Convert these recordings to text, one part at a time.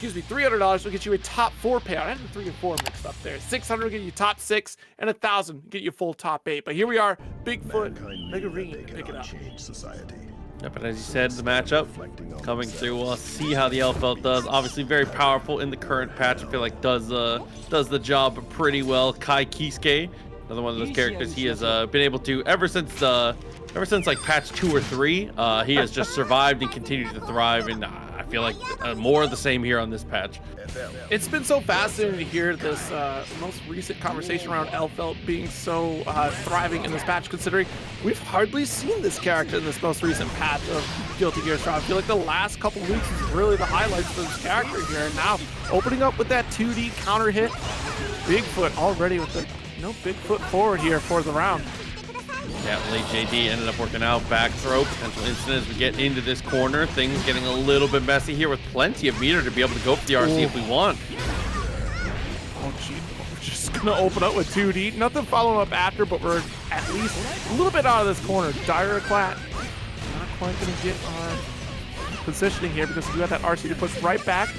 excuse me, $300 will get you a top 4 payout. I had the 3 and 4 mixed up there. 600 will get you top 6, and 1,000 get you full top 8. But here we are, Bigfoot, Megurine, pick it up. Yep, and as you said, the matchup coming through. We'll see how the Elphelt does. Obviously, very powerful in the current patch. I feel like does the job pretty well. Kiske, another one of those characters. He has been able to ever since like patch 2 or 3. He has just survived and continued to thrive. And I feel like more of the same here on this patch. It's been so fascinating to hear this most recent conversation around Elphelt being so thriving in this patch, considering we've hardly seen this character in this most recent patch of Guilty Gear Strive. I feel like the last couple weeks is really the highlights for this character here. And now opening up with that 2D counter hit, Bigfoot already with the Bigfoot forward here for the round. Yeah, late JD ended up working out. Back throw, potential instant as we get into this corner. Things getting a little bit messy here with plenty of meter to be able to go for the RC if we want. Oh, gee. We're just going to open up with 2D. Nothing following up after, but we're at least a little bit out of this corner. Direct-Clat. Not quite going to get our positioning here because we do have that RC to push right back.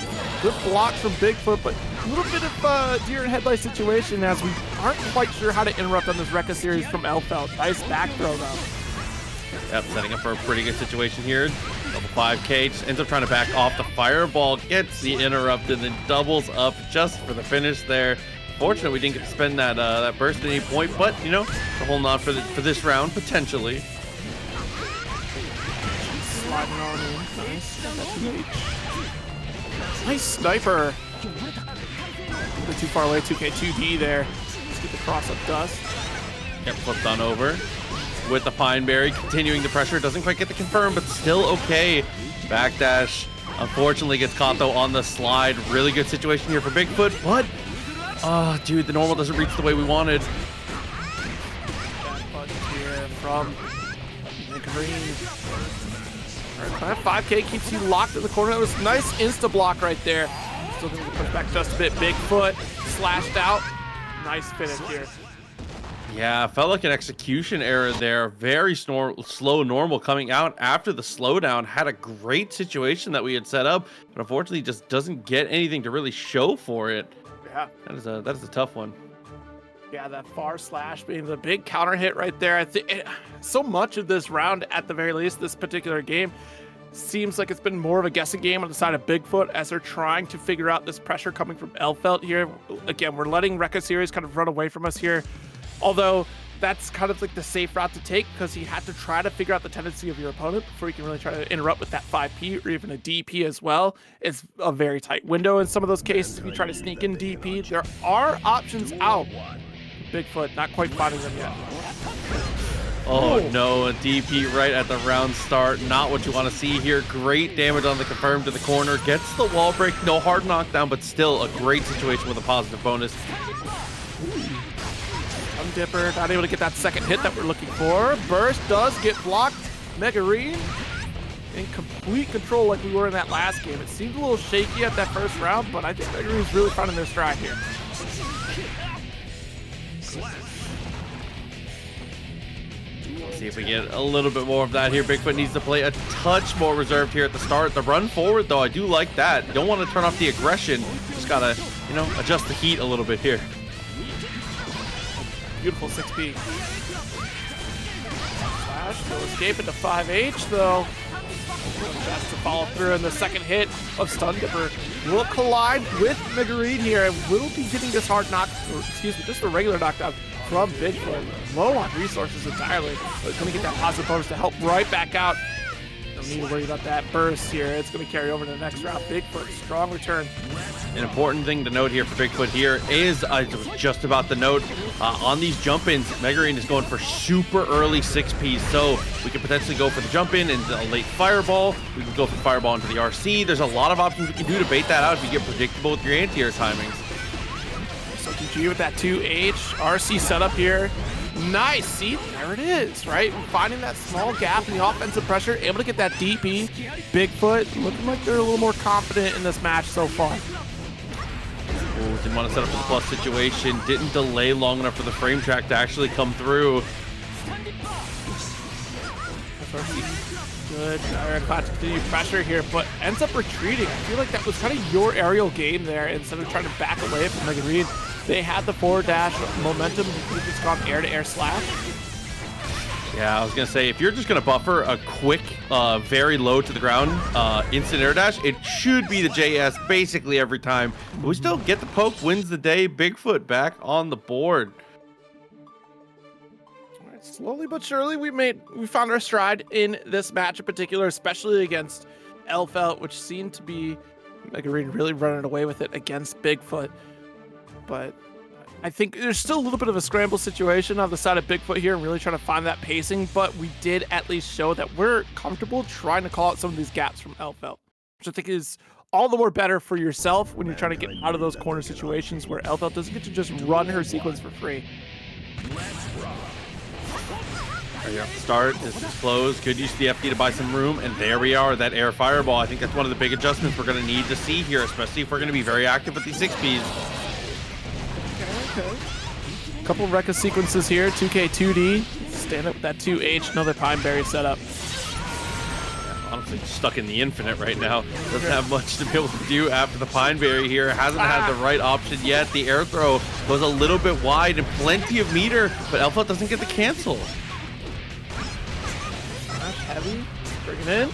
Good blocks from Bigfoot, but a little bit of deer and headlight situation as we aren't quite sure how to interrupt on this Rekka series from Elphelt. Nice back throw though. Yep, setting up for a pretty good situation here. Double 5K, just ends up trying to back off the fireball, gets the interrupt, and then doubles up just for the finish there. Fortunately, we didn't get to spend that burst at any point, but you know, we're holding on for this round potentially. Sliding on in. Nice. Nice sniper. They're too far away. 2K, 2D there. Let's get the cross up dust. Yep, flipped on over with the Pine Berry, continuing the pressure. Doesn't quite get the confirm, but still okay. Backdash, unfortunately, gets caught though on the slide. Really good situation here for Bigfoot, but oh, dude, the normal doesn't reach the way we wanted. Back punch here from Megurine. That 5K keeps you locked in the corner. That was nice insta block right there. Still going to push back just a bit. Bigfoot slashed out. Nice finish here. Yeah, felt like an execution error there. Very slow normal coming out after the slowdown. Had a great situation that we had set up, but unfortunately just doesn't get anything to really show for it. Yeah. That is a tough one. Yeah, that far slash being the big counter hit right there. I think so much of this round, at the very least, this particular game, seems like it's been more of a guessing game on the side of Bigfoot as they're trying to figure out this pressure coming from Elphelt here. Again, we're letting Rekka series kind of run away from us here, although that's kind of like the safe route to take because you have to try to figure out the tendency of your opponent before you can really try to interrupt with that 5P or even a DP as well. It's a very tight window in some of those cases. If you try to sneak in DP, there are options out. Bigfoot not quite finding them yet. Oh no, a DP right at the round start. Not what you want to see here. Great damage on the confirm to the corner. Gets the wall break. No hard knockdown, but still a great situation with a positive bonus. Dipper not able to get that second hit that we're looking for. Burst does get blocked. Megurine in complete control like we were in that last game. It seemed a little shaky at that first round, but I think Megurine's really finding their stride here. Let's see if we get a little bit more of that here. Bigfoot needs to play a touch more reserved here at the start. The run forward, though, I do like that. You don't want to turn off the aggression. Just gotta, you know, adjust the heat a little bit here. Beautiful 6P. Flash, no escape into 5H, though. That's to follow through, and the second hit of Stun Dipper will collide with Megurine here, and will be getting this hard knock, or excuse me, just a regular knockdown from Bigfoot. Low on resources entirely, but going to get that positive bonus to help right back out. Don't need to worry about that burst here. It's going to carry over to the next round. Bigfoot, strong return. An important thing to note here for Bigfoot here is, I was just about to note, on these jump-ins, Megurine is going for super early 6Ps, so we could potentially go for the jump-in and a late fireball. We could go for the fireball into the RC. There's a lot of options we can do to bait that out if you get predictable with your anti-air timings. So GG with that 2H, RC setup here. Nice, see, there it is, right? Finding that small gap in the offensive pressure, able to get that DP. Bigfoot looking like they're a little more confident in this match so far. Oh, didn't want to set up the plus situation. Didn't delay long enough for the frame track to actually come through. Good Clash to continue pressure here, but ends up retreating. I feel like that was kind of your aerial game there. Instead of trying to back away from Megurine, they had the forward dash momentum. You could have just gone air-to-air slash. Yeah, I was going to say, if you're just going to buffer a quick, very low to the ground instant air dash, it should be the JS basically every time. But we still get the poke, wins the day. Bigfoot back on the board. Slowly but surely, we found our stride in this match in particular, especially against Elphelt, which seemed to be Megurine really running away with it against Bigfoot. But I think there's still a little bit of a scramble situation on the side of Bigfoot here and really trying to find that pacing, but we did at least show that we're comfortable trying to call out some of these gaps from Elphelt, which I think is all the more better for yourself when you're trying to get out of those corner situations where Elphelt doesn't get to just run her sequence for free. There you go. Start, this is closed. Good use of the FD to buy some room, and there we are, that air fireball. I think that's one of the big adjustments we're going to need to see here, especially if we're going to be very active with these 6Ps. Okay. Couple Rekka sequences here, 2K, 2D. Stand up with that 2H, another Pineberry setup. Yeah, honestly, stuck in the infinite right now. Doesn't have much to be able to do after the Pineberry here. Hasn't had the right option yet. The air throw goes a little bit wide and plenty of meter, but Elphelt doesn't get the cancel. Heavy, bring it in.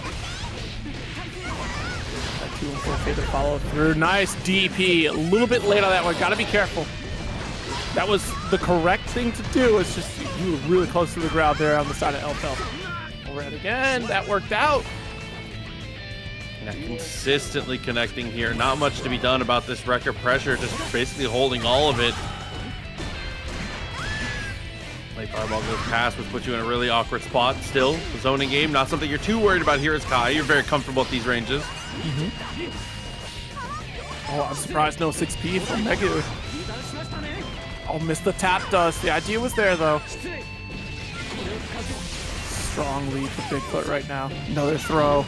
That 2-1-4 fade to follow through. Nice DP. A little bit late on that one. Got to be careful. That was the correct thing to do. It's just you were really close to the ground there on the side of Elphelt. Over it again. That worked out. Yeah, consistently connecting here. Not much to be done about this Rekka pressure. Just basically holding all of it. Late fireball goes past, which puts you in a really awkward spot still. The zoning game, not something you're too worried about here as Kai. You're very comfortable at these ranges. Oh, I'm surprised no 6P from Megu. Oh, missed the tap dust. The idea was there, though. Strong lead for Bigfoot right now. Another throw.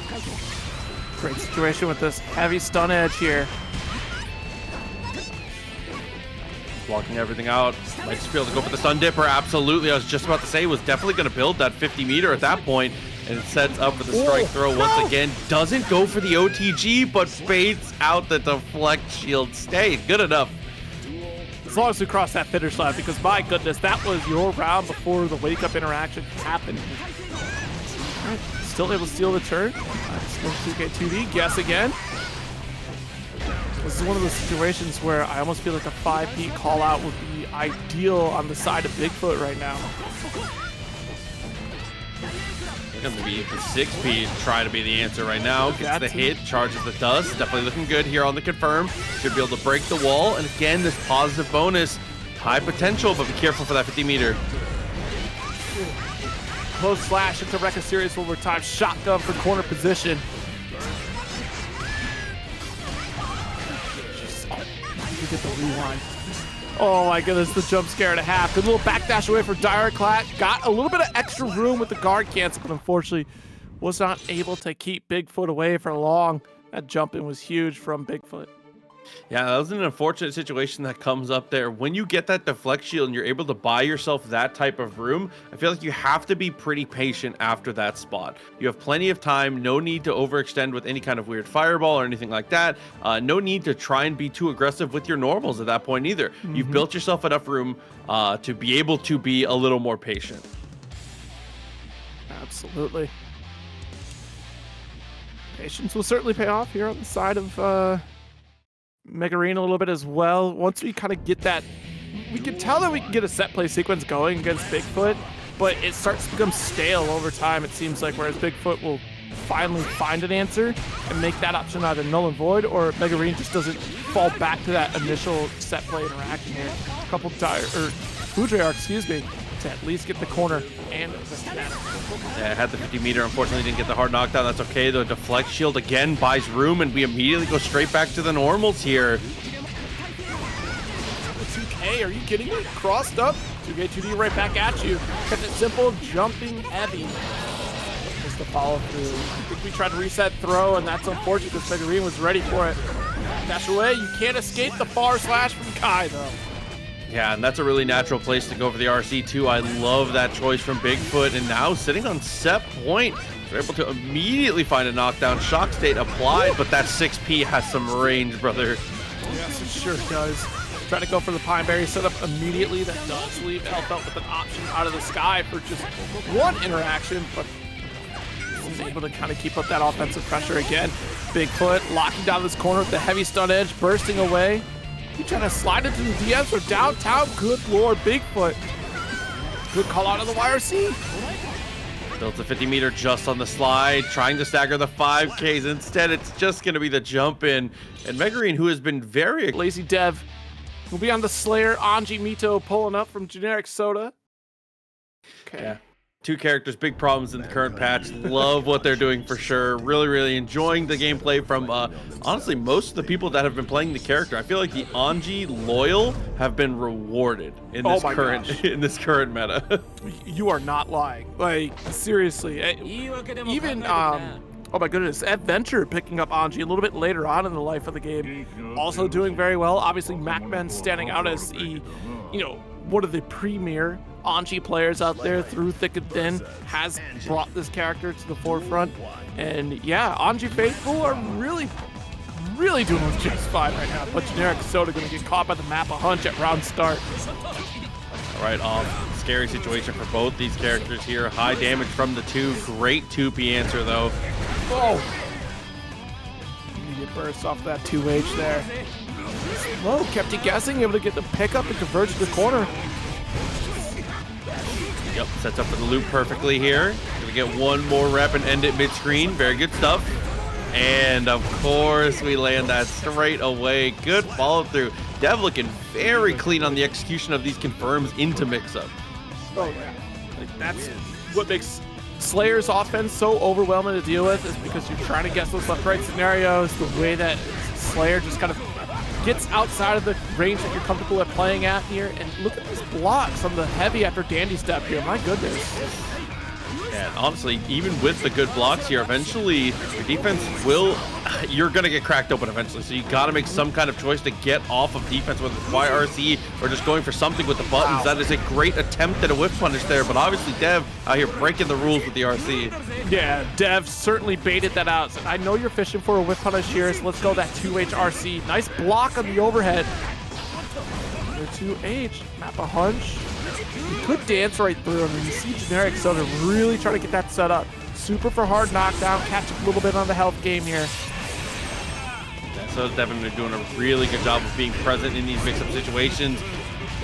Great situation with this heavy stun edge here. Blocking everything out. Might just be able to go for the Sun Dipper. Absolutely. I was just about to say, was definitely going to build that 50 meter at that point, and it sets up for the strike throw once again. Doesn't go for the OTG, but baits out the deflect shield. Stayed good enough. As long as we cross that finish line, because my goodness, that was your round before the wake up interaction happened. All right, still able to steal the turn. Still 2K 2D. Guess again. This is one of those situations where I almost feel like a 5P call out would be ideal on the side of Bigfoot right now. Going to be the 6P try to be the answer right now. Gets the hit, charges the dust. Definitely looking good here on the confirm. Should be able to break the wall. And again, this positive bonus. High potential, but be careful for that 50 meter. Close slash into Rekka series one more time. Shotgun for corner position. Get the rewind. Oh my goodness, the jump scare and a half. Good little backdash away for Dire Clat. Got a little bit of extra room with the guard cancel, but unfortunately was not able to keep Bigfoot away for long. That jump in was huge from Bigfoot. Yeah, that was an unfortunate situation that comes up there. When you get that deflect shield and you're able to buy yourself that type of room, I feel like you have to be pretty patient after that spot. You have plenty of time, no need to overextend with any kind of weird fireball or anything like that. No need to try and be too aggressive with your normals at that point either. You've built yourself enough room to be able to be a little more patient. Absolutely. Patience will certainly pay off here on the side of Megurine a little bit as well. Once we kind of get that, we can tell that we can get a set play sequence going against Bigfoot, but it starts to become stale over time, it seems like, whereas Bigfoot will finally find an answer and make that option either null and void, or Megurine just doesn't fall back to that initial set play interaction here. A couple Fujiar, excuse me, to at least get the corner and the snap. Yeah, had the 50 meter, unfortunately didn't get the hard knockdown. That's okay. The deflect shield again buys room, and we immediately go straight back to the normals here. 2K, are you kidding me? Crossed up, 2K 2D right back at you. Kept it simple, jumping heavy. Just the follow through. I think we tried to reset throw, and that's unfortunate because Megurine was ready for it. Dash away, you can't escape the far slash from Kai though. Yeah, and that's a really natural place to go for the RC too. I love that choice from Bigfoot, and now sitting on set point. They're able to immediately find a knockdown. Shock state applied, but that 6P has some range, brother. Yes, it sure does. Trying to go for the Pine Berry setup immediately. That does leave Elphelt with an option out of the sky for just one interaction, but he's able to kind of keep up that offensive pressure again. Bigfoot locking down this corner with the heavy stun edge, bursting away. He trying to slide into the DMs for downtown. Good lord, Bigfoot. Good call out of the YRC. Built a 50-meter just on the slide, trying to stagger the 5Ks. Instead, it's just going to be the jump in. And Megurine, who has been very lazy dev, will be on the Slayer. Anji, Mito pulling up from Generic Soda. Okay. Yeah. Two characters, big problems in the current patch. Love what they're doing for sure. Really, really enjoying the gameplay from, honestly, most of the people that have been playing the character. I feel like the Anji loyal have been rewarded in this current meta. You are not lying. Like, seriously. Even, oh my goodness, Adventure picking up Anji a little bit later on in the life of the game. Also doing very well. Obviously, MacMens standing out as the, one of the premier Anji players out there through thick and thin, has brought this character to the forefront. And yeah, Anji faithful are really doing just fine right now. But Generic Soda gonna get caught by the map a hunch at round start. Right off. Scary situation for both these characters here. High damage from the two. Great 2P answer though. Oh! Immediate burst off that 2H there. Slow, kept you guessing, able to get the pickup and converge to the corner. Yep, sets up for the loop perfectly here. Gonna get one more rep and end it mid-screen. Very good stuff. And of course, we land that straight away. Good follow through. Dev looking very clean on the execution of these confirms into mix-up. Oh yeah, like that's what makes Slayer's offense so overwhelming to deal with, is because you're trying to guess those left-right scenarios, the way that Slayer just kind of gets outside of the range that you're comfortable at playing at here. And look at these blocks on the heavy after Dandy Step here. My goodness. And honestly, even with the good blocks here, eventually your defense you're going to get cracked open eventually. So you got to make some kind of choice to get off of defense, whether it's YRC or just going for something with the buttons. Wow. That is a great attempt at a whiff punish there, but obviously Dev out here breaking the rules with the RC. Yeah, Dev certainly baited that out. So I know you're fishing for a whiff punish here, so let's go that 2H RC. Nice block on the overhead. Another 2H, map a hunch. You could dance right through him, and you see Generic Soda really trying to get that set up. Super for hard knockdown, catch up a little bit on the health game here. So definitely doing a really good job of being present in these mix-up situations.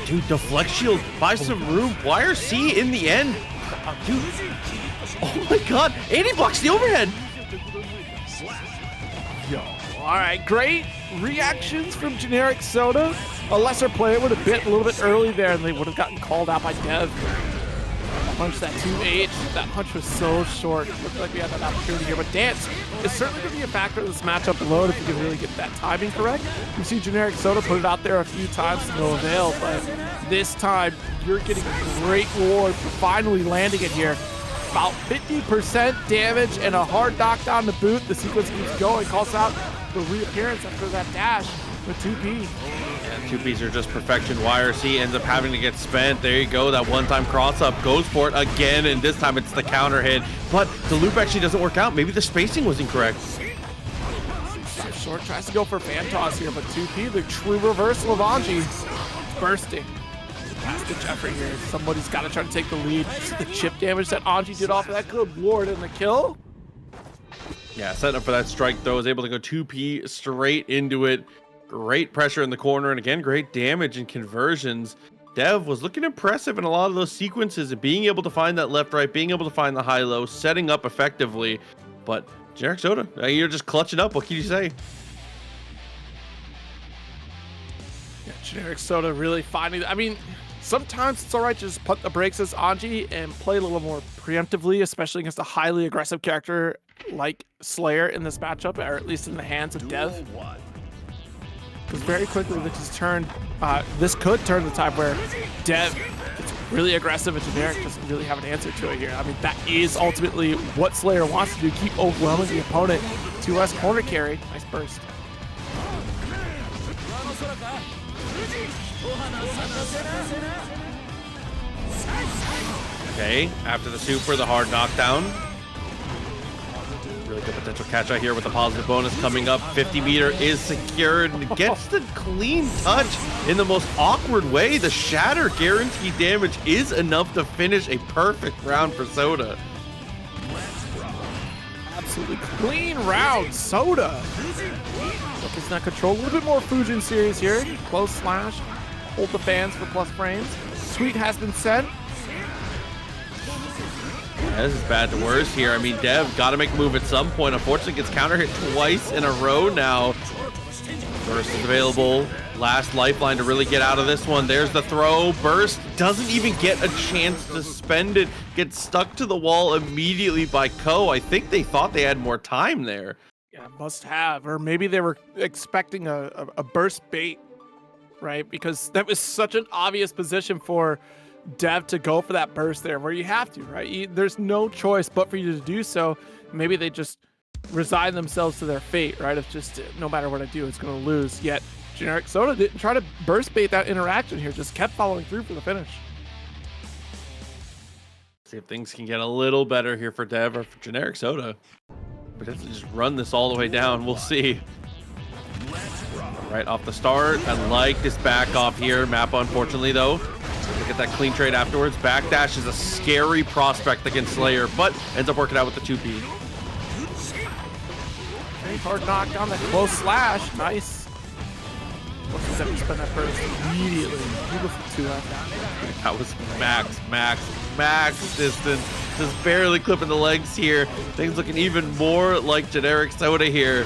Dude, deflect shield, buy some room. YRC in the end. Dude, oh my god, 80 blocks the overhead. Yo, all right, great reactions from Generic Soda. A lesser player would have bit a little bit early there, and they would have gotten called out by Dev. Punch that 2H. That punch was so short. Looked like we had that opportunity here, but dance is certainly going to be a factor in this matchup alone if you can really get that timing correct. You see Generic Soda put it out there a few times to no avail, but this time you're getting great reward for finally landing it here. About 50% damage and a hard knockdown to boot. The sequence keeps going. Calls out the reappearance after that dash with 2P. And 2Ps are just perfection. YRC ends up having to get spent. There you go. That one-time cross-up goes for it again, and this time it's the counter hit. But the loop actually doesn't work out. Maybe the spacing was incorrect. Short tries to go for fan toss here, but 2P, the true reversal of Anji, bursting. Last-ditch effort here. Somebody's got to try to take the lead. See the chip damage that Anji did off of that. Good lord, and the kill. Yeah, setting up for that strike throw. Was able to go 2P straight into it. Great pressure in the corner, and again, great damage and conversions. Dev was looking impressive in a lot of those sequences and being able to find that left-right, being able to find the high-low, setting up effectively. But Generic Soda, you're just clutching up. What can you say? Yeah, Generic Soda really finding, I mean, sometimes it's all right to just put the brakes as Anji and play a little more preemptively, especially against a highly aggressive character like Slayer in this matchup, or at least in the hands of Dev. Because very quickly this could turn the time where Dev gets really aggressive and Generic doesn't really have an answer to it here. I mean, that is ultimately what Slayer wants to do, keep overwhelming the opponent. 2S corner carry. Nice burst. Okay, after the super, the hard knockdown. Good potential catch out here with a positive bonus coming up. 50-meter is secured and gets the clean touch in the most awkward way. The shatter guaranteed damage is enough to finish a perfect round for Soda. Absolutely clean round, Soda. Focus not control. A little bit more Fujin series here. Close slash. Hold the fans for plus frames. Sweet has been sent. Yeah, this is bad to worse here. I mean, Dev got to make a move at some point. Unfortunately, gets counter hit twice in a row now. Burst is available. Last lifeline to really get out of this one. There's the throw. Burst doesn't even get a chance to spend it. Gets stuck to the wall immediately by Ko. I think they thought they had more time there. Yeah, must have. Or maybe they were expecting a burst bait, right? Because that was such an obvious position for Dev to go for that burst there where you have to, right? There's no choice but for you to do so. Maybe they just resign themselves to their fate, right? It's just no matter what I do, it's going to lose. Yet Generic Soda didn't try to burst bait that interaction here, just kept following through for the finish. See if things can get a little better here for Dev or for Generic Soda. But let's just run this all the way down. We'll see. Right off the start, I like this back off here. Mappa, unfortunately, though. Look at that clean trade afterwards. Backdash is a scary prospect against Slayer, but ends up working out with the 2P. Very hard knock down that close slash. Nice. Looks as if he spent that burst immediately. Beautiful 2F. That was max distance. Just barely clipping the legs here. Things looking even more like Generic Soda here.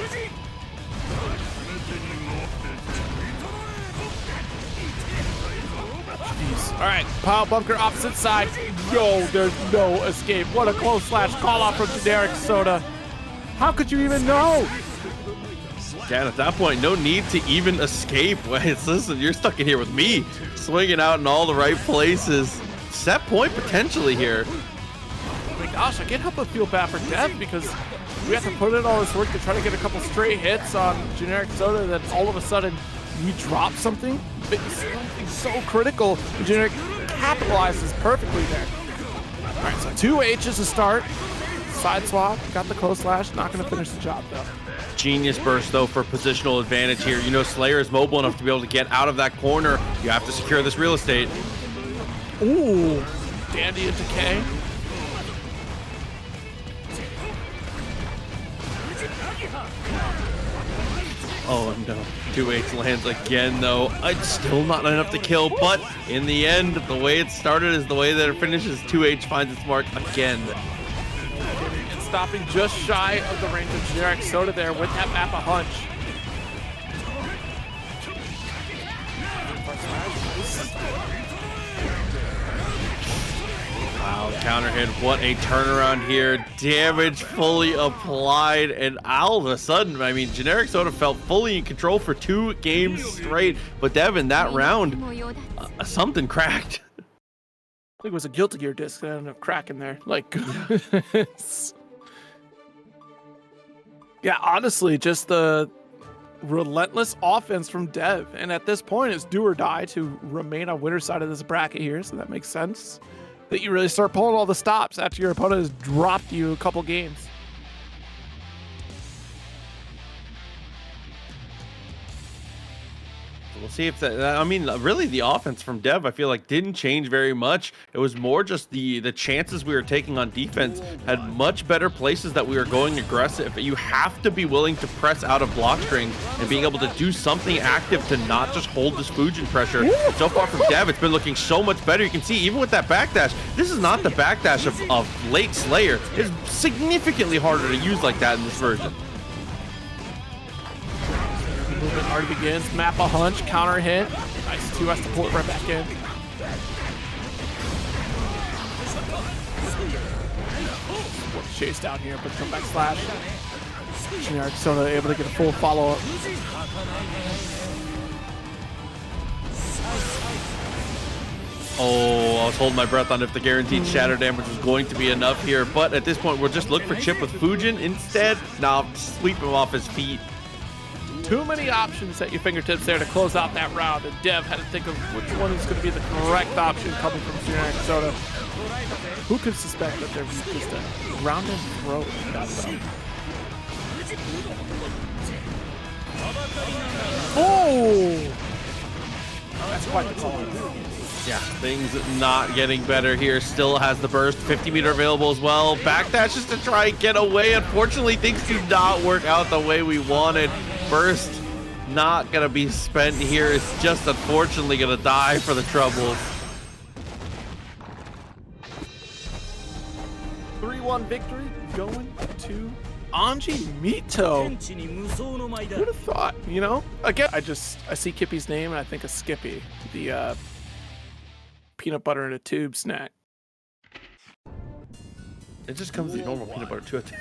All right, pile bunker opposite side. No, there's no escape. What a close slash call out from Generic Soda. How could you even know? Dan, at that point, no need to even escape. Listen, you're stuck in here with me. Swinging out in all the right places. Set point potentially here. Oh my gosh, I can't help but feel bad for Dev because we have to put in all this work to try to get a couple straight hits on Generic Soda, then all of a sudden we drop something so critical. Generic capitalizes perfectly there. All right, so 2 H's to start. Side swap, got the close slash, not gonna finish the job though. Genius burst though for positional advantage here. You know, Slayer is mobile enough to be able to get out of that corner. You have to secure this real estate. Ooh, dandy into K. Oh no, 2H lands again though. It's still not enough to kill, but in the end, the way it started is the way that it finishes. 2H finds its mark again. And stopping just shy of the range of Generic Soda there with that Mappa hunch. Wow, counter hit. What a turnaround here. Damage fully applied, and all of a sudden, I mean, Generic Soda felt fully in control for 2 games straight. But Devin, that round, something cracked. I think it was a Guilty Gear disc that ended up cracking there. Like, yeah, honestly, just the relentless offense from Dev. And at this point, it's do or die to remain on winner's side of this bracket here, so that makes sense. That you really start pulling all the stops after your opponent has dropped you a couple games. We'll see if that, I mean, really the offense from Dev, I feel like didn't change very much. It was more just the chances we were taking on defense had much better places that we were going aggressive. You have to be willing to press out of block strings and being able to do something active to not just hold this Fujin pressure. So far from Dev, it's been looking so much better. You can see even with that backdash, this is not the backdash of late Slayer. It's significantly harder to use like that in this version. Movement already begins. Mappa hunch, counter hit. Nice 2S to pull it right back in. Chase down here, but come back slash. Generic Soda able to get a full follow up. Oh, I was holding my breath on if the guaranteed shatter damage was going to be enough here, but at this point, we'll just look for Chipp with Fujin instead. Now, sweep him off his feet. Too many options at your fingertips there to close out that round, and Dev had to think of which one is going to be the correct option coming from Generic Soda. Who could suspect that there was just a round and throw in that zone? Oh! That's quite the call. Yeah, things not getting better here. Still has the burst, 50-meter available as well. Backdashes to try and get away. Unfortunately, things do not work out the way we wanted. Burst not gonna be spent here. It's just unfortunately gonna die for the troubles. 3-1 victory going to Anji Mito. Who'd have thought, you know? Again, I see Kippy's name and I think of Skippy, the peanut butter in a tube snack. It just comes with normal peanut butter to it.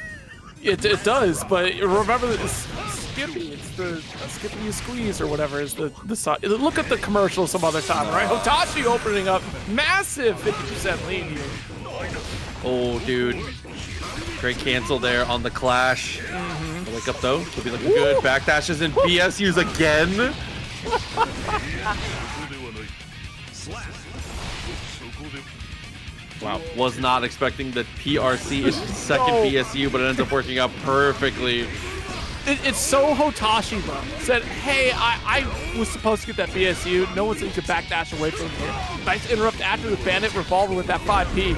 It does, but remember that Skippy, it's the Skippy you squeeze or whatever is the side. Look at the commercial some other time, right? Hotashi opening up, massive 50% lead here. Oh, dude. Great cancel there on the clash. The wake up though, could be looking good. Backdashes and BSUs again. Wow, was not expecting the PRC is second BSU, but it ends up working out perfectly. It's so Hotashi, bro. Said, hey, I was supposed to get that BSU. No one said you could backdash away from here. Nice interrupt after the bandit revolver with that 5P.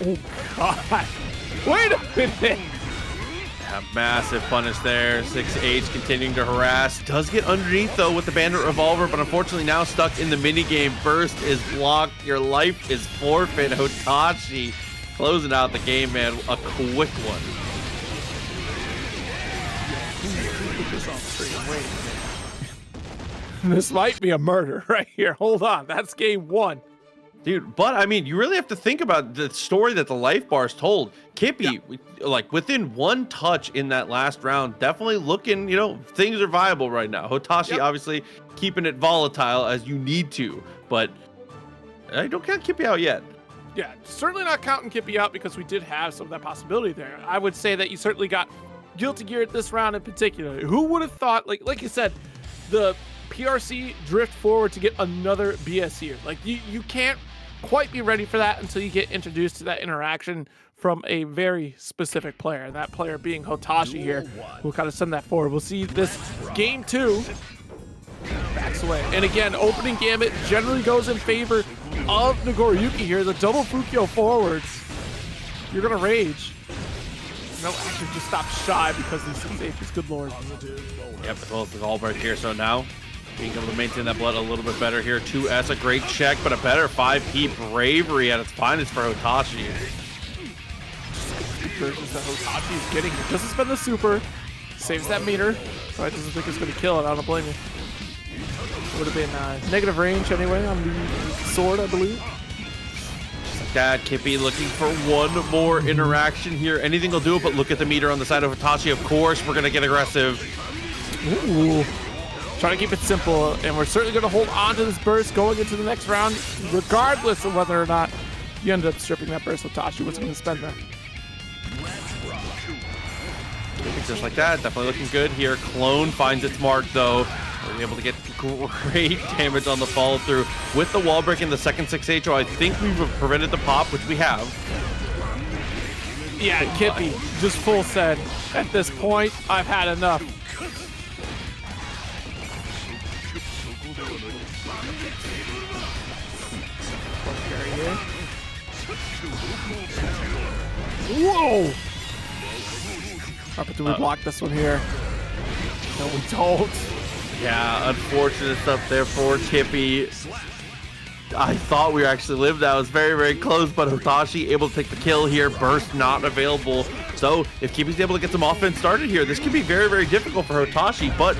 Oh, God. Wait a minute. Yeah, massive punish there. 6H continuing to harass. Does get underneath, though, with the bandit revolver, but unfortunately now stuck in the minigame. Burst is blocked. Your life is forfeit. Hotashi closing out the game, man. A quick one. This might be a murder right here. Hold on. That's game one. Dude, but I mean, you really have to think about the story that the life bars told. Kippy, like within one touch in that last round, definitely looking, you know, things are viable right now. Hotashi obviously keeping it volatile as you need to, but I don't count Kippy out yet. Yeah, certainly not counting Kippy out because we did have some of that possibility there. I would say that you certainly got Guilty Gear at this round in particular. Who would have thought, like you said, the PRC drift forward to get another BSU. Like you can't quite be ready for that until you get introduced to that interaction from a very specific player, and that player being Hotashi here, who kind of send that forward. We'll see this game two. Backs away. And again, opening gambit generally goes in favor of Nagoriyuki here. The double Fukyo forwards. You're going to rage. No, actually just stop shy because these 6Hs, good lord. Yep, as well as the Goldberg here. So now being able to maintain that blood a little bit better here. 2S, a great check, but a better 5P bravery at its finest for Hotashi. Versions that Hotashi is getting here. Doesn't spend the super, saves that meter, so I doesn't think it's going to kill it. I don't blame you. Would have been negative range anyway on the sword, I believe. Just like that, Kippy looking for one more interaction here. Anything will do it, but look at the meter on the side of Hotashi. Of course, we're going to get aggressive. Ooh. Trying to keep it simple, and we're certainly going to hold on to this burst going into the next round, regardless of whether or not you end up stripping that burst. Hotashi was going to spend that. Just like that, definitely looking good here. Clone finds its mark, though. We're able to get great damage on the follow through with the wall break in the second 6H. I think we've prevented the pop, which we have. Yeah, Kippy just full said, at this point, I've had enough. Whoa! But do we block this one here? No, we don't. Yeah, unfortunate stuff there for Kippy. I thought we actually lived. That was very, very close, but Hotashi able to take the kill here. Burst not available. So if Kippy's able to get some offense started here, this could be very, very difficult for Hotashi, but,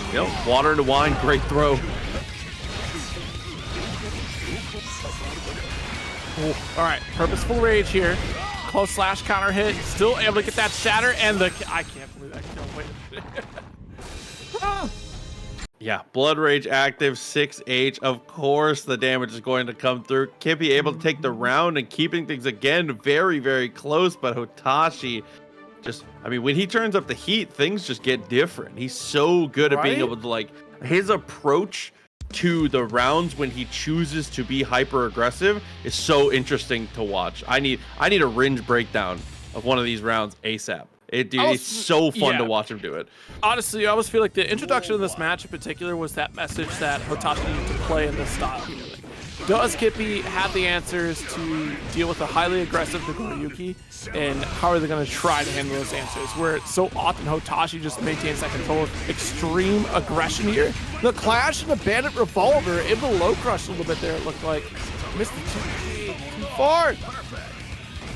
you know, water into wine, great throw. All right, purposeful rage here. Close slash counter hit. Still able to get that shatter, and the I can't believe that kill. Wait a minute. Yeah, Blood Rage active, 6H. Of course, the damage is going to come through. Kippy able to take the round and keeping things again very, very close. But Hotashi, just, I mean, when he turns up the heat, things just get different. He's so good at being able to, like, his approach to the rounds when he chooses to be hyper aggressive is so interesting to watch. I need a Ringe breakdown of one of these rounds ASAP. Dude, it's so fun to watch him do it. Honestly, I always feel like the introduction of this match in particular was that message that Hotashi needs to play in this style. Does Kippy have the answers to deal with a highly aggressive Nagoriyuki, and how are they going to try to handle those answers? Where so often Hotashi just maintains that control of extreme aggression here. The clash and the bandit revolver, able to low crush a little bit there, it looked like. Missed the too far.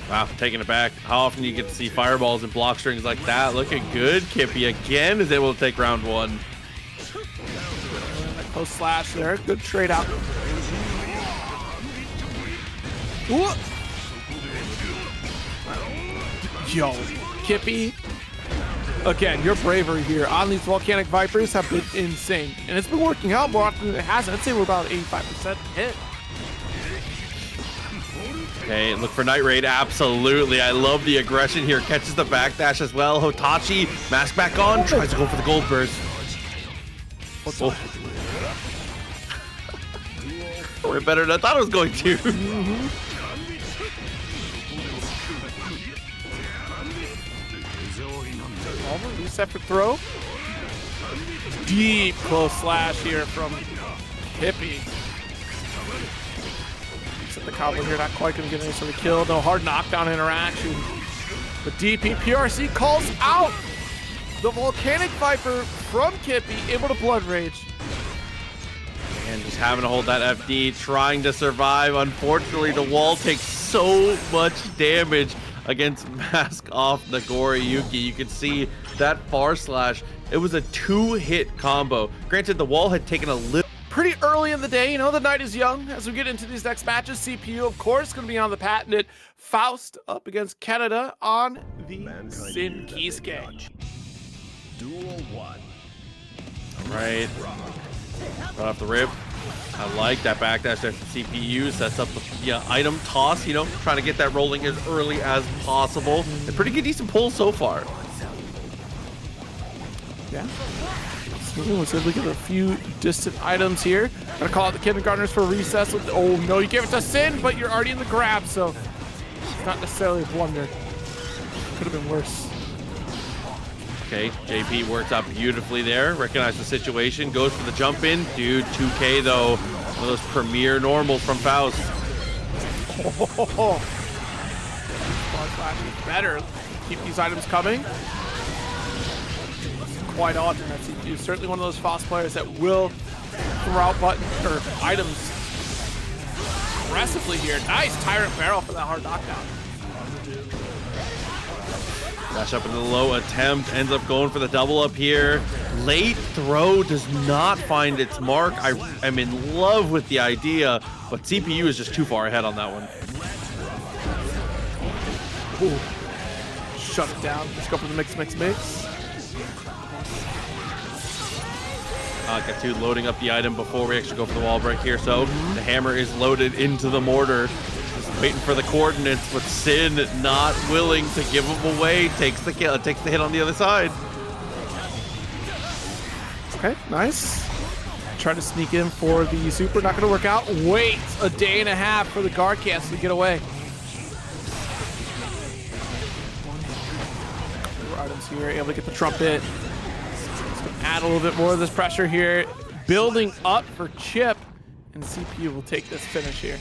Wow, taking it back. How often do you get to see fireballs and block strings like that? Looking good. Kippy again is able to take round 1. Close slash there. Good trade out. Ooh. Yo, Kippy. Again, your bravery here on these volcanic vipers have been insane. And it's been working out more often than it hasn't. I'd say we're about 85% hit. Okay, look for Night Raid. Absolutely. I love the aggression here. Catches the backdash as well. Hotashi, mask back on, tries to go for the gold burst. Oh. Way better than I thought it was going to. Reset for throw. Deep close slash here from Kippy. At the combo here, not quite going to get any sort of kill. No hard knockdown interaction. But DP PRC calls out the Volcanic Viper from Kippy, able to Blood Rage. And just having to hold that FD, trying to survive. Unfortunately, the wall takes so much damage against Mask Off Nagoriyuki. You can see that far slash. It was a 2-hit combo. Granted, the wall had taken a little pretty early in the day. You know, the night is young. As we get into these next matches, CPU, of course, going to be on the patented Faust up against Kaneda on the Kiske. Duel 1. Right. Right off the rip. I like that backdash there from CPU. Sets up the item toss, you know, trying to get that rolling as early as possible. A pretty good, decent pull so far. Yeah. Let's look at a few distant items here. Gonna call out the kindergartners for recess. Oh no, you gave it to Sin, but you're already in the grab, so it's not necessarily a blunder. Could have been worse. Okay, JP works out beautifully there. Recognize the situation, goes for the jump in. Dude, 2K though. One of those premier normals from Faust. Oh, better. Keep these items coming. Quite often that CPU. Certainly one of those Faust players that will throw out button or items aggressively here. Nice Tyrant Barrel for that hard knockdown. Dash up in the low attempt, ends up going for the double up here. Late throw does not find its mark. I am in love with the idea, but CPU is just too far ahead on that one. Ooh. Shut it down. Let's go for the mix. Got loading up the item before we actually go for the wall break here. So the hammer is loaded into the mortar. Just waiting for the coordinates, but Sin not willing to give them away. Takes the kill, takes the hit on the other side. Okay, nice. Try to sneak in for the super, not gonna work out. Wait a day and a half for the guard cancel to get away. More items here, able to get the trumpet. Add a little bit more of this pressure here. Building up for Chipp, and CPU will take this finish here.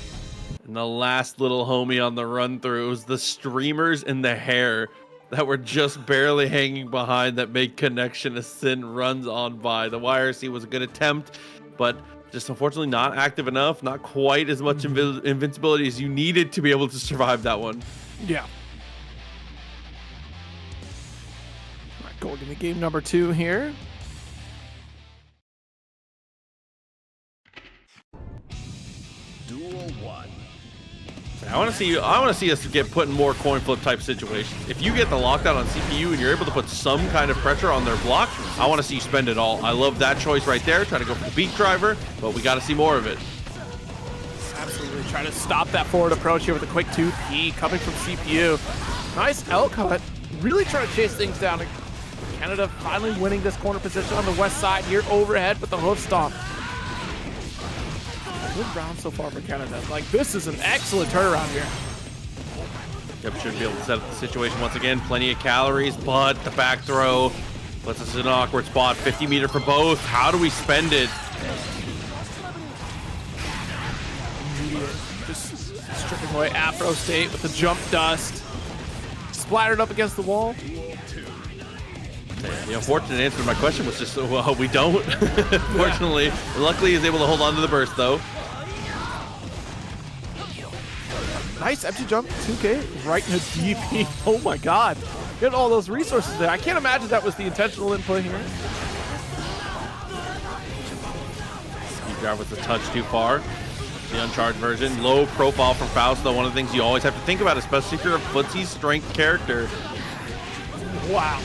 And the last little homie on the run through was the streamers in the hair that were just barely hanging behind that made connection as Sin runs on by. The YRC was a good attempt, but just unfortunately not active enough. Not quite as much invincibility as you needed to be able to survive that one. Yeah. All right, going into game number 2 here. Duel 1. I want to see us get put in more coin flip type situations. If you get the lockdown on CPU and you're able to put some kind of pressure on their block, I want to see you spend it all. I love that choice right there. Try to go for the beat driver, but we got to see more of it. Absolutely. Try to stop that forward approach here with a quick 2P coming from CPU. Nice L cut. Really trying to chase things down. Kaneda finally winning this corner position on the west side here overhead with the hoof stomp. Good round so far for Kaneda. Like, this is an excellent turnaround here. Yep, should be able to set up the situation once again. Plenty of calories, but the back throw puts us in an awkward spot. 50 meter for both. How do we spend it? Just stripping away Afro State with the jump dust. Splattered up against the wall. The unfortunate answer to my question was just, well, we don't. Fortunately, luckily he's able to hold on to the burst though. Nice empty jump, 2K, right in the DP. Oh my god. Get all those resources there. I can't imagine that was the intentional input here. Speed grab was a touch too far. The uncharged version. Low profile from Faust, though. One of the things you always have to think about, especially if you're a footsie strength character. Wow.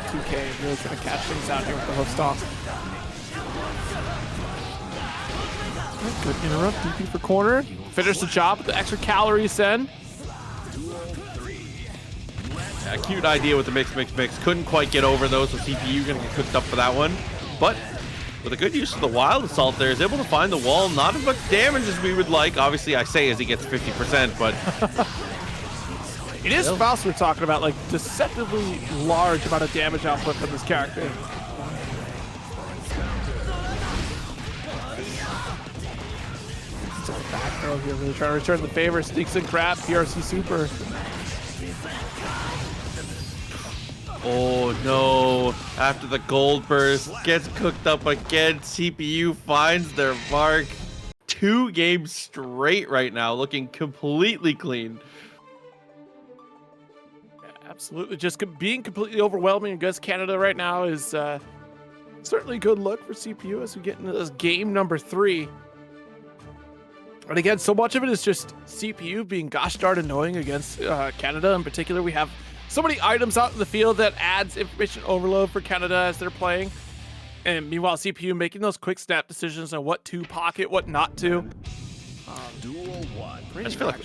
2K really trying to catch things out here with the hoof stomp. Good interrupt, DP for corner. Finish the job with the extra calorie send. Yeah, cute idea with the mix. Couldn't quite get over those, so CPU gonna get cooked up for that one. But with a good use of the wild assault there, is able to find the wall. Not as much damage as we would like. Obviously, I say as he gets 50%, but it is Faust we're talking about, like deceptively large amount of damage output from this character. Back throw here, really trying to return the favor. Sneaks in grab, PRC super. oh no. After the gold burst, gets cooked up again. CPU finds their mark. 2 games straight right now, looking completely clean. Yeah, absolutely. Just being completely overwhelming against Kaneda right now is certainly a good look for CPU as we get into this game number 3. And again, so much of it is just CPU being gosh darn annoying against Kaneda in particular. We have so many items out in the field that adds information overload for Kaneda as they're playing. And meanwhile, CPU making those quick snap decisions on what to pocket, what not to. Duel 1. I just feel like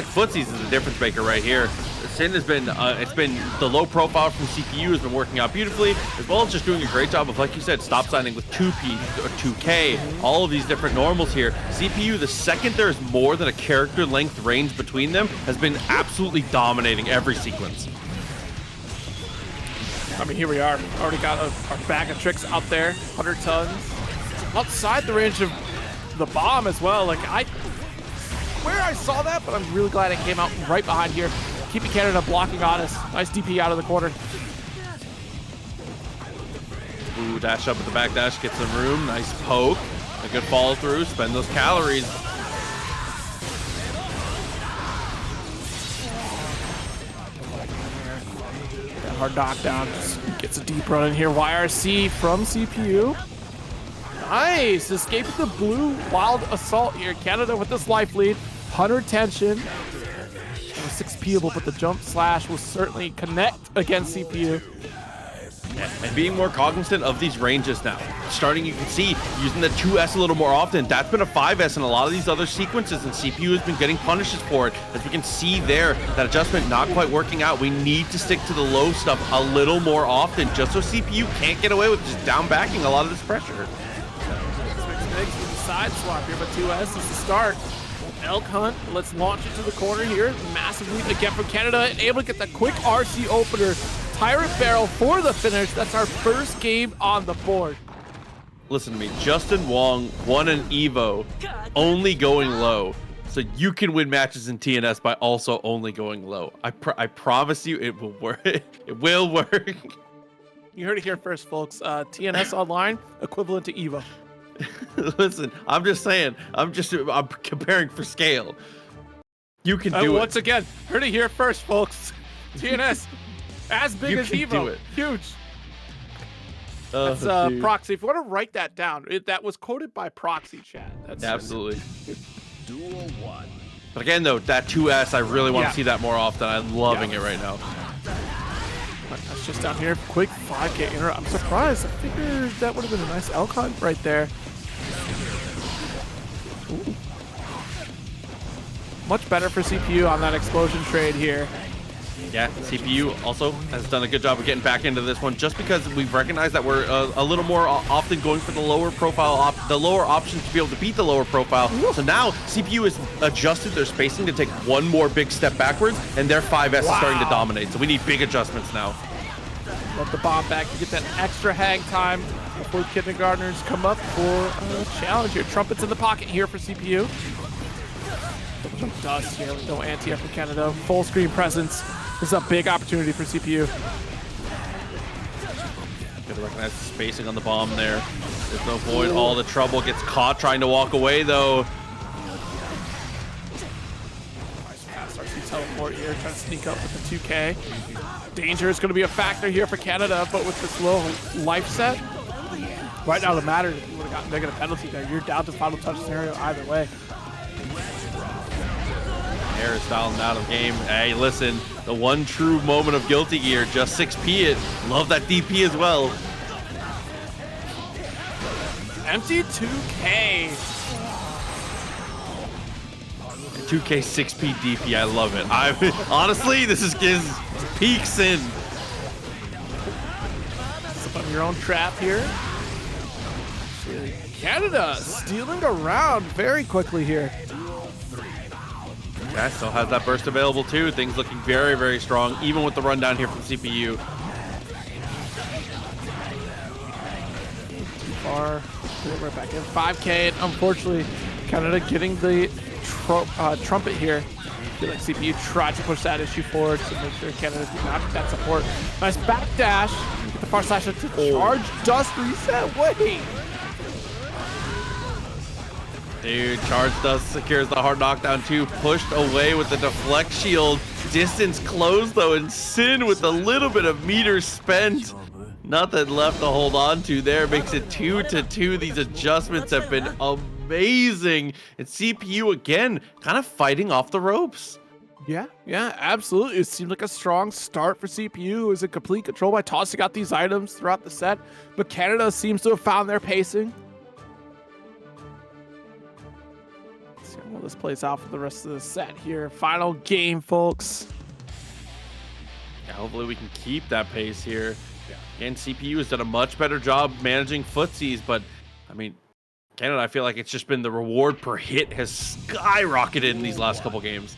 Footsies is a difference maker right here. Sin has been, it's been the low profile from CPU has been working out beautifully, as well as just doing a great job of, like you said, stop signing with 2P or 2K, all of these different normals here. CPU, the second there's more than a character length range between them, has been absolutely dominating every sequence. I mean, here we are. Already got our bag of tricks out there, 100 tons. Outside the range of the bomb as well. Like, I saw that, but I'm really glad it came out right behind here. Keeping Kaneda blocking on us. Nice DP out of the corner. Ooh, dash up with the back dash, get some room. Nice poke. A good follow through. Spend those calories. Hard knockdown. Just gets a deep run in here. YRC from CPU. Nice. Escaping the blue wild assault here. Kaneda with this life lead. 100 tension. 6P'able, but the jump slash will certainly connect against CPU. And being more cognizant of these ranges now. Starting, you can see, using the 2S a little more often. That's been a 5S in a lot of these other sequences, and CPU has been getting punishes for it. As we can see there, that adjustment not quite working out. We need to stick to the low stuff a little more often, just so CPU can't get away with just down backing a lot of this pressure. Mix with the side swap here, but 2S is the start. Elk Hunt, let's launch it to the corner here. Massive lead again from Kaneda, and able to get the quick RC opener. Tyrant Barrel for the finish. That's our first game on the board. Listen to me, Justin Wong won an Evo only going low. So you can win matches in TNS by also only going low. I promise you it will work. It will work. You heard it here first, folks. TNS Online, equivalent to Evo. Listen, I'm just saying, I'm comparing for scale. You can do it. Once again, heard it here first, folks. TNS, as big as Evo. Do it. Huge. That's Proxy. If you want to write that down, that was quoted by Proxy chat. That's absolutely. Duel 1. But again, though, that 2S, I really want to see that more often. I'm loving it right now. That's just down here. Quick 5K interrupt. I'm surprised. I figured that would have been a nice elk hunt right there. Ooh. Much better for CPU on that explosion trade here. Yeah, CPU also has done a good job of getting back into this one, just because we've recognized that we're a little more often going for the lower profile, the lower options to be able to beat the lower profile. So now CPU has adjusted their spacing to take one more big step backwards, and their 5S is starting to dominate. So we need big adjustments now. Let the bomb back to get that extra hang time before the kindergartners come up for a challenge here. Trumpets in the pocket here for CPU. Double jump dust here with no anti-air from Kaneda. Full screen presence. This is a big opportunity for CPU. Gotta recognize the spacing on the bomb there. There's no void. All the trouble gets caught trying to walk away though. Nice pass, RC teleport here, trying to sneak up with the 2K. Danger is going to be a factor here for Kaneda, but with this low life set, right now the matter if you would have gotten negative penalty there. You're down to final touch scenario either way. Air is styling out of game. Hey, listen, the one true moment of Guilty Gear, just 6P it. Love that DP as well. Empty 2K. 2K 6P DP, I love it. Honestly, this is peak sin. Step on your own trap here. Kaneda stealing around very quickly here. Yeah, still has that burst available too. Things looking very, very strong, even with the rundown here from CPU. Too far. Right back in. 5K, and unfortunately, Kaneda getting the trumpet here. I feel like CPU tried to push that issue forward to make sure Kaneda did not get that support. Nice backdash. Get the far slash to charge. Dust reset. Wait. Dude, charge dust secures the hard knockdown too. Pushed away with the deflect shield. Distance closed though, and Sin with a little bit of meters spent. Nothing left to hold on to there. Makes it 2-2. These adjustments have been amazing. And CPU again, kind of fighting off the ropes. Yeah, absolutely. It seemed like a strong start for CPU, who is in complete control by tossing out these items throughout the set. But Kaneda seems to have found their pacing. Let's see how this plays out for the rest of the set here. Final game, folks. Yeah, hopefully we can keep that pace here. And CPU has done a much better job managing footsies, but I mean, Kaneda, I feel like it's just been the reward per hit has skyrocketed in these last couple games.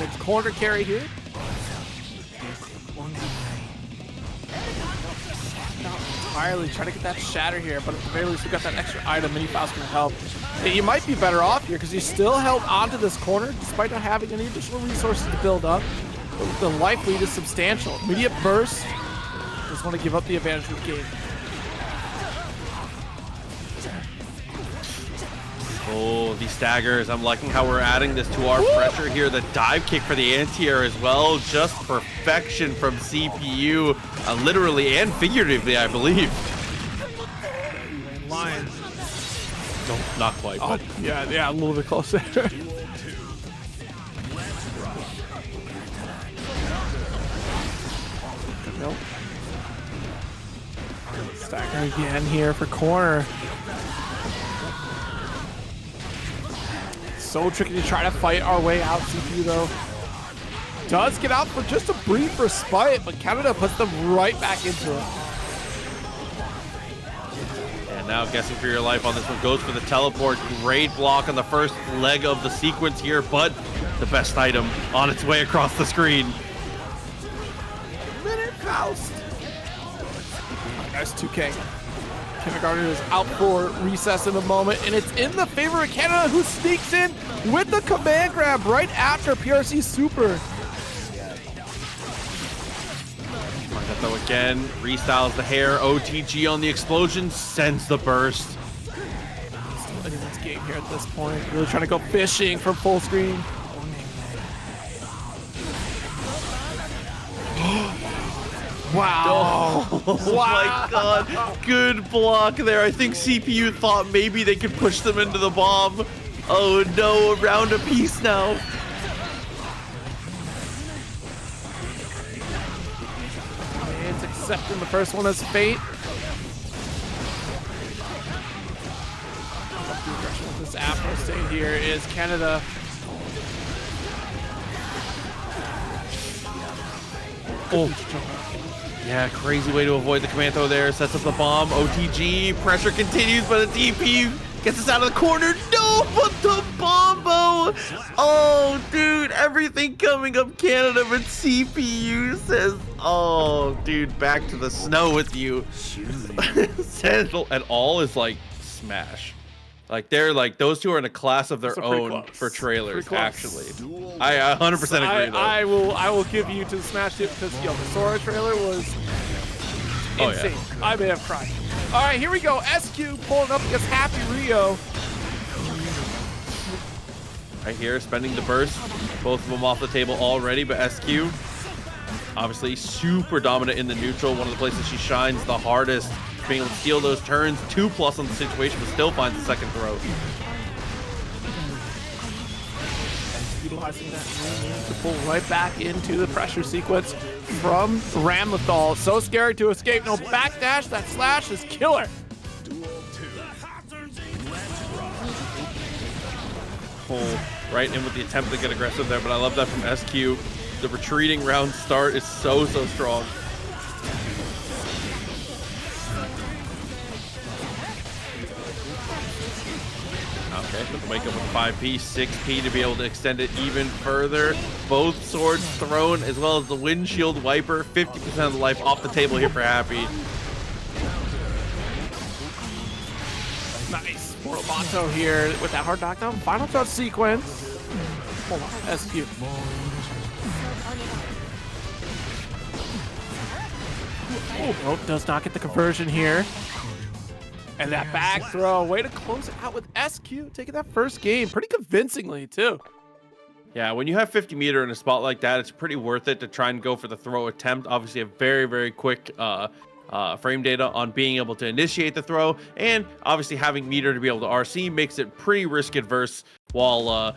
It's corner carry here. Not entirely trying to get that shatter here, but at the very least we got that extra item. Mini Faust can help. Hey, you might be better off here because you still held onto this corner despite not having any additional resources to build up. But the life lead is substantial. Immediate burst. Just want to give up the advantage of the game. Oh, these staggers. I'm liking how we're adding this to our pressure here. The dive kick for the anti-air as well. Just perfection from CPU. Literally and figuratively, I believe. Lion. Don't, not quite. Oh, yeah, a little bit closer. Nope. Stagger again here for corner. So tricky to try to fight our way out. CPU though does get out for just a brief respite, but Kaneda puts them right back into it. And now guessing for your life on this one goes for the teleport. Great block on the first leg of the sequence here, but the best item on its way across the screen. Minute Faust. Nice 2K. Kindergarten is out for recess in a moment, and it's in the favor of Kaneda, who sneaks in with the command grab right after PRC Super. Though again, restyles the hair, OTG on the explosion, sends the burst. Still anyone's game here at this point. Really trying to go fishing from full screen. Wow. Oh my god. Good block there. I think CPU thought maybe they could push them into the bomb. Oh no, a round apiece now. It's accepting the first one as fate. The aggression with this Apho stay here is Kaneda Yeah, crazy way to avoid the command throw there. Sets up the bomb. OTG. Pressure continues, but the DP gets us out of the corner. No, but the bombo. Oh, dude, everything coming up Canada, but CPU says, oh, dude, back to the snow with you. Sentinel at all is like smash. Like they're like those two are in a class of their own for trailers. Actually, I 100% agree. I will give you to the Smash Hit because the Sora trailer was insane. Yeah. I may have cried. All right, here we go. SQ pulling up against Happyrio. Right here, spending the burst. Both of them off the table already, but SQ obviously super dominant in the neutral. One of the places she shines the hardest. Being able to steal those turns, 2+ on the situation, but still finds the second throw. Utilizing that to pull right back into the pressure sequence from Ramlethal. So scary to escape. No backdash. That slash is killer. Pull right in with the attempt to get aggressive there, but I love that from SQ. The retreating round start is so strong. Okay, wake up with 5P, 6P to be able to extend it even further. Both swords thrown, as well as the windshield wiper. 50% of the life off the table here for Happy. Nice. For Mito here with that hard knockdown. Final touch sequence. Hold on, SQ. Oh, does not get the conversion here. And that back throw, way to close it out with SQ, taking that first game pretty convincingly too. Yeah, when you have 50 meter in a spot like that, it's pretty worth it to try and go for the throw attempt. Obviously a very quick frame data on being able to initiate the throw, and obviously having meter to be able to RC makes it pretty risk adverse while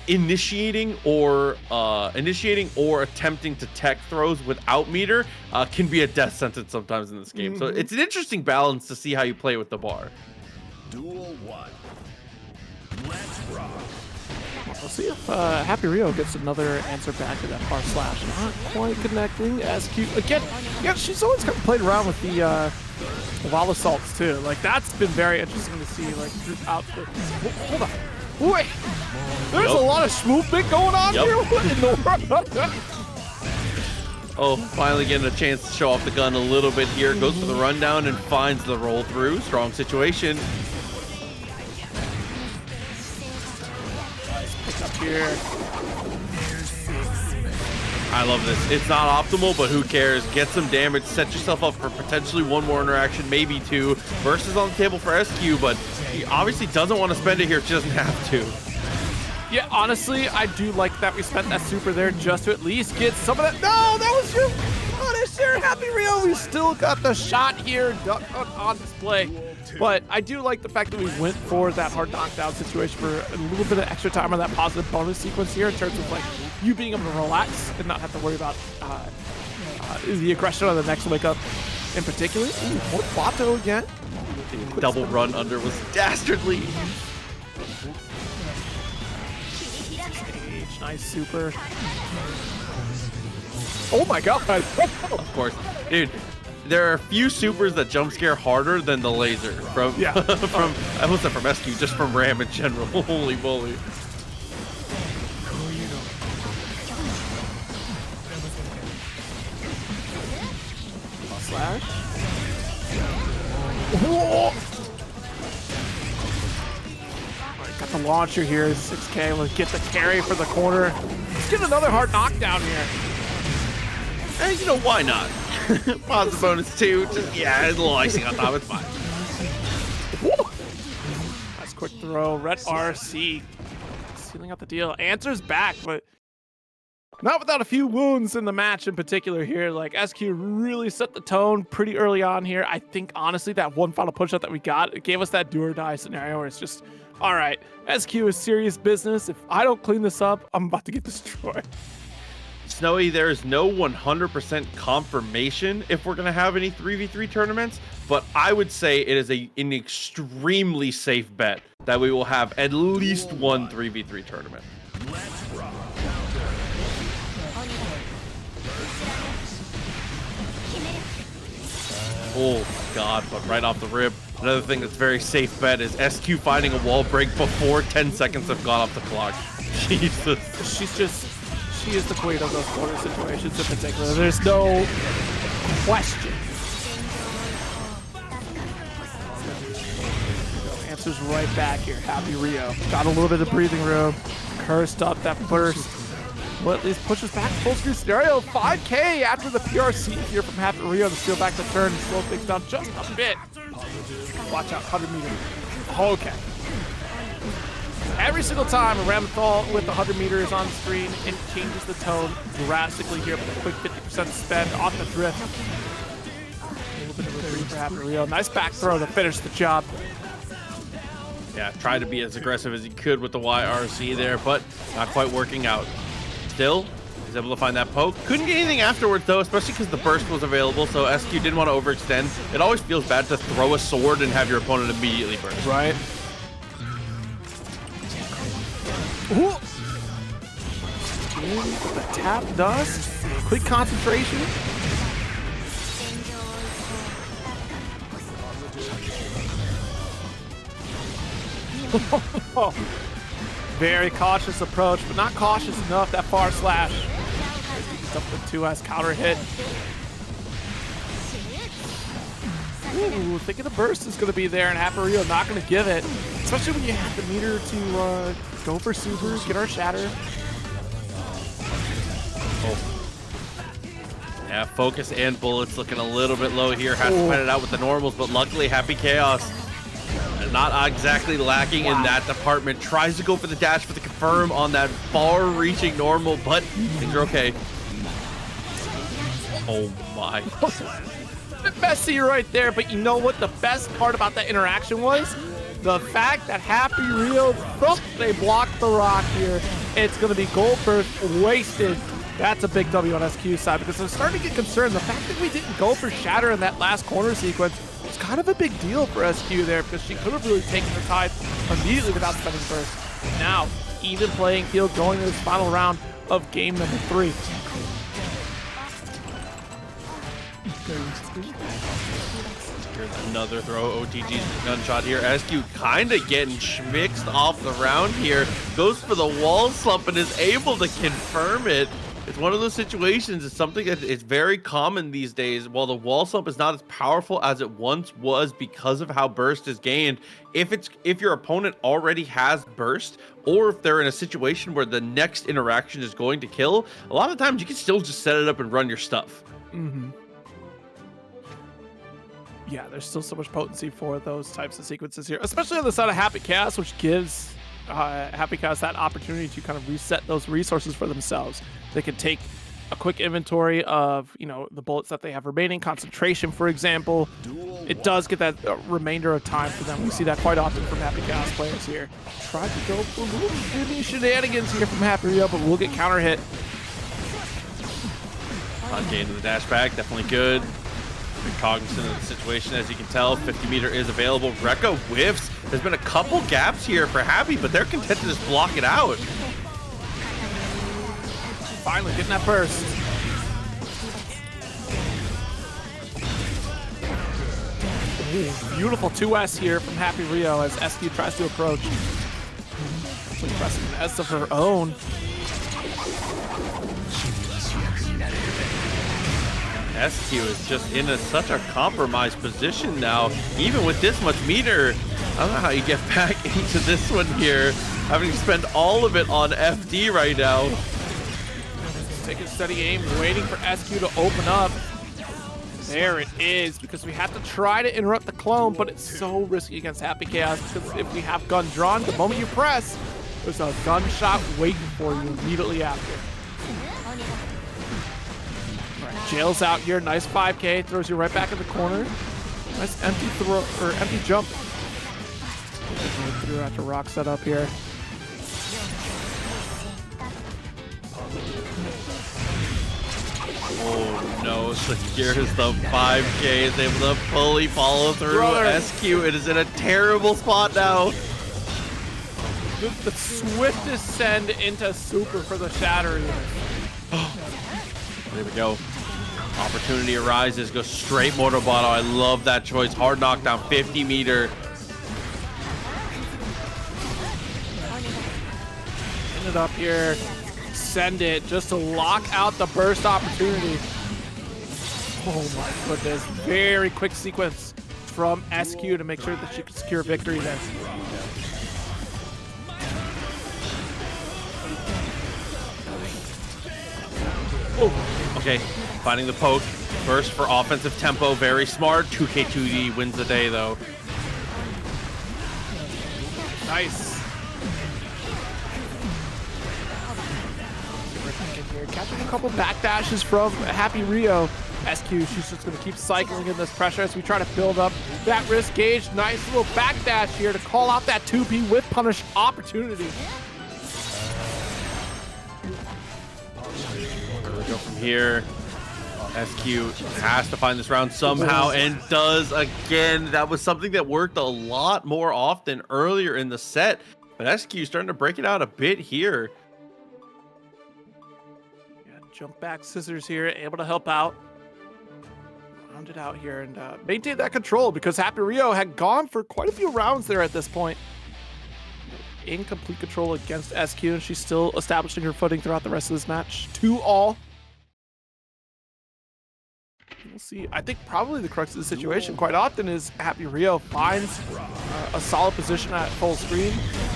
initiating or attempting to tech throws without meter can be a death sentence sometimes in this game. So it's an interesting balance to see how you play with the bar. Duel 1. Let's rock. We'll see if Happyrio gets another answer back to that far slash. Not quite connecting. SQ again. Yeah, she's always kind of played around with the wall assaults too. Like that's been very interesting to see. Like throughout the. Hold on. Wait. There's a lot of movement going on here. What in the world? Oh, finally getting a chance to show off the gun a little bit here. Goes for the rundown and finds the roll through. Strong situation. Up here. I love this. It's not optimal, but who cares? Get some damage, set yourself up for potentially one more interaction, maybe two. Versus on the table for SQ, but he obviously doesn't want to spend it here. She doesn't have to. Yeah, honestly, I do like that we spent that super there just to at least get some of that. No, that was your Punisher. Happyrio. We still got the shot here on display. But I do like the fact that we went for that hard knockdown situation for a little bit of extra time on that positive bonus sequence here in terms of like you being able to relax and not have to worry about the aggression on the next wake up in particular. More Bato again. The double run under was dastardly. Nice super. Oh my god. Of course. Dude, there are a few supers that jump scare harder than the laser from I wasn't from SQ, just from Ram in general. Holy moly. Slash. Whoa. Alright, got the launcher here, 6K. Let's get the carry for the corner. Let's get another hard knockdown here. And you know, why not? Positive bonus too. Just, yeah, a little icing on top. It's fine. Nice quick throw. Red RC. Sealing out the deal. Answer's back, but not without a few wounds in the match in particular here. Like, SQ really set the tone pretty early on here. I think, honestly, that one final push-out that we got, it gave us that do or die scenario where it's just, all right, SQ is serious business. If I don't clean this up, I'm about to get destroyed. Snowy, there is no 100% confirmation if we're going to have any 3v3 tournaments, but I would say it is an extremely safe bet that we will have at least one 3v3 tournament. Oh God, but right off the rip. Another thing that's very safe bet is SQ finding a wall break before 10 seconds have gone off the clock. Jesus. She is the queen of those corner situations in particular. There's no question. Answers right back here. Happyrio got a little bit of breathing room. Cursed up that burst. Well, at least pushes back full screen scenario. 5K after the PRC here from Happyrio to steal back the turn and slow things down just a bit. Watch out, 100 meter. Okay. Every single time a Ramlethal with the 100 meter is on screen, it changes the tone drastically here with a quick 50% spend off the drift. A little bit of a reprieve for Happyrio. Nice back throw to finish the job. Yeah, tried to be as aggressive as he could with the YRC there, but not quite working out. Still, he's able to find that poke. Couldn't get anything afterwards, though, especially because the burst was available, so SQ didn't want to overextend. It always feels bad to throw a sword and have your opponent immediately burst. Right. Ooh. The tap does. Quick concentration. Very cautious approach, but not cautious enough. That far slash. Up the 2S counter hit. Ooh, thinking the burst is going to be there, and Happyrio not going to give it. Especially when you have the meter to go for super, get our shatter. Oh. Yeah, focus and bullets looking a little bit low here. Has to fight it out with the normals, but luckily Happy Chaos not exactly lacking in that department. Tries to go for the dash for the confirm on that far-reaching normal, but things are okay. Oh my. Messy right there, but you know what the best part about that interaction was? The fact that Happyrio, they blocked the rock here. It's going to be gold burst wasted. That's a big W on SQ's side because I'm starting to get concerned. The fact that we didn't go for shatter in that last corner sequence was kind of a big deal for SQ there because she could have really taken the tide immediately without spending first. Now, even playing field going to this final round of game number 3. Here's another throw. OTG's gunshot here. SQ kind of getting schmixed off the round here. Goes for the wall slump and is able to confirm it. It's one of those situations. It's something that is very common these days. While the wall slump is not as powerful as it once was because of how burst is gained, if your opponent already has burst, or if they're in a situation where the next interaction is going to kill, a lot of times you can still just set it up and run your stuff. Mm-hmm. Yeah, there's still so much potency for those types of sequences here, especially on the side of Happy Chaos, which gives Happy Chaos that opportunity to kind of reset those resources for themselves. They can take a quick inventory of, the bullets that they have remaining, concentration, for example. It does get that remainder of time for them. We see that quite often from Happy Chaos players here. Try to go for a little bit shenanigans here from Happyrio, but we'll get counter hit. On gain to the dash back, definitely good. Cognizant of the situation, as you can tell. 50 meter is available. Rekka whiffs. There's been a couple gaps here for Happy, but they're content to just block it out. Finally getting that burst. Ooh, beautiful 2S here from Happyrio as SQ tries to approach. Actually pressing an S of her own. SQ is just in such a compromised position now. Even with this much meter, I don't know how you get back into this one here, having to spend all of it on FD right now. Taking steady aim, waiting for SQ to open up. There it is, because we have to try to interrupt the clone, but it's so risky against Happy Chaos because if we have gun drawn, the moment you press, there's a gunshot waiting for you immediately after. Jail's out here, nice 5K, throws you right back in the corner. Nice empty throw, or empty jump. Through after rock set up here. Oh no, secures the 5K, is able to fully follow through. Brother. SQ, it is in a terrible spot now. The swiftest send into super for the shatter. There we go. Opportunity arises, goes straight Mortal Bottle. I love that choice. Hard knockdown, 50 meter. Pin it up here. Send it just to lock out the burst opportunity. Oh my goodness. Very quick sequence from SQ to make sure that she can secure victory there. Oh, okay. Finding the poke. Burst for offensive tempo. Very smart. 2K2D wins the day, though. Nice. Catching a couple backdashes from Happyrio. SQ, she's just going to keep cycling in this pressure as we try to build up that risk gauge. Nice little backdash here to call out that 2P with punish opportunity. Where we go from here? SQ has to find this round somehow and does again. That was something that worked a lot more often earlier in the set, but SQ starting to break it out a bit here. Yeah, jump back scissors here, able to help out. Round it out here and maintain that control because Happyrio had gone for quite a few rounds there at this point. In complete control against SQ, and she's still establishing her footing throughout the rest of this match. 2-all. We'll see. I think probably the crux of the situation quite often is Happyrio finds a solid position at full screen,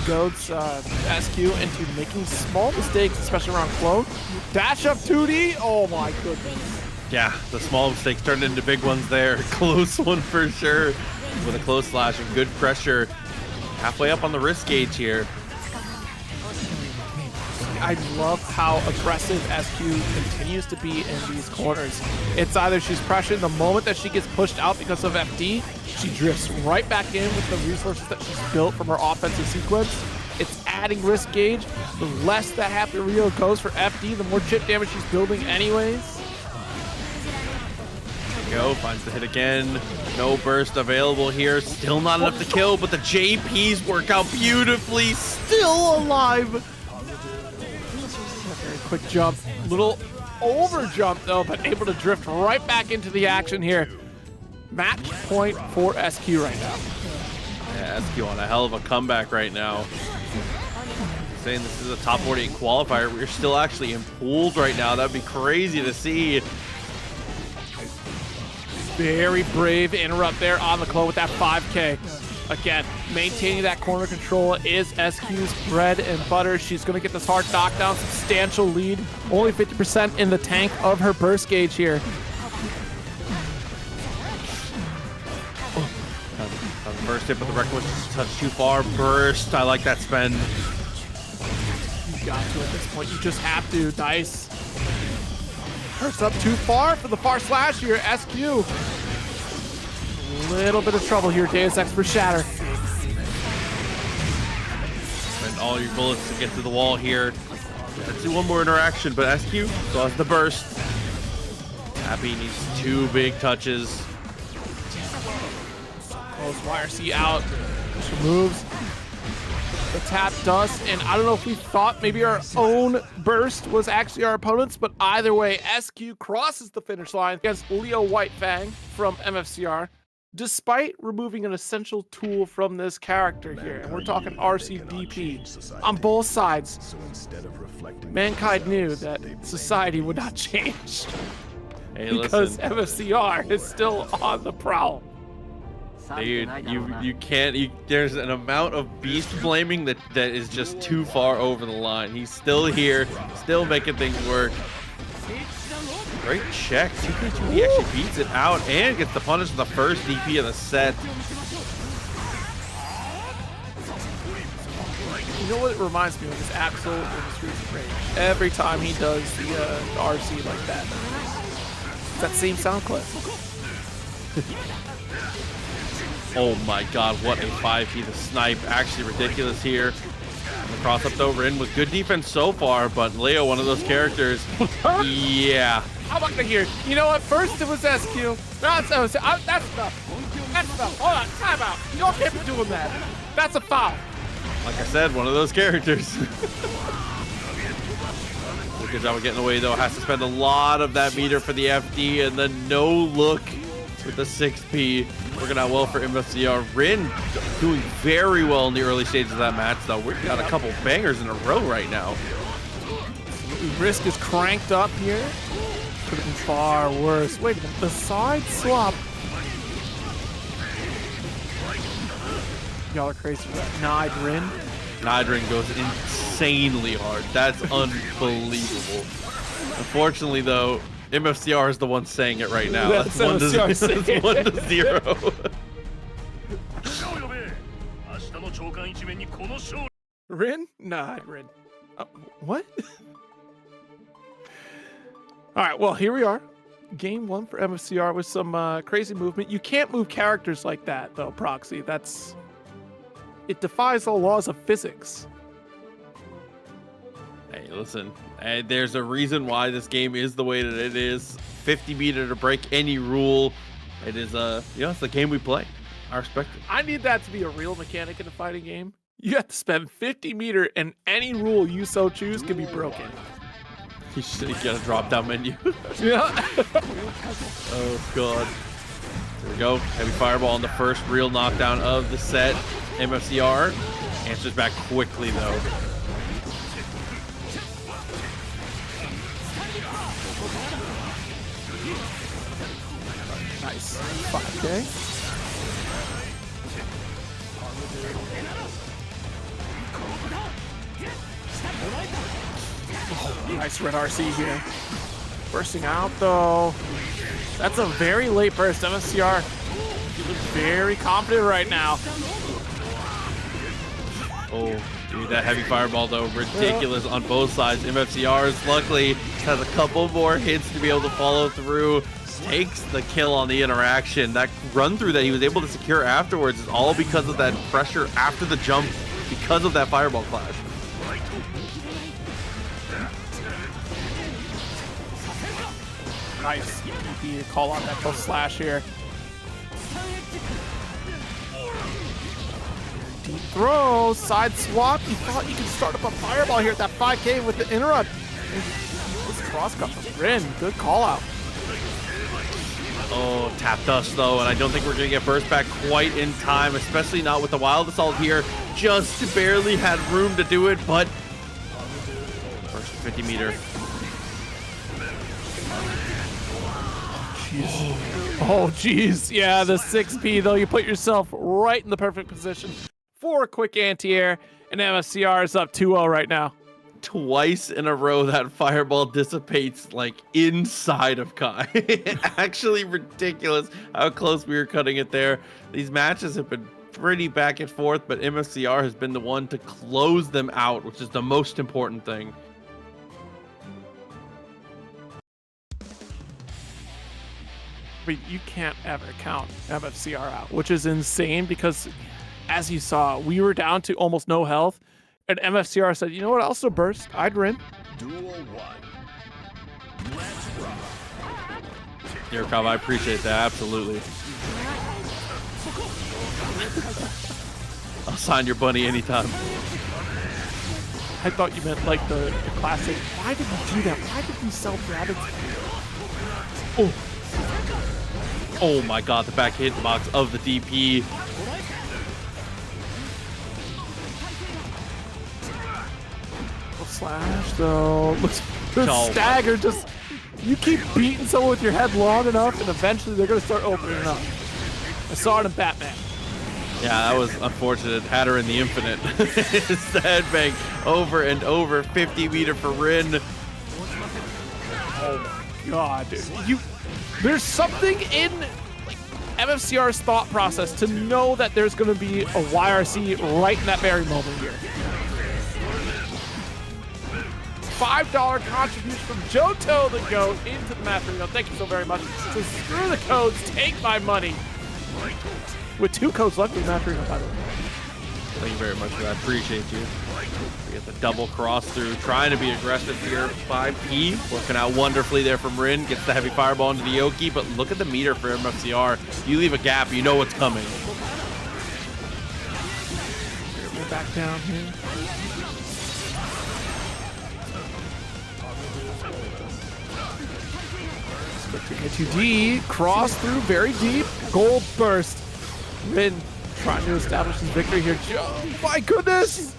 goads SQ into making small mistakes, especially around clone. Dash up 2D. Oh my goodness. Yeah, the small mistakes turned into big ones there. Close one for sure. With a close slash and good pressure. Halfway up on the risk gauge here. I love how aggressive SQ continues to be in these corners. It's either she's pressuring the moment that she gets pushed out because of FD, she drifts right back in with the resources that she's built from her offensive sequence. It's adding risk gauge. The less that Happyrio goes for FD, the more chip damage she's building anyways. Go, finds the hit again. No burst available here. Still not enough to kill, but the JPs work out beautifully. Still alive. Very quick jump. Little over jump though, but able to drift right back into the action here. Match point for SQ right now. Yeah, SQ on a hell of a comeback right now. Saying this is a top 48 qualifier. We're still actually in pools right now. That'd be crazy to see. Very brave interrupt there on the clone with that 5K. Again, maintaining that corner control is SQ's bread and butter. She's going to get this hard knockdown, substantial lead. Only 50% in the tank of her burst gauge here. First hit, but the record was just a touch too far. Burst, I like that spend. You got to at this point. You just have to. Nice. Burst up too far for the far slash here. SQ. A little bit of trouble here. Deus Ex for Shatter. Spend all your bullets to get to the wall here. Let's do one more interaction, but SQ still has the burst. Happy needs 2 big touches. Close YRC out. She moves. The tap dust, and I don't know if we thought maybe our own burst was actually our opponent's, but either way, SQ crosses the finish line against Leo Whitefang from MFCR, despite removing an essential tool from this character here. And we're talking RCDP. On both sides, mankind knew that society would not change. Hey, because listen. MFCR is still on the prowl. Dude, you can't. There's an amount of beast blaming that is just too far over the line. He's still here, still making things work. Great check. 2K2D actually beats it out and gets the punish for the first DP of the set. You know what it reminds me of is Axel in the Streets of Rage. Every time he does the RC like that. It's that same sound clip. Oh my god, what a 5P. The snipe, actually ridiculous here. The cross up though, Rin with good defense so far, but Leo, one of those characters. Yeah. I'm not gonna hear. You know what? First it was SQ. That's enough. That's enough. Hold on, time out. You all can't be doing that. That's a foul. Like I said, one of those characters. good job of getting away, though. Has to spend a lot of that meter for the FD, and then no look with the 6P. Working out well for MFCR. Rin doing very well in the early stages of that match, though. We've got a couple bangers in a row right now. Risk is cranked up here. Could have been far worse. Wait a minute, the side swap. Y'all are crazy for that. Nidrin. Nidrin goes insanely hard. That's unbelievable. Unfortunately, though, MFCR is the one saying it right now. That's 1-0. Rin? Nidrin. What? All right, well, here we are. Game 1 for MFCR with some crazy movement. You can't move characters like that, though, Proxy. It defies the laws of physics. Hey, listen, there's a reason why this game is the way that it is. 50 meter to break any rule. It is, it's the game we play. I respect it. I need that to be a real mechanic in a fighting game. You have to spend 50 meter and any rule you so choose can be broken. You should get a drop-down menu. Yeah. Oh, God. There we go. Heavy fireball on the first real knockdown of the set. MFCR answers back quickly, though. Nice. 5K. Oh, nice red RC here. Bursting out, though. That's a very late burst. MFCR feeling very confident right now. Oh, dude, that heavy fireball, though, ridiculous on both sides. MFCR's luckily has a couple more hits to be able to follow through. Takes the kill on the interaction. That run through that he was able to secure afterwards is all because of that pressure after the jump, because of that fireball clash. Nice. You call out that close slash here. Deep throw, side swap. You thought you could start up a fireball here at that 5K with the interrupt. This cross cut from Rin. Good call out. Oh, tapped us, though, and I don't think we're going to get burst back quite in time, especially not with the Wild Assault here. Just barely had room to do it, but first 50 meter. Oh, jeez. Yeah, the 6P, though. You put yourself right in the perfect position for a quick anti-air, and MFCR is up 2-0 right now. Twice in a row, that fireball dissipates, like, inside of Kai. Actually ridiculous how close we were cutting it there. These matches have been pretty back and forth, but MFCR has been the one to close them out, which is the most important thing. I mean, you can't ever count MFCR out, which is insane because, as you saw, we were down to almost no health, and MFCR said, you know what, I'll still burst. I'd Rin. Duel 1. Let's rock. Here, Kav, I appreciate that, absolutely. I'll sign your bunny anytime. I thought you meant like the classic, why did you do that? Why did you sell rabbits? Oh. Oh my God, the back hitbox of the DP. Slash though. Looks stagger. Just you keep beating someone with your head long enough, and eventually they're gonna start opening up. I saw it in Batman. Yeah, that was unfortunate. Had her in the infinite. It's the headbang over and over. 50 meter for Rin. Oh my God, dude. There's something in MFCR's thought process to know that there's gonna be a YRC right in that very moment here. $5 contribution from Johto the GOAT into the match. Thank you so very much. So screw the codes, take my money. With 2 codes left in the match, by the way. Thank you very much for that. Appreciate you. We get the double cross through, trying to be aggressive here. 5P working out wonderfully there from Rin. Gets the heavy fireball into the Yoki, but look at the meter for MFCR. You leave a gap, you know what's coming. We're back down here. 2D, cross through very deep, gold burst. Rin trying to establish his victory here. My goodness!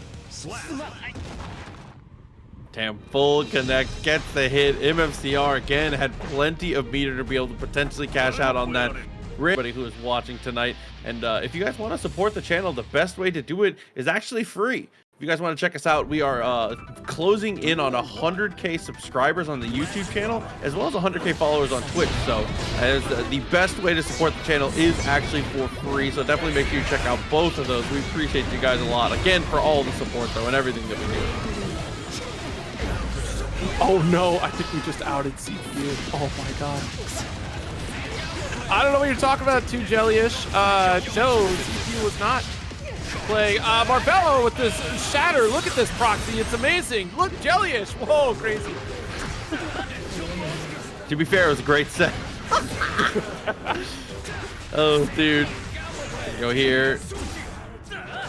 Damn, full connect, gets the hit. MFCR again had plenty of meter to be able to potentially cash out on that. Everybody who is watching tonight, and if you guys want to support the channel, the best way to do it is actually free. If you guys want to check us out, we are closing in on 100K subscribers on the YouTube channel, as well as 100K followers on Twitch. So as the best way to support the channel is actually for free. So definitely make sure you check out both of those. We appreciate you guys a lot. Again, for all the support though, and everything that we do. Oh no, I think we just outed CPU. Oh my god. I don't know what you're talking about, too Jellyish. No, CPU was not playing. Marvelo with this shatter. Look at this proxy. It's amazing. Look, Jellyish. Whoa, crazy. To be fair, it was a great set. Oh, dude. Go here.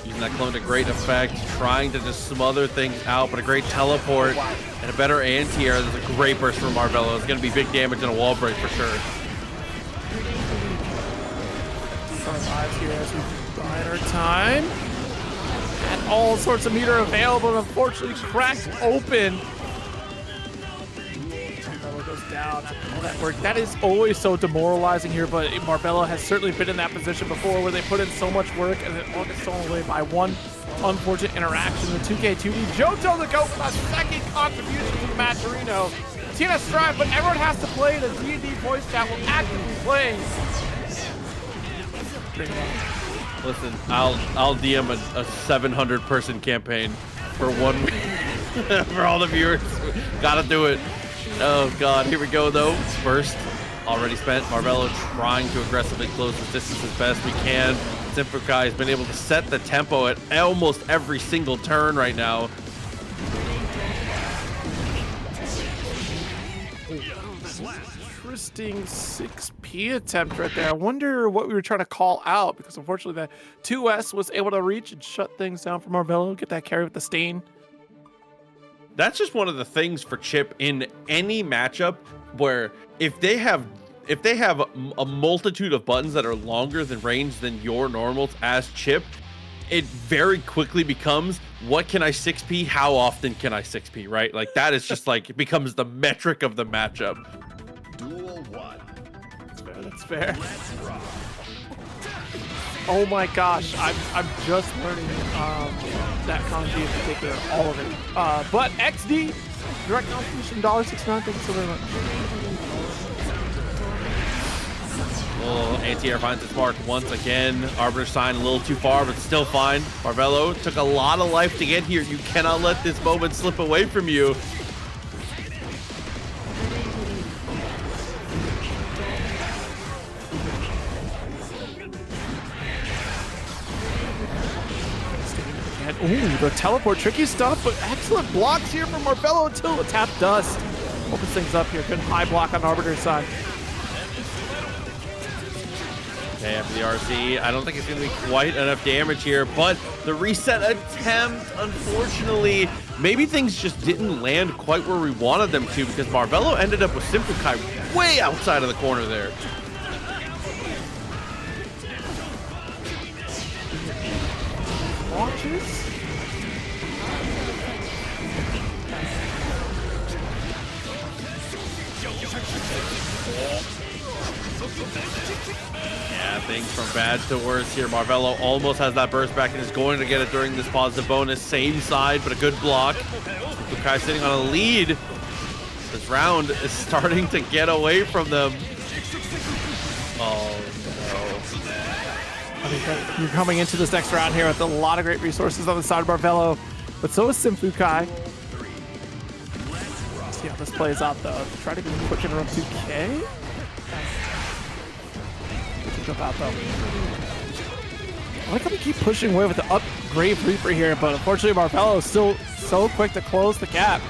Using that clone to great effect. Trying to just smother things out, but a great teleport and a better anti-air. There's a great burst from Marvelo. It's going to be big damage and a wall break for sure. Our lives here as we bide our time. And all sorts of meter available, and unfortunately cracked open. Marvelo goes down. All that work. That is always so demoralizing here, but Marvelo has certainly been in that position before where they put in so much work and it all gets stolen away by one unfortunate interaction. The 2K2D, Johto to go for a second contribution to the Matcherino. Tina Strive, but everyone has to play. The D&D voice chat will actively play. Listen, I'll DM a 700 person campaign for 1 week for all the viewers. Gotta do it. Oh god, here we go though. Burst already spent. Marvelo trying to aggressively close the distance as best we can. SYMPHUUKAI has been able to set the tempo at almost every single turn right now. Interesting 6P attempt right there. I wonder what we were trying to call out, because unfortunately that 2S was able to reach and shut things down for Marvelo, get that carry with the stain. That's just one of the things for Chipp in any matchup where if they have a multitude of buttons that are longer than range than your normals as Chipp, it very quickly becomes, what can I 6P? How often can I 6P, right? Like that is just like, it becomes the metric of the matchup. Duel 1. That's fair. Oh my gosh, I'm just learning that kanji in particular, all of it. But XD, direct contribution, $1.69, thank you so very much. Oh, anti-air finds its mark once again. Arbiter sign a little too far, but still fine. Marvelo took a lot of life to get here. You cannot let this moment slip away from you. Ooh, the teleport, tricky stuff, but excellent blocks here from Marvelo until the tap dust. Opens things up here, good high block on Arbiter's side. Okay, after the RC, I don't think it's going to be quite enough damage here, but the reset attempt, unfortunately, maybe things just didn't land quite where we wanted them to, because Marvelo ended up with SYMPHUUKAI way outside of the corner there. Launches. Yeah, things from bad to worse here. Marvelo almost has that burst back and is going to get it during this positive bonus. Same side, but a good block. SYMPHUUKAI sitting on a lead. This round is starting to get away from them. Oh, no. I think that you're coming into this next round here with a lot of great resources on the side of Marvelo, but so is SYMPHUUKAI. Let's see how this plays out though. Try to be quick and run 2K. Jump out though. I like how we keep pushing away with the upgrade Reaper here, but unfortunately Marvelo is still so quick to close the gap.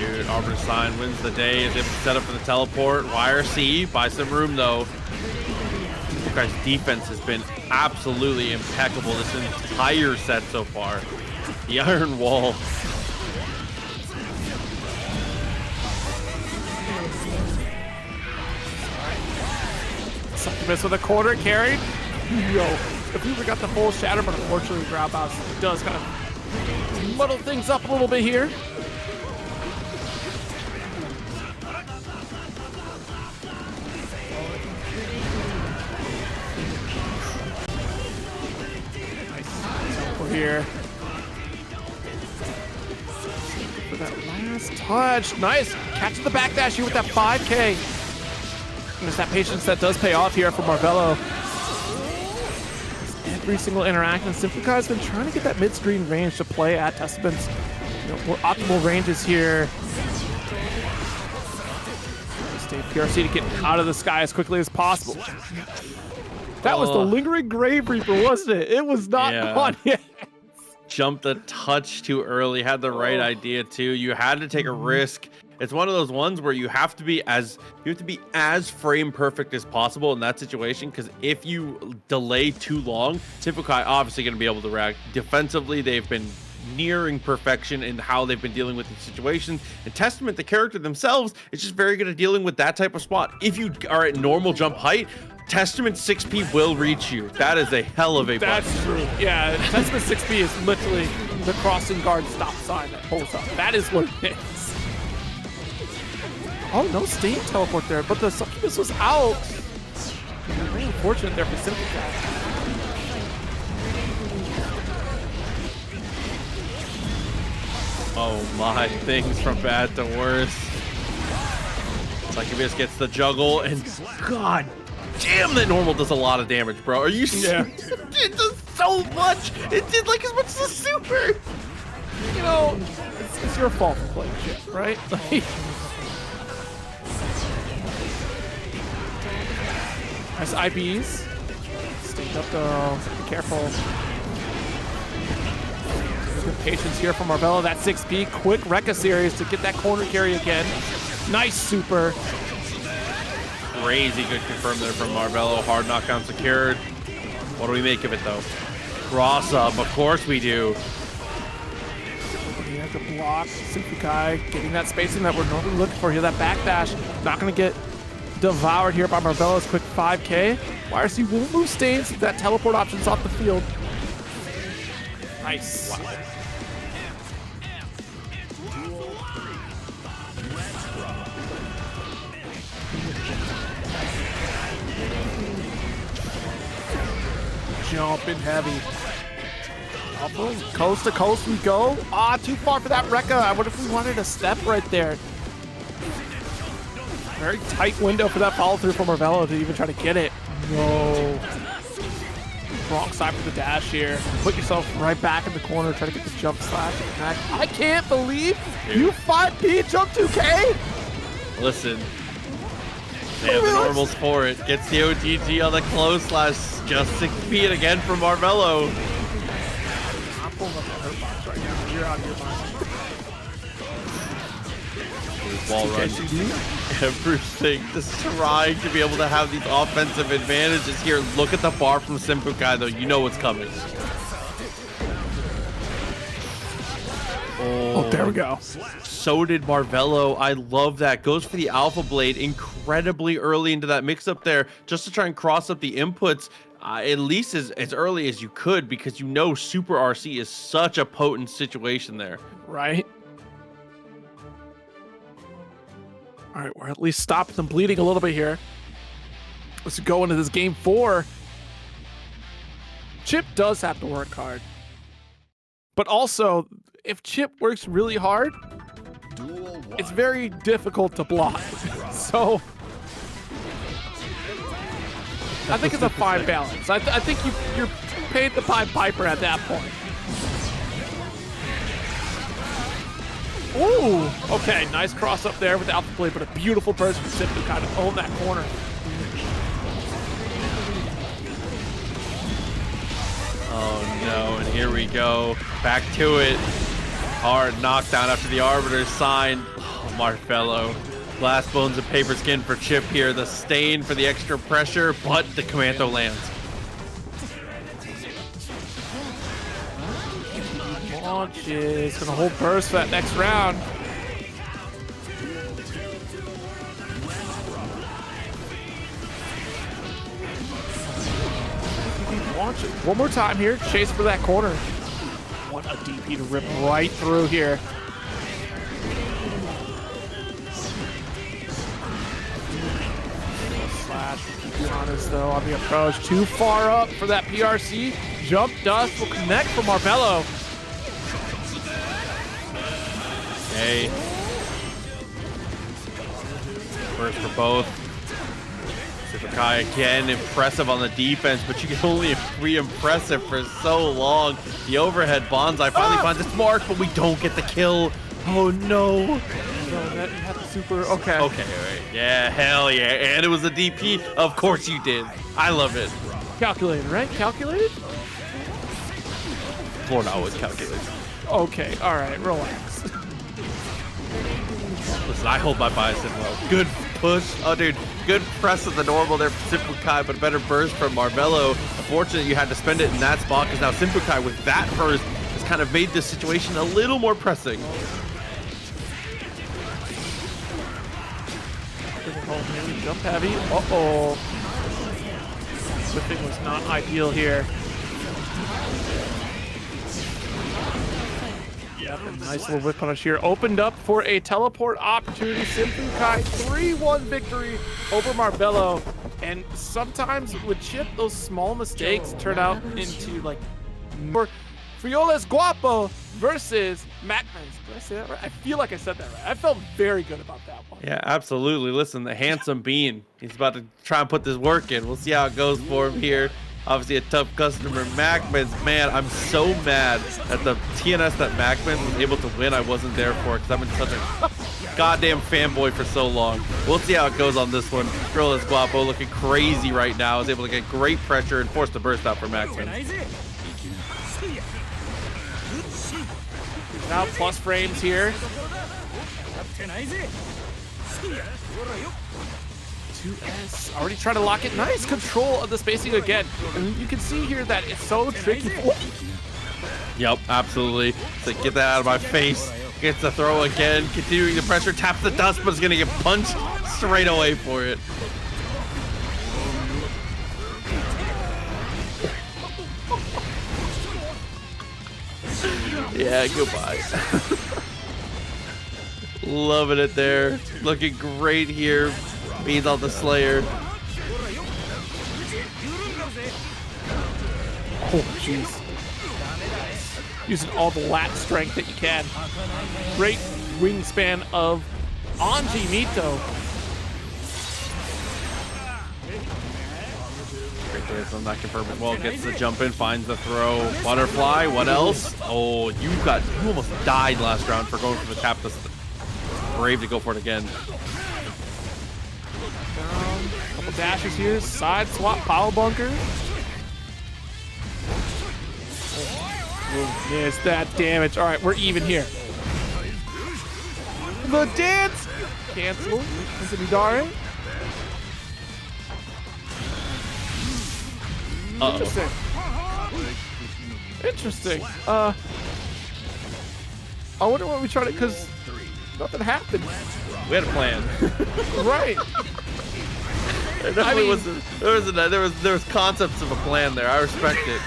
Dude, Arbiter Sign wins the day, is able to set up for the teleport. YRC buys some room though. SYMPHUUKAI's defense has been absolutely impeccable this entire set so far. The Iron Wall. Succubus with a quarter carried. Yo, if we got the full shatter, but unfortunately grab house does kind of muddle things up a little bit here. Nice. Over here. For that last touch. Nice. Catching the backdash here with that 5K. And there's that patience that does pay off here for Marvelo. Every single interaction, SYMPHUUKAI has been trying to get that mid-screen range to play at Testament's more optimal ranges here. Stay PRC to get out of the sky as quickly as possible. That was the lingering Grave Reaper, wasn't it? It was not on yet. Jumped a touch too early, had the right idea too. You had to take a risk. It's one of those ones where you have to be as frame perfect as possible in that situation, because if you delay too long, SYMPHUUKAI obviously going to be able to react. Defensively, they've been nearing perfection in how they've been dealing with these situations. And Testament, the character themselves, is just very good at dealing with that type of spot. If you are at normal jump height, Testament 6P will reach you. That is a hell of a button. That's true. Yeah, Testament 6P is literally the crossing guard stop sign that pulls up. That is what it is. Oh, no stain teleport there, but the Succubus was out. Very unfortunate there for SYMPHUUKAI. Oh my, things from bad to worse. Succubus gets the juggle, and god damn, that normal does a lot of damage, bro. Are you serious? Yeah. It does so much. It did like as much as a super. You know, it's your fault for playing shit, right? Nice IBs. Stayed up though. Be careful. Good patience here from Marvelo. That 6P. Quick Rekka series to get that corner carry again. Nice super. Crazy good confirm there from Marvelo. Hard knockdown secured. What do we make of it though? Cross up. Of course we do. We have to block SYMPHUUKAI. Getting that spacing that we're normally looking for here. That backdash. Not going to get devoured here by Marvelo's quick 5K. YRC won't move stains. That teleport option's off the field. Nice. Wow. Jumping heavy. Apho, coast to coast we go. Ah, too far for that Rekka. I wonder if we wanted a step right there. Very tight window for that follow through from Marvelo to even try to get it. No. Wrong side for the dash here. Put yourself right back in the corner, try to get the jump slash. I can't believe you 5P jump 2K. Listen, they have the normals for it. Gets the OTG on the close slash, just 6P it again from Marvelo. I'm pulling up the hurt box right now. You're out of your mind. Wall run. Everything. Just trying to be able to have these offensive advantages here. Look at the bar from SYMPHUUKAI though. You know what's coming. Oh, there we go. So did Marvelo. I love that. Goes for the Alpha Blade incredibly early into that mix-up there, just to try and cross up the inputs at least as early as you could, because you know Super RC is such a potent situation there. Right? All right, we're at least stopping them bleeding a little bit here. Let's go into this game 4. Chipp does have to work hard. But also, if Chipp works really hard, it's very difficult to block. So, I think it's a fine balance. I think you're paid the Pied Piper at that point. Ooh, okay, nice cross up there with the Alpha Blade, but a beautiful burst from Chipp to kind of own that corner. Oh no, and here we go. Back to it. Hard knockdown after the Arbiter's sign. Oh, Marvelo. Glass bones and paper skin for Chipp here. The stain for the extra pressure, but the Commando lands. Launches, gonna hold burst for that next round. launch. One more time here. Chase for that corner. What a DP to rip right through here. Slash, to be honest though, on the approach. Too far up for that PRC. Jump dust will connect for Marvelo. Okay. First for both. SYMPHUUKAI again, impressive on the defense, but you can only be impressive for so long. The overhead bonsai finally finds its mark, but we don't get the kill. Oh no. No, that you have the super. Okay. Okay, right. Yeah, hell yeah. And it was a DP. Of course you did. I love it. Calculated, right? Calculated? Florida always calculates. Okay, all right, relax. Listen, I hold my bias in well. Good push. Oh, dude. Good press of the normal there for SYMPHUUKAI, but a better burst from Marvelo. Unfortunately, you had to spend it in that spot because now SYMPHUUKAI with that burst has kind of made this situation a little more pressing. Jump heavy. Uh-oh. Whipping was not ideal here. Yep, a nice little whip punish here. Opened up for a teleport opportunity. SYMPHUUKAI 3-1 victory over Marvelo. And sometimes with Chipp, those small mistakes turn out into like more. Frijoles Guapo versus MacMens. Did I say that right? I feel like I said that right. I felt very good about that one. Yeah, absolutely. Listen, the handsome bean. He's about to try and put this work in. We'll see how it goes for him here. Obviously a tough customer. MacMens, man, I'm so mad at the TNS that MacMens was able to win. I wasn't there for it because I've been such a goddamn fanboy for so long. We'll see how it goes on this one. Frijoles Guapo looking crazy right now. Is able to get great pressure and force the burst out for MacMens. Now plus frames here. 2S already trying to lock it. Nice control of the spacing again. And you can see here that it's so tricky. Yep, absolutely. So get that out of my face. Gets the throw again. Continuing the pressure. Taps the dust, but is going to get punched straight away for it. Yeah, goodbye. Loving it there. Looking great here. Beans on the Slayer. Oh, jeez. Using all the lat strength that you can. Great wingspan of Anji Mito. Great there from that confirmation. Well, gets the jump in, finds the throw. Butterfly, what else? Oh, you almost died last round for going for the tap. Brave to go for it again. Couple dashes here, side swap, power bunker. Oh, missed that damage. All right, we're even here. The dance! Cancel. Midare. Interesting. Interesting. I wonder what we tried to, because nothing happened. We had a plan. Right. There definitely there was concepts of a plan there. I respect it.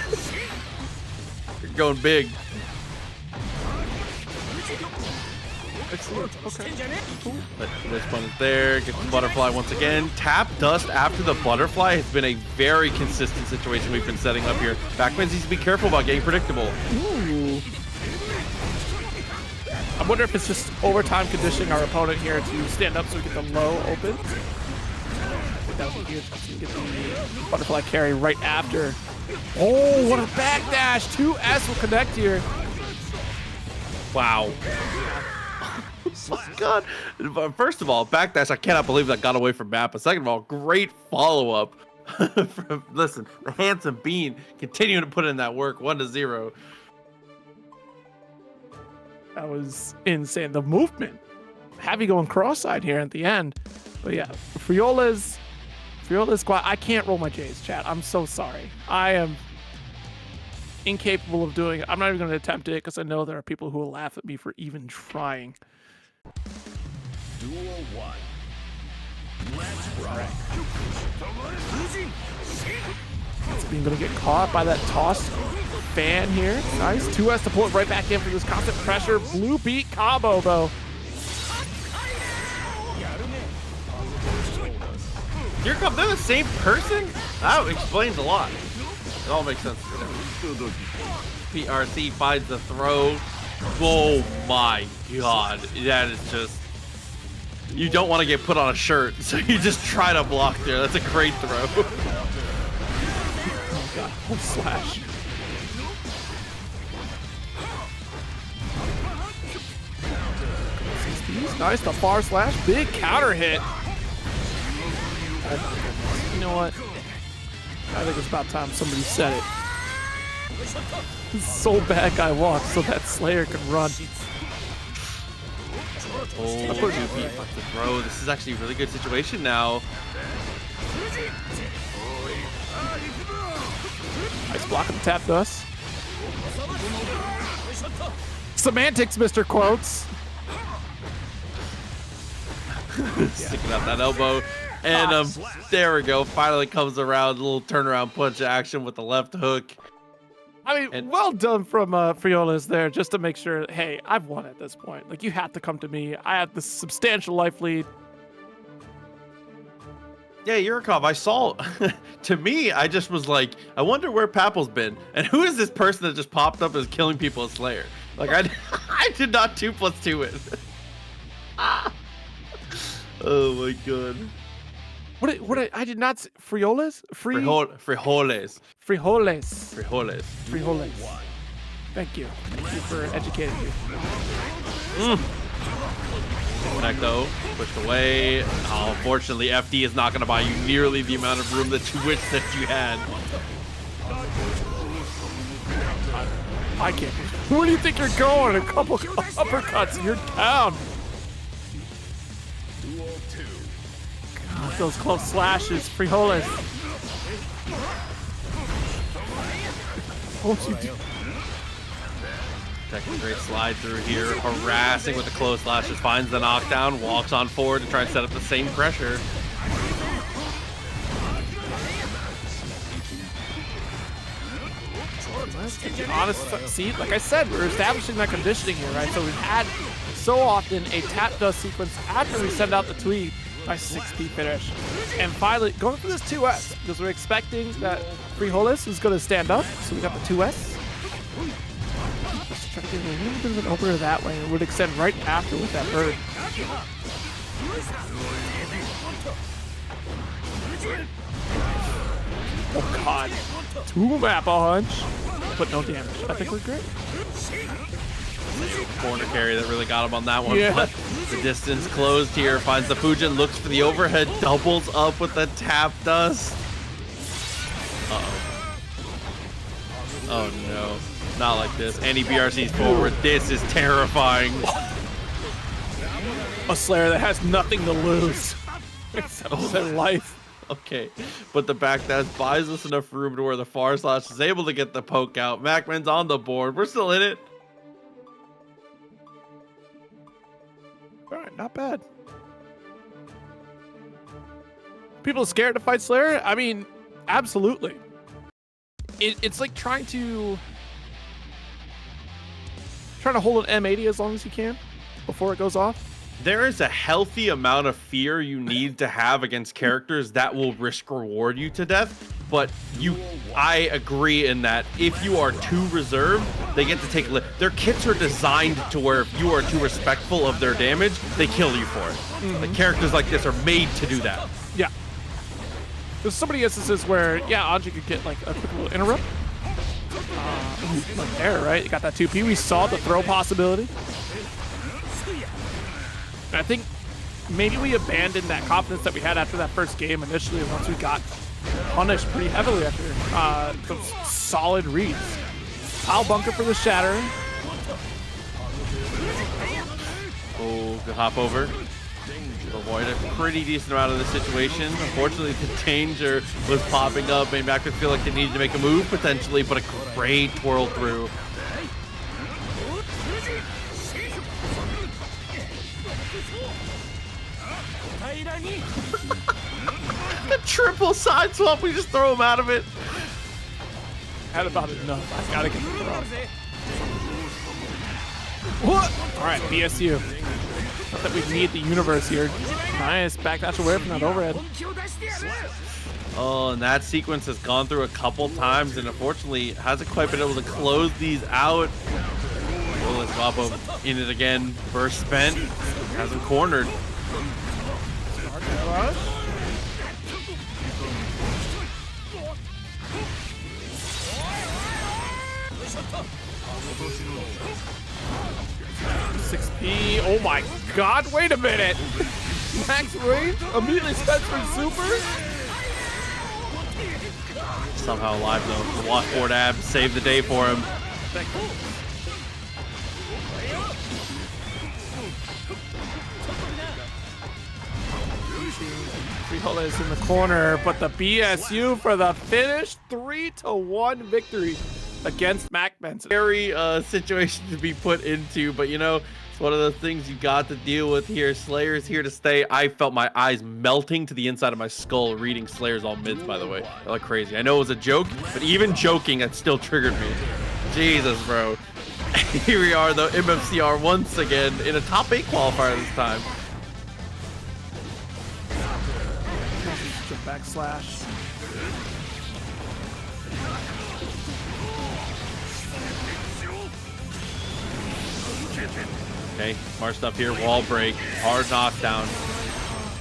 You're going big. Excellent. Okay. But this one is there. Gets the butterfly once again. Tap dust after the butterfly has been a very consistent situation we've been setting up here. MacMens needs to be careful about getting predictable. Ooh. I wonder if it's just overtime conditioning our opponent here to stand up so we get the low open. That would be good. You get the butterfly carry right after. Oh, what a backdash! 2S will connect here. Wow. Oh my God. First of all, backdash, I cannot believe that got away from Mappa. Second of all, great follow-up. Listen, the handsome bean continuing to put in that work. 1-0. That was insane. The movement. Heavy going cross-side here at the end. But yeah, Frijoles squad. I can't roll my J's, chat. I'm so sorry. I am incapable of doing it. I'm not even going to attempt it because I know there are people who will laugh at me for even trying. Duel 1. Let's rock. being going to get caught by that toss fan here. Nice. 2S to pull it right back in for this constant pressure. Blue beat combo, though. Here come, they're the same person? That explains a lot. It all makes sense. PRC finds the throw. Oh my god. That is just... You don't want to get put on a shirt, so you just try to block there. That's a great throw. Oh god, oh, slash. Nice, the far slash, big counter hit. You know what? I think it's about time somebody said it. So Badguy walks so that Slayer can run. Oh, the throw. This is actually a really good situation now. Nice block of the tap dust. Semantics, Mr. Quotes. Sticking out that elbow. And there we go. Finally comes around. A little turnaround punch action with the left hook. I mean, well done from Frijoles there, just to make sure, hey, I've won at this point. Like, you have to come to me. I have this substantial life lead. Yeah, Yurikov, I saw, to me, I just was like, I wonder where Papple's been. And who is this person that just popped up as killing people as Slayer? Like, I did not 2+2 it. Oh my god. I did not say, Frijoles? Frijoles. Frijoles. Thank you for educating me. Echo pushed away. Oh, unfortunately, FD is not going to buy you nearly the amount of room that you wish that you had. I can't. Where do you think you're going? A couple uppercuts and you're down. God, those close slashes, Frijoles. Won't you do? Taking a great slide through here, harassing with the close slashes, finds the knockdown, walks on forward to try and set up the same pressure. Honest, see, like I said, we're establishing that conditioning here, right? So we've had so often a tap dust sequence after we send out the tweet. Nice 6P finish. And finally, going for this 2S, because we're expecting that Frijoles is going to stand up. So we got the 2S. Just try to get a little bit of an opener that way. It would extend right after with that bird. Oh god. 2 map hunch, but no damage. I think we're great. Corner carry that really got him on that one. Yeah. But the distance closed here, finds the Fujin, looks for the overhead, doubles up with the tap dust. Uh-oh. Oh no, not like this. Any BRC's forward, this is terrifying. A Slayer that has nothing to lose except their life. Okay, but the back dash buys us enough room to where the far slash is able to get the poke out. MacMens on the board. We're still in it. All right, not bad. People scared to fight Slayer? I mean, absolutely. It's like trying to hold an M80 as long as you can before it goes off. There is a healthy amount of fear you need to have against characters that will risk reward you to death, but I agree in that if you are too reserved, they get to take their kits are designed to where if you are too respectful of their damage, they kill you for it. Like characters like this are made to do that. Yeah. There's so many instances where, yeah, Anji could get like a quick little interrupt. Like there, right? You got that 2P. We saw the throw possibility. I think maybe we abandoned that confidence that we had after that first game initially once we got punished pretty heavily after those solid reads. Pile bunker for the shatter. Oh, good hop over. Avoid a pretty decent amount of the situation. Unfortunately, the danger was popping up. Maybe I could feel like they needed to make a move potentially, but a great twirl through. The triple side swap, we just throw him out of it. had about enough. I gotta get the throw. What? All right, BSU. Not that we need the universe here. Nice, backdash away from that overhead. Oh, and that sequence has gone through a couple times, and unfortunately hasn't quite been able to close these out. Oh, it's Guapo in it again. Burst spent, has him cornered. $6P. Oh my God! Wait a minute. Max range immediately spent for super. Somehow alive though. The washboard ab saved the day for him. Frijoles in the corner, but the BSU for the finish. 3-1 victory against MacMens. Scary situation to be put into, but you know, it's one of the things you got to deal with here. Slayer's here to stay. I felt my eyes melting to the inside of my skull reading Slayer's all mids, by the way. They look crazy. I know it was a joke, but even joking, it still triggered me. Jesus, bro. Here we are, though, MFCR once again in a top 8 qualifier this time. Backslash. Okay, smart stuff here. Wall break, hard knockdown.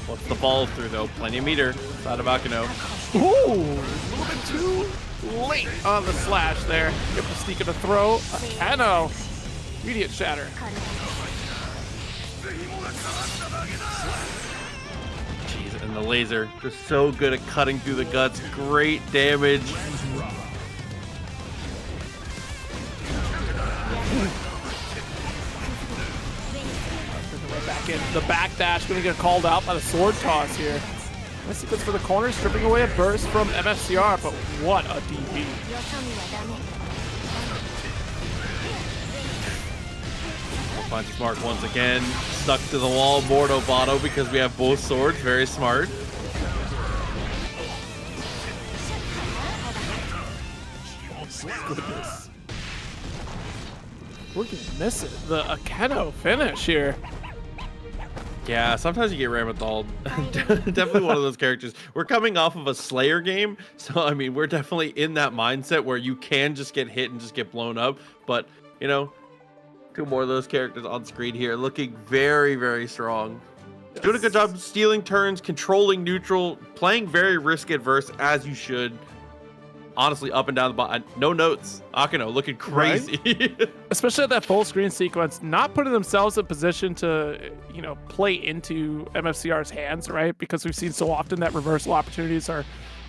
What's the follow through though? Plenty of meter. Side of Akeno. Ooh, a little bit too late on the slash there. Get the sneak of the throw. Akeno. Immediate shatter. Jeez, and the laser. Just so good at cutting through the guts. Great damage. Back in the backdash, going to get called out by the sword toss here. Nice sequence for the corner, stripping away a burst from MFCR, but what a DP. Punch mark once again. Stuck to the wall, Mordo Botto, because we have both swords. Very smart. Goodness. We're gonna miss it. The Akeno finish here. Yeah, sometimes you get Ramlethal. Definitely one of those characters. We're coming off of a Slayer game, so I mean, we're definitely in that mindset where you can just get hit and just get blown up. But, you know, 2 more of those characters on screen here, looking very, very strong. Yes. Doing a good job stealing turns, controlling neutral, playing very risk adverse as you should. Honestly, up and down the bottom. No notes. Akeno looking crazy. Right? Especially at that full screen sequence, not putting themselves in position to, you know, play into MFCR's hands, right? Because we've seen so often that reversal opportunities are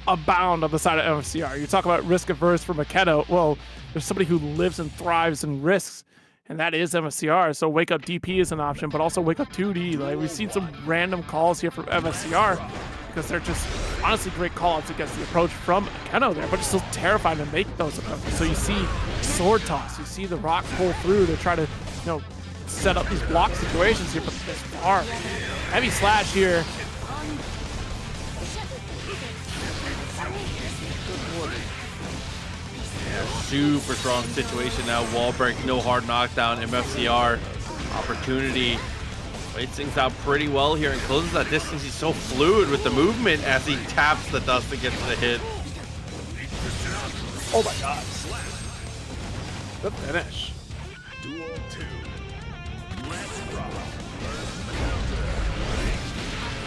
abound on the side of MFCR. You talk about risk averse from Akeno. Well, there's somebody who lives and thrives in risks, and that is MFCR. So wake up DP is an option, but also wake up 2D. Like, we've seen some random calls here from MFCR, because they're just honestly great call-outs against the approach from Akeno there, but it's still terrifying to make those approaches. So you see sword toss, you see the rock pull through to try to, you know, set up these block situations here, but this far. Heavy slash here. Yeah, super strong situation now. Wall break, no hard knockdown. MFCR opportunity. Waits things out pretty well here and closes that distance. He's so fluid with the movement as he taps the dust and gets the hit. Oh my God. The finish.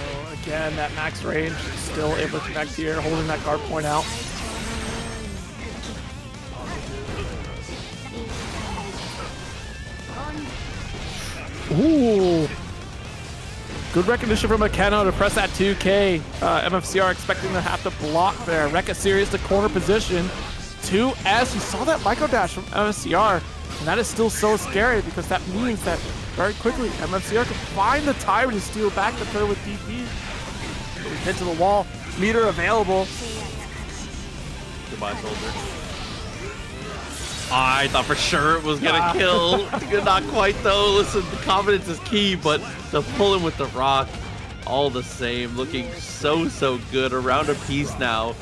Oh, again, that max range still able to connect here, holding that guard point out. Ooh. Good recognition from Akeno to press that 2K. MFCR expecting to have to block there. Rekka series to corner position. 2S. You saw that micro dash from MFCR. And that is still so scary because that means that very quickly MFCR can find the time to steal back the turn with DP. So we hit to the wall. Meter available. Goodbye, soldier. I thought for sure it was gonna kill. Not quite though. Listen, the confidence is key, but the pulling with the rock, all the same, looking so good. Around a piece now.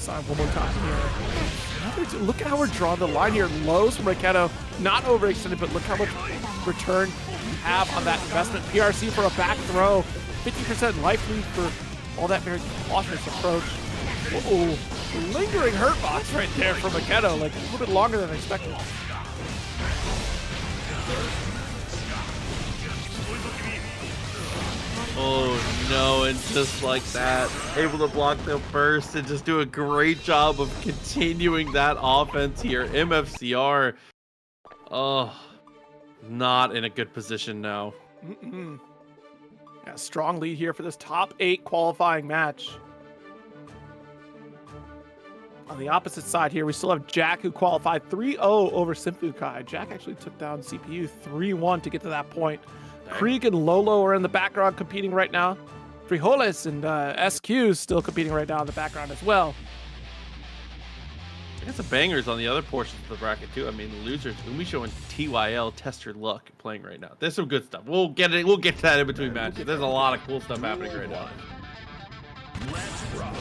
side one more time here. Look at how we're drawing the line here. Lows from Akeno, not overextended, but look how much return you have on that investment. PRC for a back throw, 50% life lead for all that very cautious approach. Uh-oh, lingering hurt box right there from Akeno, like a little bit longer than expected. Oh no, and just like that, able to block the burst and just do a great job of continuing that offense here. MFCR, oh, not in a good position now. Yeah, strong lead here for this top 8 qualifying match. On the opposite side here, we still have Jack, who qualified 3-0 over SYMPHUUKAI. Jack actually took down CPU 3-1 to get to that point. Kreeg and Lolo are in the background competing right now. Frijoles and SQ still competing right now in the background as well. I got some bangers on the other portions of the bracket too. I mean, the losers, Umisho and TYL, test your luck playing right now. There's some good stuff. We'll get to that in between matches. There's a lot of cool stuff happening right now. Let's rock.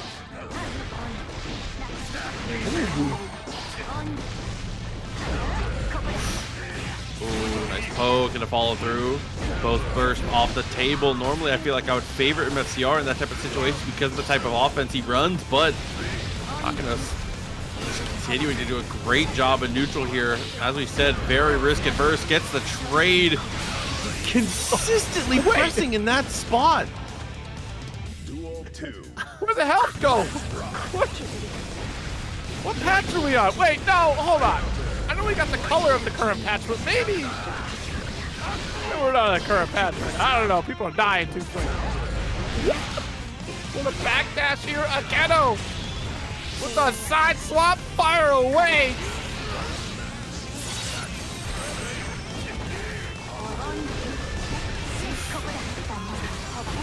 Ooh, nice poke and a follow through. Both burst off the table. Normally, I feel like I would favor MFCR in that type of situation because of the type of offense he runs, but Akenos continuing to do a great job in neutral here. As we said, very risk adverse. Gets the trade. Consistently pressing in that spot. Duel 2. Where the health go? What patch are we on? Wait, no, hold on. I know we got the color of the current patch, but maybe we're not on the current patch. Right? I don't know. People are dying too quick. With a backdash here, Akeno with a side swap, fire away.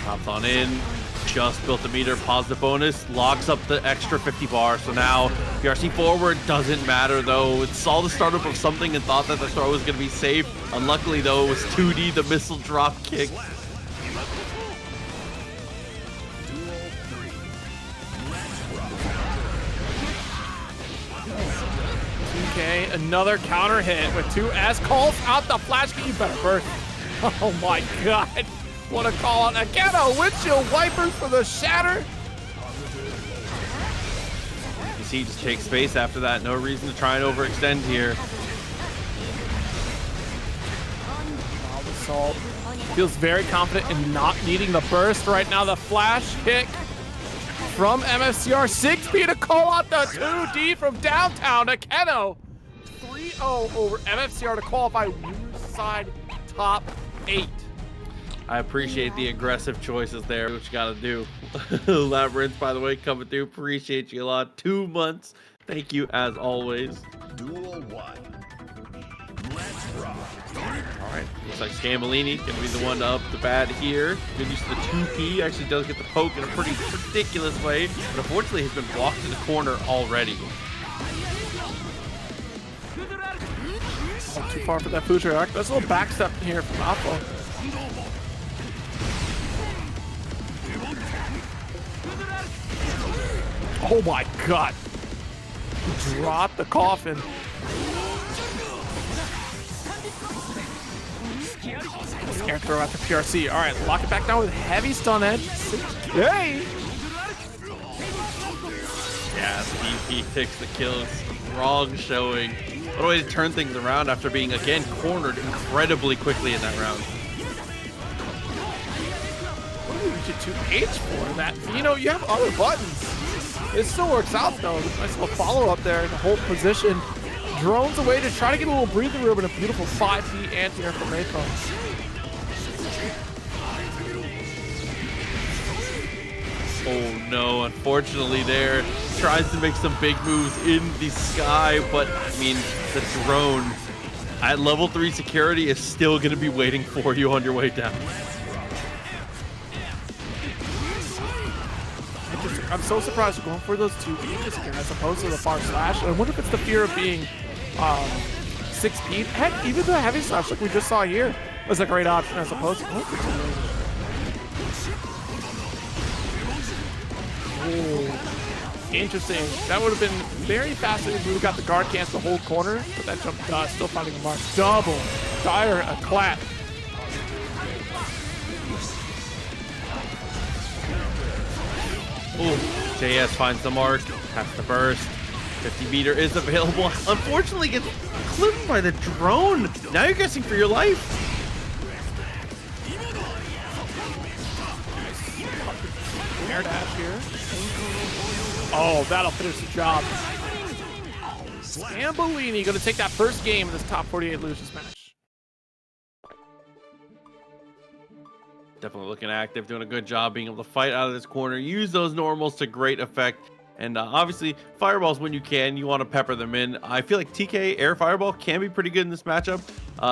Pops on in. Just built the meter, positive bonus, locks up the extra 50 bar. So now PRC forward doesn't matter though. It saw the startup of something and thought that the throw was gonna be safe. Unluckily though, it was 2D, the missile drop kick. Okay, another counter hit with 2 S calls out the flash. You better burst. Oh my god. What a call on Akeno, windshield wipers for the shatter. You see, just take space after that. No reason to try and overextend here. Assault feels very confident in not needing the burst right now. The flash kick from MFCR. 6P to call out the 2D from downtown. Akeno 3-0 over MFCR to qualify winner's side top 8. I appreciate the aggressive choices there, what you gotta do. Labyrinth, by the way, coming through. Appreciate you a lot. 2 months. Thank you as always. Duel 1. Let's rock. All right, looks like Scamalini gonna be the one to up the bat here. Good use of the 2P. Actually does get the poke in a pretty ridiculous way, but unfortunately he's been blocked in the corner already. Not too far for that future arc. That's a little backstep here from Apho. Oh my god. Drop the coffin. Scare throw out the PRC. Alright, lock it back down with heavy stun edge. Hey! Yeah, BP takes the kill. Strong showing. What a way to turn things around after being, again, cornered incredibly quickly in that round. What do we get 2H for that? You know, you have other buttons. It still works out though. Nice little follow up there in the whole position. Drones away to try to get a little breathing room and a beautiful 5 feet anti-air from Mito. Oh no, unfortunately there. Tries to make some big moves in the sky, but I mean, the drone at level 3 security is still going to be waiting for you on your way down. I'm so surprised you're going for those 2 Aegis again as opposed to the far slash. I wonder if it's the fear of being 6-speed. Heck, even the heavy slash like we just saw here was a great option as opposed to Interesting. That would have been very fascinating if we got the guard cancel the whole corner, but that jump still finding a mark. Double. Fire a clap. Ooh, JS finds the mark, has the burst. 50 meter is available. Unfortunately, gets clipped by the drone. Now you're guessing for your life. Air dash here. Oh, that'll finish the job. Scambolini going to take that first game in this top 48 losers match. Definitely looking active, doing a good job being able to fight out of this corner, use those normals to great effect. And obviously, fireballs when you can, you want to pepper them in. I feel like TK air fireball can be pretty good in this matchup,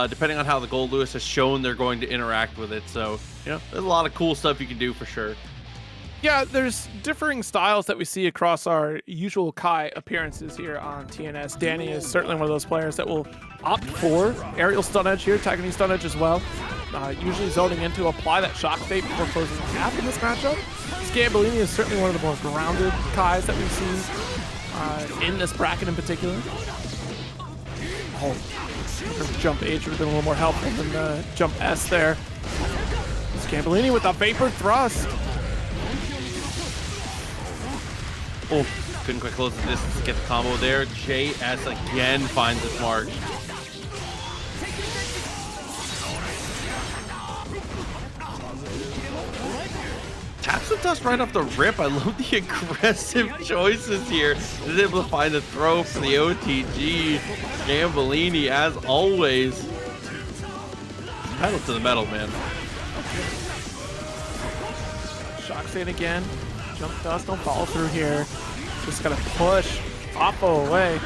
depending on how the Goldlewis has shown they're going to interact with it. So, you know, there's a lot of cool stuff you can do for sure. Yeah, there's differing styles that we see across our usual Kai appearances here on TNS. Danny is certainly one of those players that will opt for aerial stun edge here, Taiwanese stun edge as well. Usually zoning in to apply that shock state before closing the gap in this matchup. Scambolini is certainly one of the more grounded Kais that we've seen in this bracket in particular. Oh, jump H would have been a little more helpful than jump S there. Scambolini with a vapor thrust. Oh, couldn't quite close the distance to get the combo there. JS again finds its mark. Taps the dust right off the rip. I love the aggressive choices here. Is able to find a throw for the OTG. Scambolini, as always. Pedal to the metal, man. Shock state again. Jump dust, don't follow through here. Just gotta push Apho away.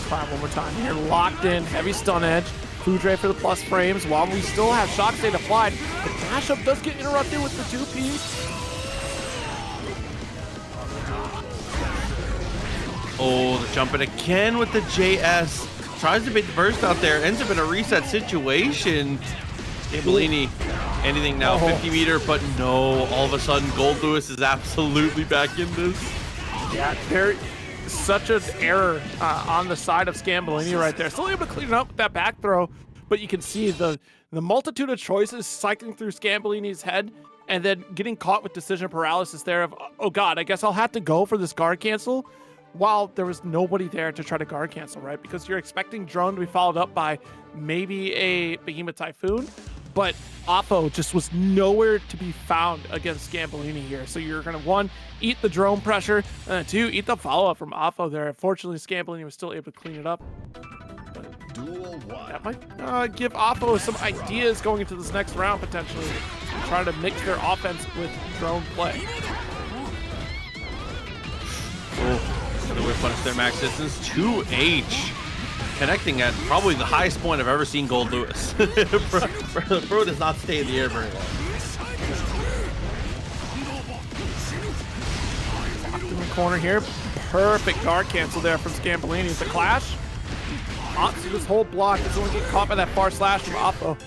Try one more time here. Locked in, heavy stun edge. Food ray for the plus frames while we still have shock state applied. The dash up does get interrupted with the 2P. Oh, the jumping again with the JS. Tries to bait the burst out there. Ends up in a reset situation. Scambolini, anything now, 50 meter, but no, all of a sudden Goldlewis is absolutely back in this. Yeah, such an error on the side of Scambolini right there. Still able to clean it up with that back throw, but you can see the multitude of choices cycling through Scambolini's head and then getting caught with decision paralysis there of, oh god, I guess I'll have to go for this guard cancel while there was nobody there to try to guard cancel, right? Because you're expecting drone to be followed up by maybe a Behemoth Typhoon, but Apho just was nowhere to be found against Scambolini here. So you're going to, one, eat the drone pressure, and two, eat the follow-up from Apho there. Unfortunately, Scambolini was still able to clean it up. Duel 1. That might give Apho some ideas going into this next round, potentially, trying to mix their offense with drone play. Oh, another way to punish their max distance. 2H. Connecting at probably the highest point I've ever seen Goldlewis. Bro does not stay in the air very long. Locked in the corner here. Perfect guard cancel there from Scambolini. It's a clash. Opts this whole block. Doesn't want to get caught by that far slash from Apho.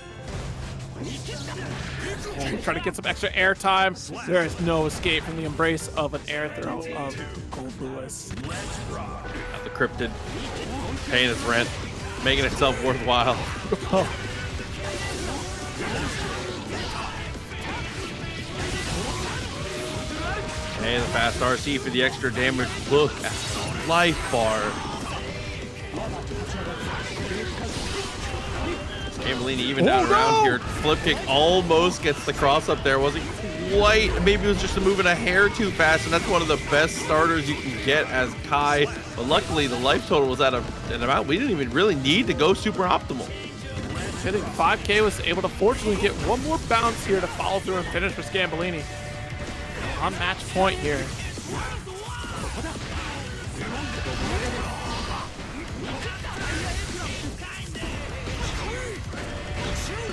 Trying to get some extra air time. There is no escape from the embrace of an air throw of Goldlewis. Not the cryptid. Paying its rent, making itself worthwhile. Okay, the fast RC for the extra damage. Look at the life bar. Scambolini even down around here. Flip kick almost gets the cross up there. Wasn't quite. Maybe it was just moving a hair too fast, and that's one of the best starters you can get as Kai. But luckily, the life total was at an amount we didn't even really need to go super optimal. Hitting 5K was able to fortunately get one more bounce here to follow through and finish for Scambolini. On match point here.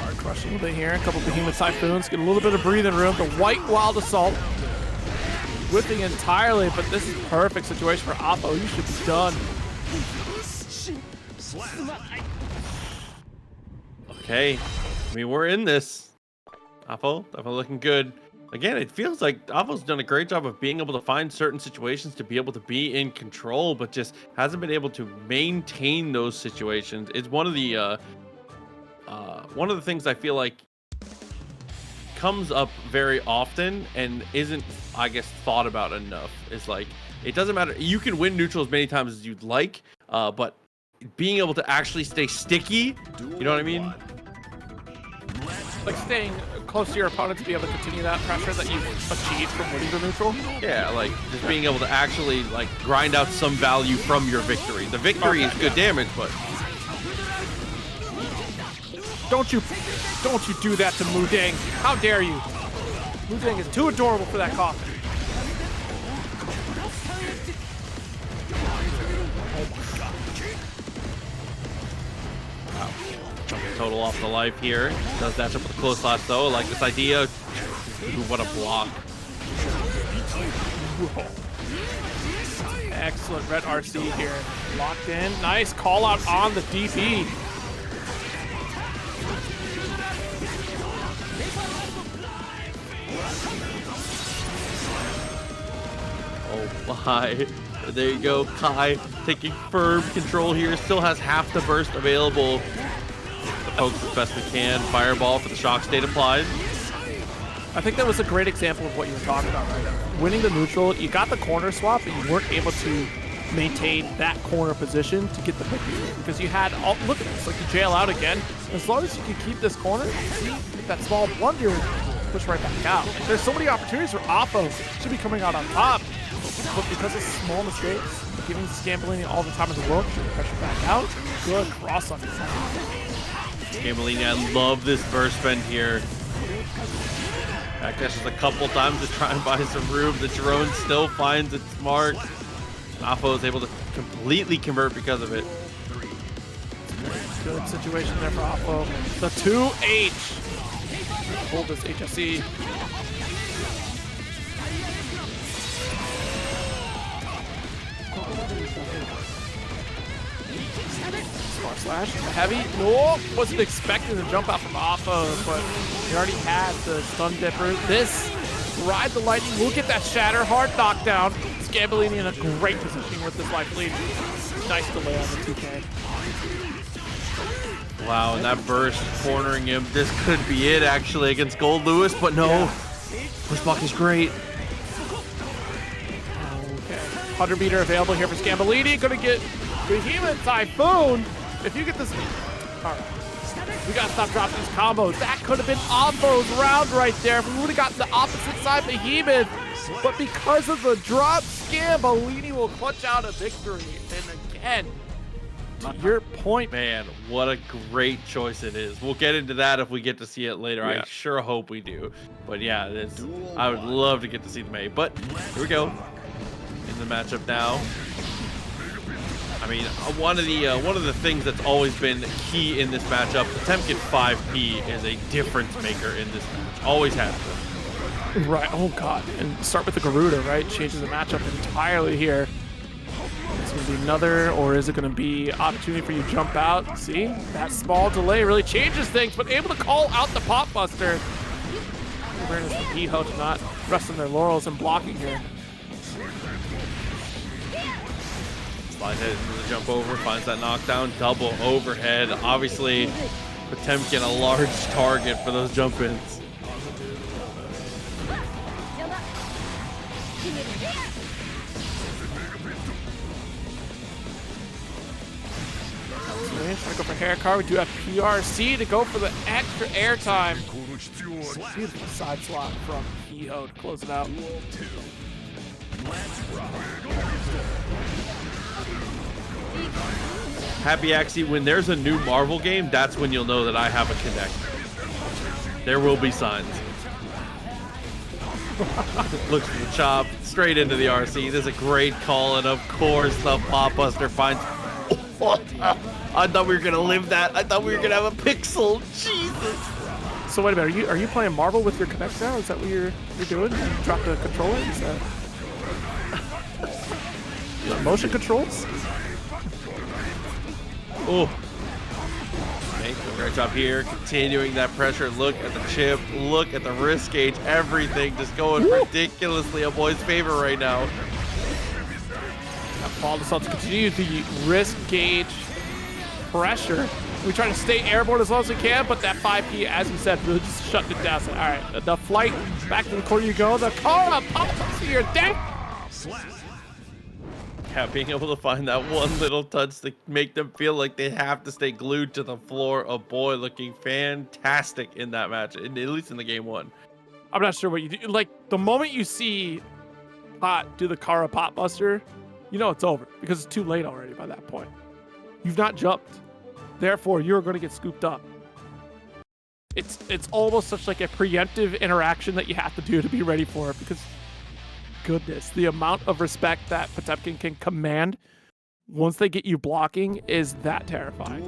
Hard crushing a little bit here. A couple Behemoth Typhoons. Get a little bit of breathing room. The White Wild Assault. Whipping entirely, but this is perfect situation for Apho. You should be done. Okay, I mean, we're in this. Apho, definitely looking good. again, it feels like Apho's done a great job of being able to find certain situations to be able to be in control, but just hasn't been able to maintain those situations. It's one of the things I feel like comes up very often and isn't, I guess, thought about enough. It's like, it doesn't matter. You can win neutral as many times as you'd like, but being able to actually stay sticky, you know what I mean? Like staying close to your opponent to be able to continue that pressure that you've achieved from winning the neutral. Yeah, like just being able to actually like grind out some value from your victory. The victory is good damage, but don't you do that to Mudang. How dare you? Mudang is too adorable for that coffin. wow. Jumping total off the life here. Does that up with a close slash though. I like this idea. Ooh, what a block. Excellent red RC here. Locked in. Nice call out on the DP. Oh my. There you go. Kai taking firm control here. Still has half the burst available. Pokes as best we can. Fireball for the shock state applied. I think that was a great example of what you were talking about right now. Winning the neutral, you got the corner swap, but you weren't able to maintain that corner position to get the victory. Because you had all, look at this, like you jail out again. As long as you can keep this corner, see, with that small blunder, push right back out. Like, there's so many opportunities where Apho should be coming out on top. But because of small mistakes, giving Scambolini all the time in the world, should pressure back out. Good cross on the side. Scambolini, I love this burst bend here. Backdashes a couple times to try and buy some room. The drone still finds its mark. Apho is able to completely convert because of it. Good situation there for Apho. The 2H. Hold this HSE. Slash heavy. No, wasn't expecting the jump out from Apho, but he already had the stun dipper. This ride the lightning will get that shatter hard knockdown. Scambolini in a great position with this life lead. Nice delay on the 2K. Wow, and that burst cornering him. This could be it actually against Goldlewis, but no. Yeah. Push block is great. Okay. 100 meter available here for Scambolini. Gonna get Behemoth Typhoon. If you get this, all right, we gotta stop dropping these combos. That could have been Apho's round right there. If we would have gotten the opposite side Behemoth, but because of the drop, Scambolini will clutch out a victory. And again, to your point, man, what a great choice it is. We'll get into that if we get to see it later. Yeah. I sure hope we do. But yeah, I would love to get to see the May. But here we go in the matchup now. I mean, one of the things that's always been key in this matchup, Potemkin 5P is a difference maker in this match. Always has been. Right. Oh god. And start with the Garuda, right? Changes the matchup entirely here. It's gonna be another, or is it gonna be opportunity for you to jump out? See, that small delay really changes things, but able to call out the pop buster. Awareness from Piho to not rest on their laurels and blocking here. Slide head into the jump over, finds that knockdown, double overhead. Obviously, Potemkin a large target for those jump ins. Trying to go for hair car. We do have PRC to go for the extra airtime. Beautiful side slot from Piho to close it out. Happy actually, when there's a new Marvel game, that's when you'll know that I have a connect. There will be signs. Looks for the chop, straight into the RC. There's a great call, and of course the Pop Buster finds. I thought we were gonna live that. I thought we were gonna have a pixel. Jesus. So wait a minute, are you playing Marvel with your connect now? Is that what you're doing? You dropped the controller? Is that motion controls? Oh Okay, great job here, continuing that pressure. Look at the chip, look at the risk gauge, everything just going ridiculously Aboii's favor right now. Paul just to continue the risk gauge pressure. We try to stay airborne as long as we can, but that 5P, as you said, really just shut it down. So, all right, the flight back to the corner you go. The car pops to your deck. Yeah, being able to find that one little touch to make them feel like they have to stay glued to the floor. Aboii looking fantastic in that match, at least in the game one. I'm not sure what you do. Like, the moment you see Pot do the Kara Pot Buster, you know it's over because it's too late already by that point. You've not jumped. Therefore, you're going to get scooped up. It's almost such like a preemptive interaction that you have to do to be ready for it because, goodness, the amount of respect that Potemkin can command once they get you blocking is that terrifying.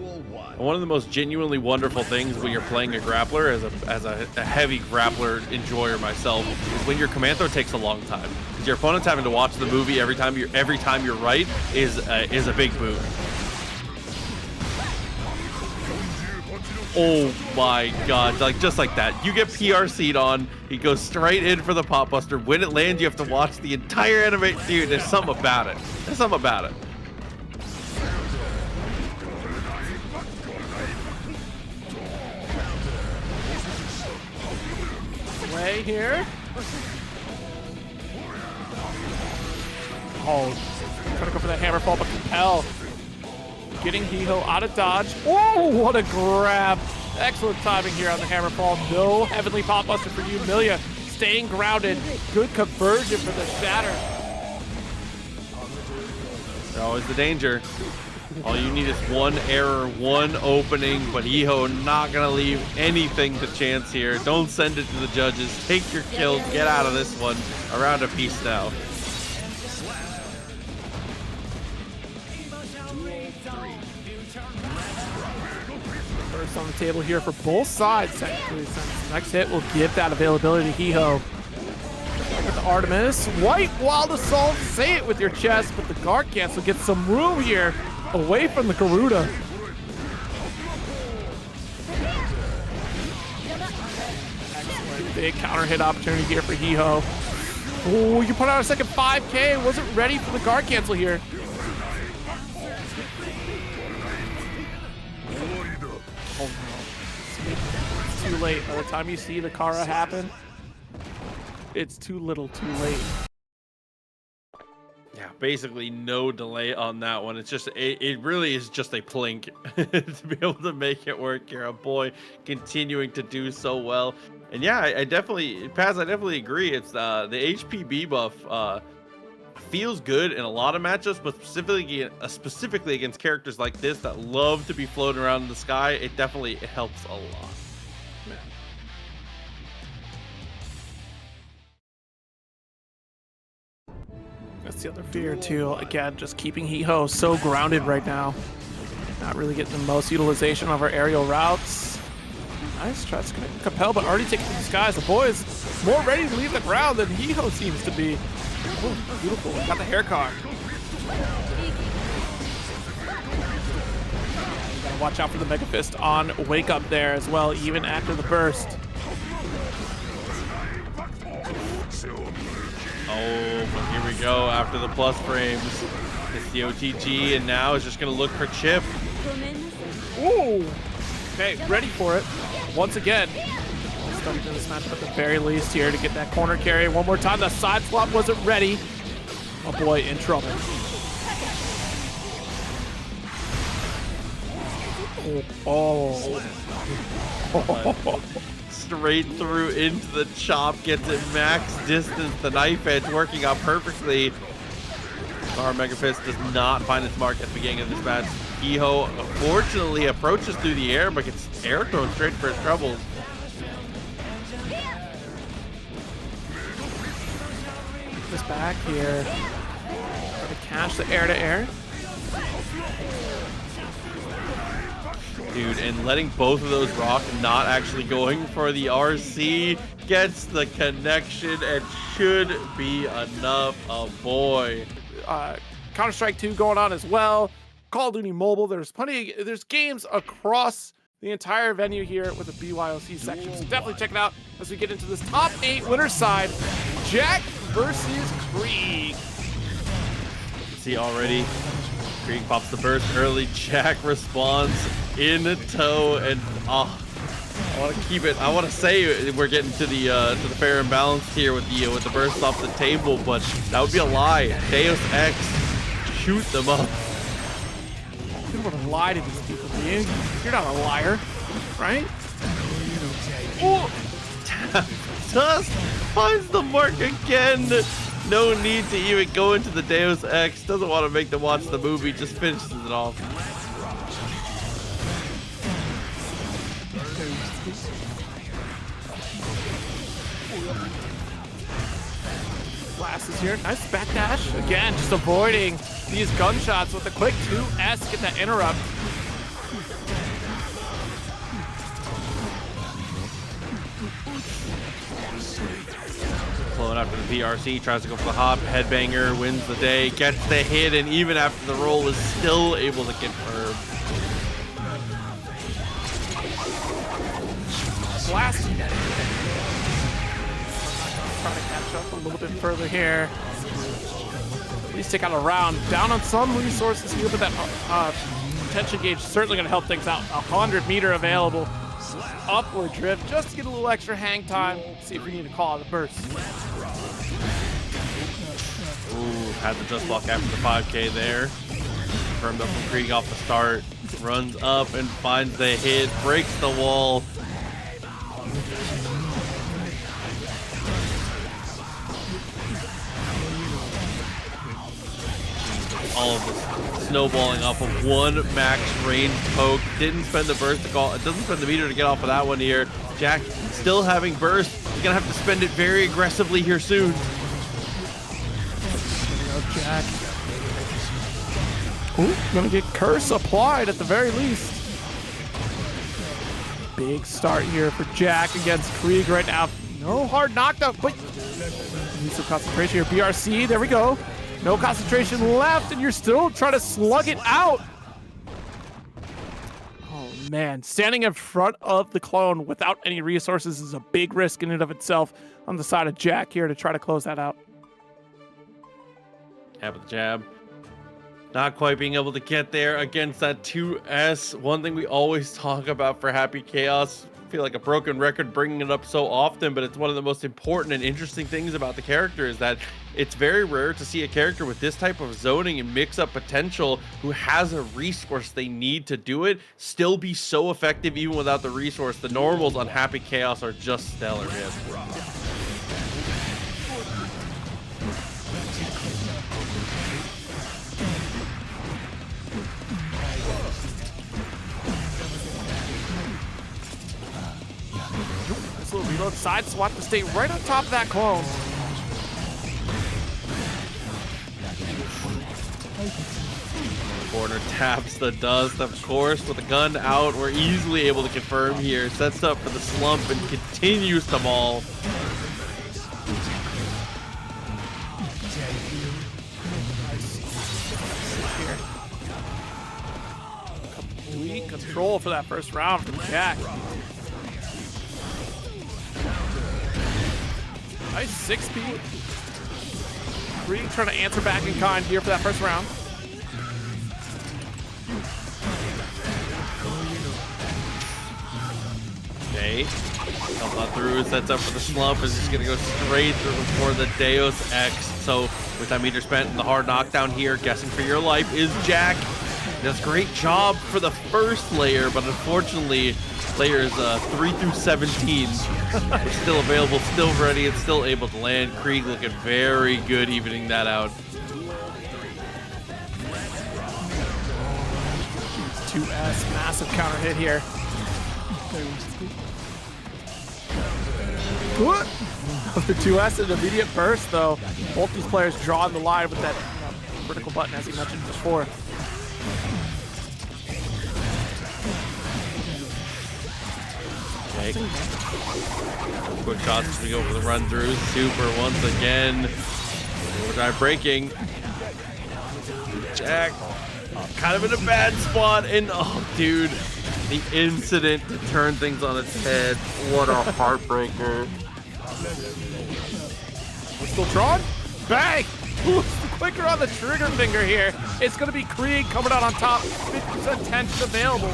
One of the most genuinely wonderful things when you're playing a grappler, as a heavy grappler enjoyer myself, is when your command throw takes a long time. Because your opponent's having to watch the movie every time you're right is a big boon. Oh my god, like just like that. You get PRC'd on, he goes straight in for the pop buster. When it lands, you have to watch the entire animation. Dude, there's something about it. There's something about it. Way here. Oh, trying to go for that hammer fall, but Compel getting Hiho out of dodge. Oh, what a grab. Excellent timing here on the hammer fall. No heavenly pop buster for you, Millia. Staying grounded. Good conversion for the shatter. There's always the danger. All you need is one error, one opening, but Hiho not gonna leave anything to chance here. Don't send it to the judges. Take your kills, get out of this one. Around a piece now. First on the table here for both sides, technically, since the next hit will give that availability to Hiho. With the Artemis, White Wild Assault, say it with your chest, but the guard cancel gets some room here away from the Garuda. Excellent, big counter hit opportunity here for Hiho. Oh, you put out a second 5K, wasn't ready for the guard cancel here. Oh no, it's too late. By the time you see the Kara happen, it's too little too late. Yeah, basically no delay on that one. It's just, it really is just a plink to be able to make it work here. Aboii continuing to do so well. And yeah, I definitely agree. It's the HPB buff feels good in a lot of matchups, but specifically against characters like this that love to be floating around in the sky, it definitely helps a lot. That's the other fear too. Again, just keeping Hiho so grounded right now. Not really getting the most utilization of our aerial routes. Nice try to Compel, but already taking to the skies. The boy is more ready to leave the ground than Hiho seems to be. Oh, beautiful. Got the hair card. Gotta watch out for the Mega Fist on Wake Up there as well, even after the burst. Oh, but here we go after the plus frames. It's the OTG, and now is just going to look for Chipp. Ooh. Okay, ready for it. Once again, studied in this matchup at the very least here to get that corner carry. One more time, the side swap wasn't ready. Aboii in trouble. Oh. Straight through into the chop, gets it max distance. The knife edge working out perfectly. Our Mega Fist does not find its mark at the beginning of this match. Hiho unfortunately approaches through the air, but gets air thrown straight for his troubles. This back here. Try to cash the air to air. Dude, and letting both of those rock, not actually going for the RC, gets the connection and should be enough. Aboii. Counter-Strike 2 going on as well. Call of Duty Mobile. There's games across the entire venue here with the BYOC section. So definitely check it out as we get into this top 8 winner side. Jack versus Kreeg. See already, Kreeg pops the burst early. Jack responds in tow, and I want to keep it. I want to say we're getting to the fair and balanced here with the burst off the table, but that would be a lie. Deus Ex, shoot them up. You don't want to lie to these people, do you? You're not a liar, right? Oh, Tusk finds the mark again. No need to even go into the Deus Ex. Doesn't want to make them watch the movie. Just finishes it off. Blast is here. Nice backdash. Again, just avoiding these gunshots with a quick 2S. Get that interrupt. Flowing after the VRC, tries to go for the hop. Headbanger wins the day, gets the hit, and even after the roll is still able to confirm. Blast. Trying to catch up a little bit further here. At least take out a round. Down on some resources here, but that tension gauge is certainly going to help things out. 100-meter available. Upward drift just to get a little extra hang time. See if we need to call out the burst. Ooh, had the just block after the 5K there. Confirmed up from Kreeg off the start. Runs up and finds the hit, breaks the wall. All of this snowballing off of one max range poke. Didn't spend the burst to call. It doesn't spend the meter to get off of that one here. Jack still having burst. He's gonna have to spend it very aggressively here soon. Jack. Ooh, gonna get curse applied at the very least. Big start here for Jack against Kreeg right now. No hard knockdown, but need some concentration here. BRC, there we go. No concentration left, and you're still trying to slug it out. Oh man, standing in front of the clone without any resources is a big risk in and of itself on the side of Jack here to try to close that out. Have the jab. Not quite being able to get there against that 2S. One thing we always talk about for Happy Chaos. I feel like a broken record bringing it up so often, but it's one of the most important and interesting things about the character is that it's very rare to see a character with this type of zoning and mix-up potential who has a resource they need to do it, still be so effective even without the resource. The normals on Happy Chaos are just stellar, man. Little reload, side swap to stay right on top of that clone. Corner taps the dust, of course, with the gun out. We're easily able to confirm here. Sets up for the slump and continues to maul. Complete control for that first round from Jack. Nice 6P. Kreeg trying to answer back in kind here for that first round. Okay. Comes on through, sets up for the slump, is just gonna go straight through for the Deus Ex. So with that meter spent and the hard knockdown here, guessing for your life is Jack. Does a great job for the first layer, but unfortunately, layers 3 through 17 are still available, still ready, and still able to land. Kreeg looking very good, evening that out. 2S, massive counter hit here. Another 2S and immediate burst, though. Both these players drawing the line with that critical button, as you mentioned before. Okay. Quick shots as we go for the run through. Super once again. Overdrive breaking. Jack kind of in a bad spot, and oh dude, The incident to turn things on its head. What a heartbreaker. Still drawn. Bang! Ooh, quicker on the trigger finger here. It's going to be Kreeg coming out on top. 50% tension available.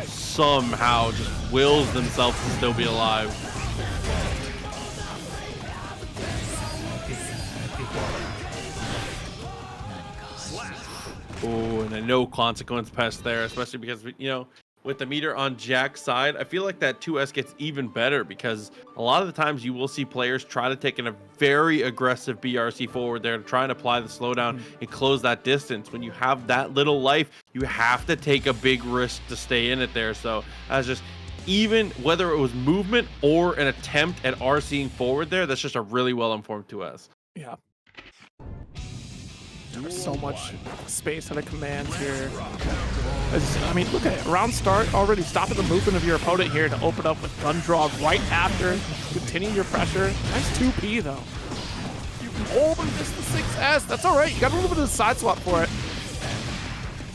Somehow just wills themselves to still be alive. Oh, and a no consequence pest there, especially because, you know, with the meter on Jack's side, I feel like that 2S gets even better because a lot of the times you will see players try to take in a very aggressive BRC forward there to try and apply the slowdown and close that distance. When you have that little life, you have to take a big risk to stay in it there. So as just even whether it was movement or an attempt at RCing forward there, that's just a really well-informed 2S. Yeah. There's so much space and a command here. I mean, look at it. Round start already stopping the movement of your opponent here to open up with gun draw right after. Continue your pressure. Nice 2P though. Oh, but missed the 6S. That's all right. You got a little bit of the side swap for it.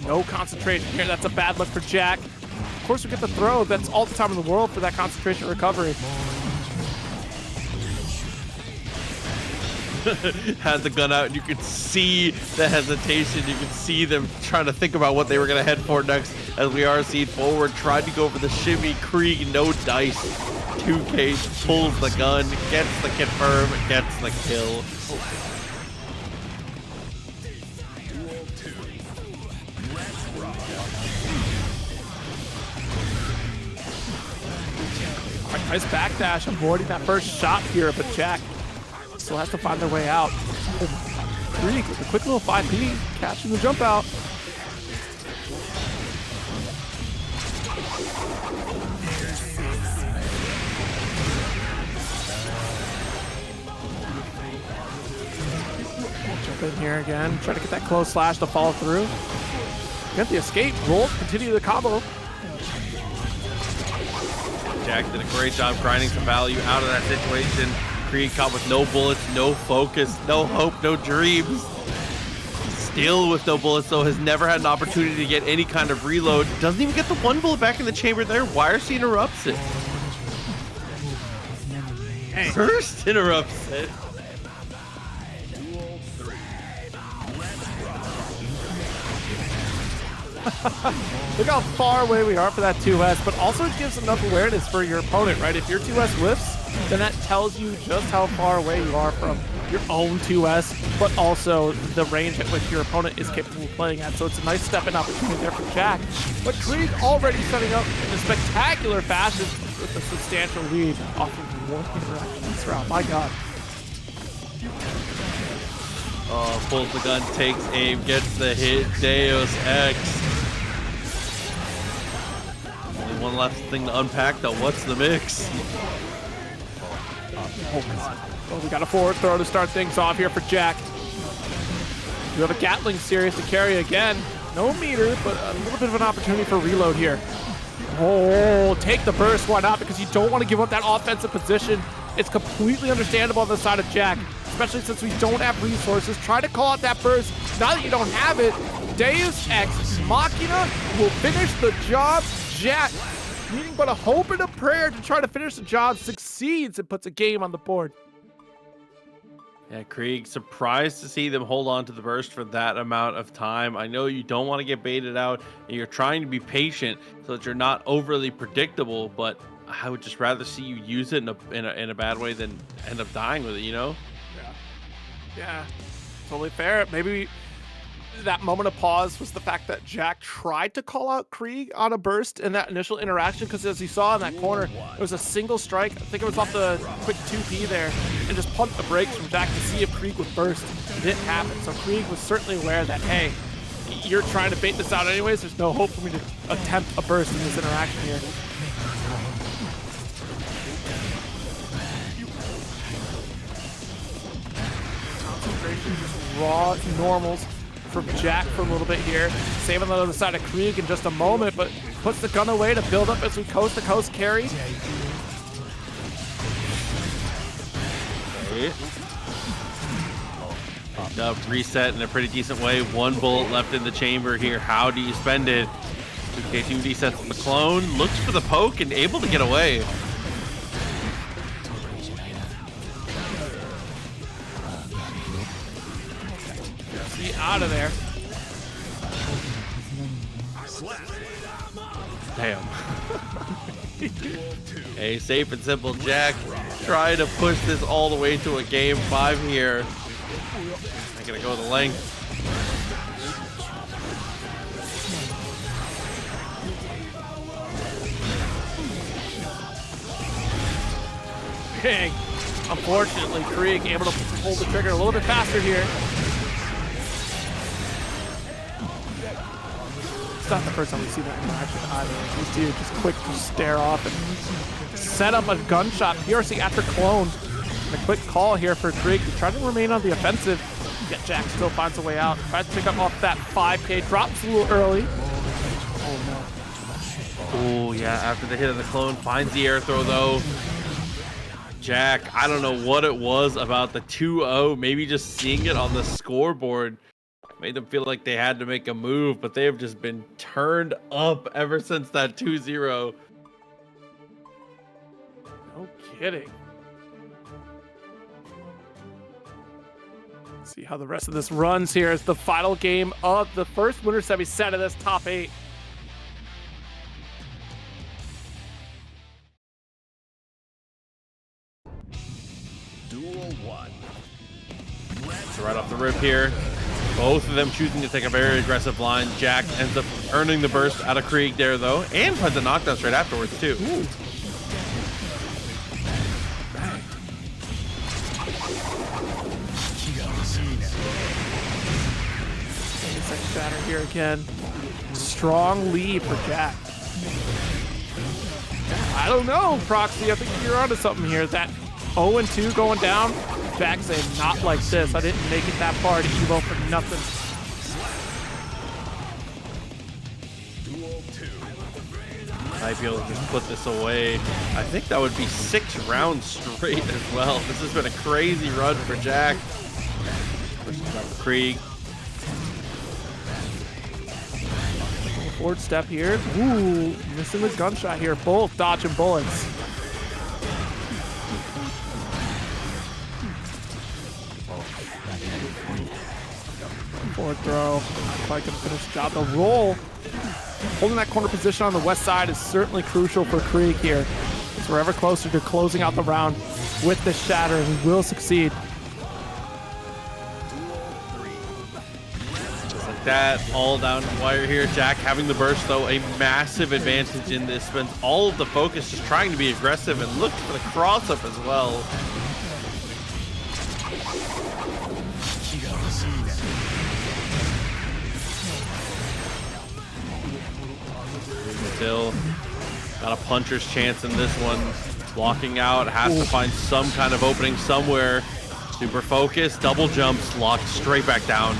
No concentration here. That's a bad look for Jack. Of course, we get the throw. That's all the time in the world for that concentration recovery. Had the gun out and you could see the hesitation. You could see them trying to think about what they were going to head for next as we are seen forward. Tried to go for the shimmy. Kreeg, no dice. 2K pulls the gun, gets the confirm, gets the kill. Nice backdash, avoiding that first shot here, but Jack still has to find their way out. Kreeg with a quick little 5P, catching the jump out. Jump in here again, try to get that close slash to follow through. Get the escape, roll, continue the combo. Jack did a great job grinding some value out of that situation. Kreeg caught with no bullets, no focus, no hope, no dreams. Still with no bullets, though, has never had an opportunity to get any kind of reload. Doesn't even get the one bullet back in the chamber there. YRC interrupts it. Hey. First interrupts it. Look how far away we are for that 2S, but also it gives enough awareness for your opponent, right? If your 2S whiffs, then that tells you just how far away you are from your own 2S, but also the range at which your opponent is capable of playing at. So it's a nice step-in opportunity there for Jack. But Kreeg already setting up in a spectacular fashion with a substantial lead off of one interaction this round. My God. Oh, pulls the gun, takes aim, gets the hit. Deus Ex. Only one last thing to unpack, though. What's the mix? Oh, God. Well, we got a forward throw to start things off here for Jack. You have a Gatling series to carry again. No meter, but a little bit of an opportunity for reload here. Oh, take the burst. Why not? Because you don't want to give up that offensive position. It's completely understandable on the side of Jack, especially since we don't have resources. Try to call out that burst. Now that you don't have it, Deus Ex Machina will finish the job. Jack, needing but a hope and a prayer to try to finish the job, succeeds and puts a game on the board. Yeah, Kreeg, surprised to see them hold on to the burst for that amount of time. I know you don't want to get baited out, and you're trying to be patient so that you're not overly predictable, but I would just rather see you use it in a bad way than end up dying with it, you know? Yeah, totally fair. Maybe that moment of pause was the fact that Jack tried to call out Kreeg on a burst in that initial interaction, because as you saw in that corner, it was a single strike. I think it was off the quick 2P there, and just pumped the brakes from Jack to see if Kreeg would burst. It didn't happen, so Kreeg was certainly aware that, hey, you're trying to bait this out anyways. There's no hope for me to attempt a burst in this interaction here. Concentration, just raw normals from Jack for a little bit here. Saving on the other side of Kreeg in just a moment, but puts the gun away to build up as we coast-to-coast carry. Okay. Up, reset in a pretty decent way. One bullet left in the chamber here. How do you spend it? 2K2D sets the clone, looks for the poke and able to get away. Get out of there. Damn. A safe and simple Jack. Try to push this all the way to a game 5 here. I'm gonna go the length. Dang. Unfortunately, Kreeg able to pull the trigger a little bit faster here. It's not the first time we see that interaction either. These two just quick to stare off and set up a gunshot. PRC after clone. And a quick call here for Kreeg to try to remain on the offensive. Yet Jack still finds a way out. Tries to pick up off that 5K. Drops a little early. Oh yeah, after the hit of the clone, finds the air throw though. Jack, I don't know what it was about the 2-0, maybe just seeing it on the scoreboard made them feel like they had to make a move, but they have just been turned up ever since that 2-0. No kidding. See how the rest of this runs here as the final game of the first winner semi set of this top 8. Duel 1. So right off the rip here, both of them choosing to take a very aggressive line. Jack ends up earning the burst out of Kreeg there though, and finds a knockdown straight afterwards too. Ooh. Shatter here again. Strong lead for Jack. I don't know, Proxy. I think you're onto something here. That 0-2 going down. Jack saying, not like this. I didn't make it that far to Evo for nothing. Might be able to just put this away. I think that would be 6 rounds straight as well. This has been a crazy run for Jack. Kreeg. Forward step here. Ooh, missing the gunshot here. Both dodging bullets. Forward throw. Not quite gonna finish the job. The roll. Holding that corner position on the west side is certainly crucial for Kreeg here. As we're ever closer to closing out the round with this shatter, and we will succeed. That all down the wire here. Jack having the burst though, a massive advantage in this. Spends all of the focus just trying to be aggressive and look for the cross up as well. Still got a puncher's chance in this one. Blocking out, has to find some kind of opening somewhere. Super focused, double jumps, locked straight back down.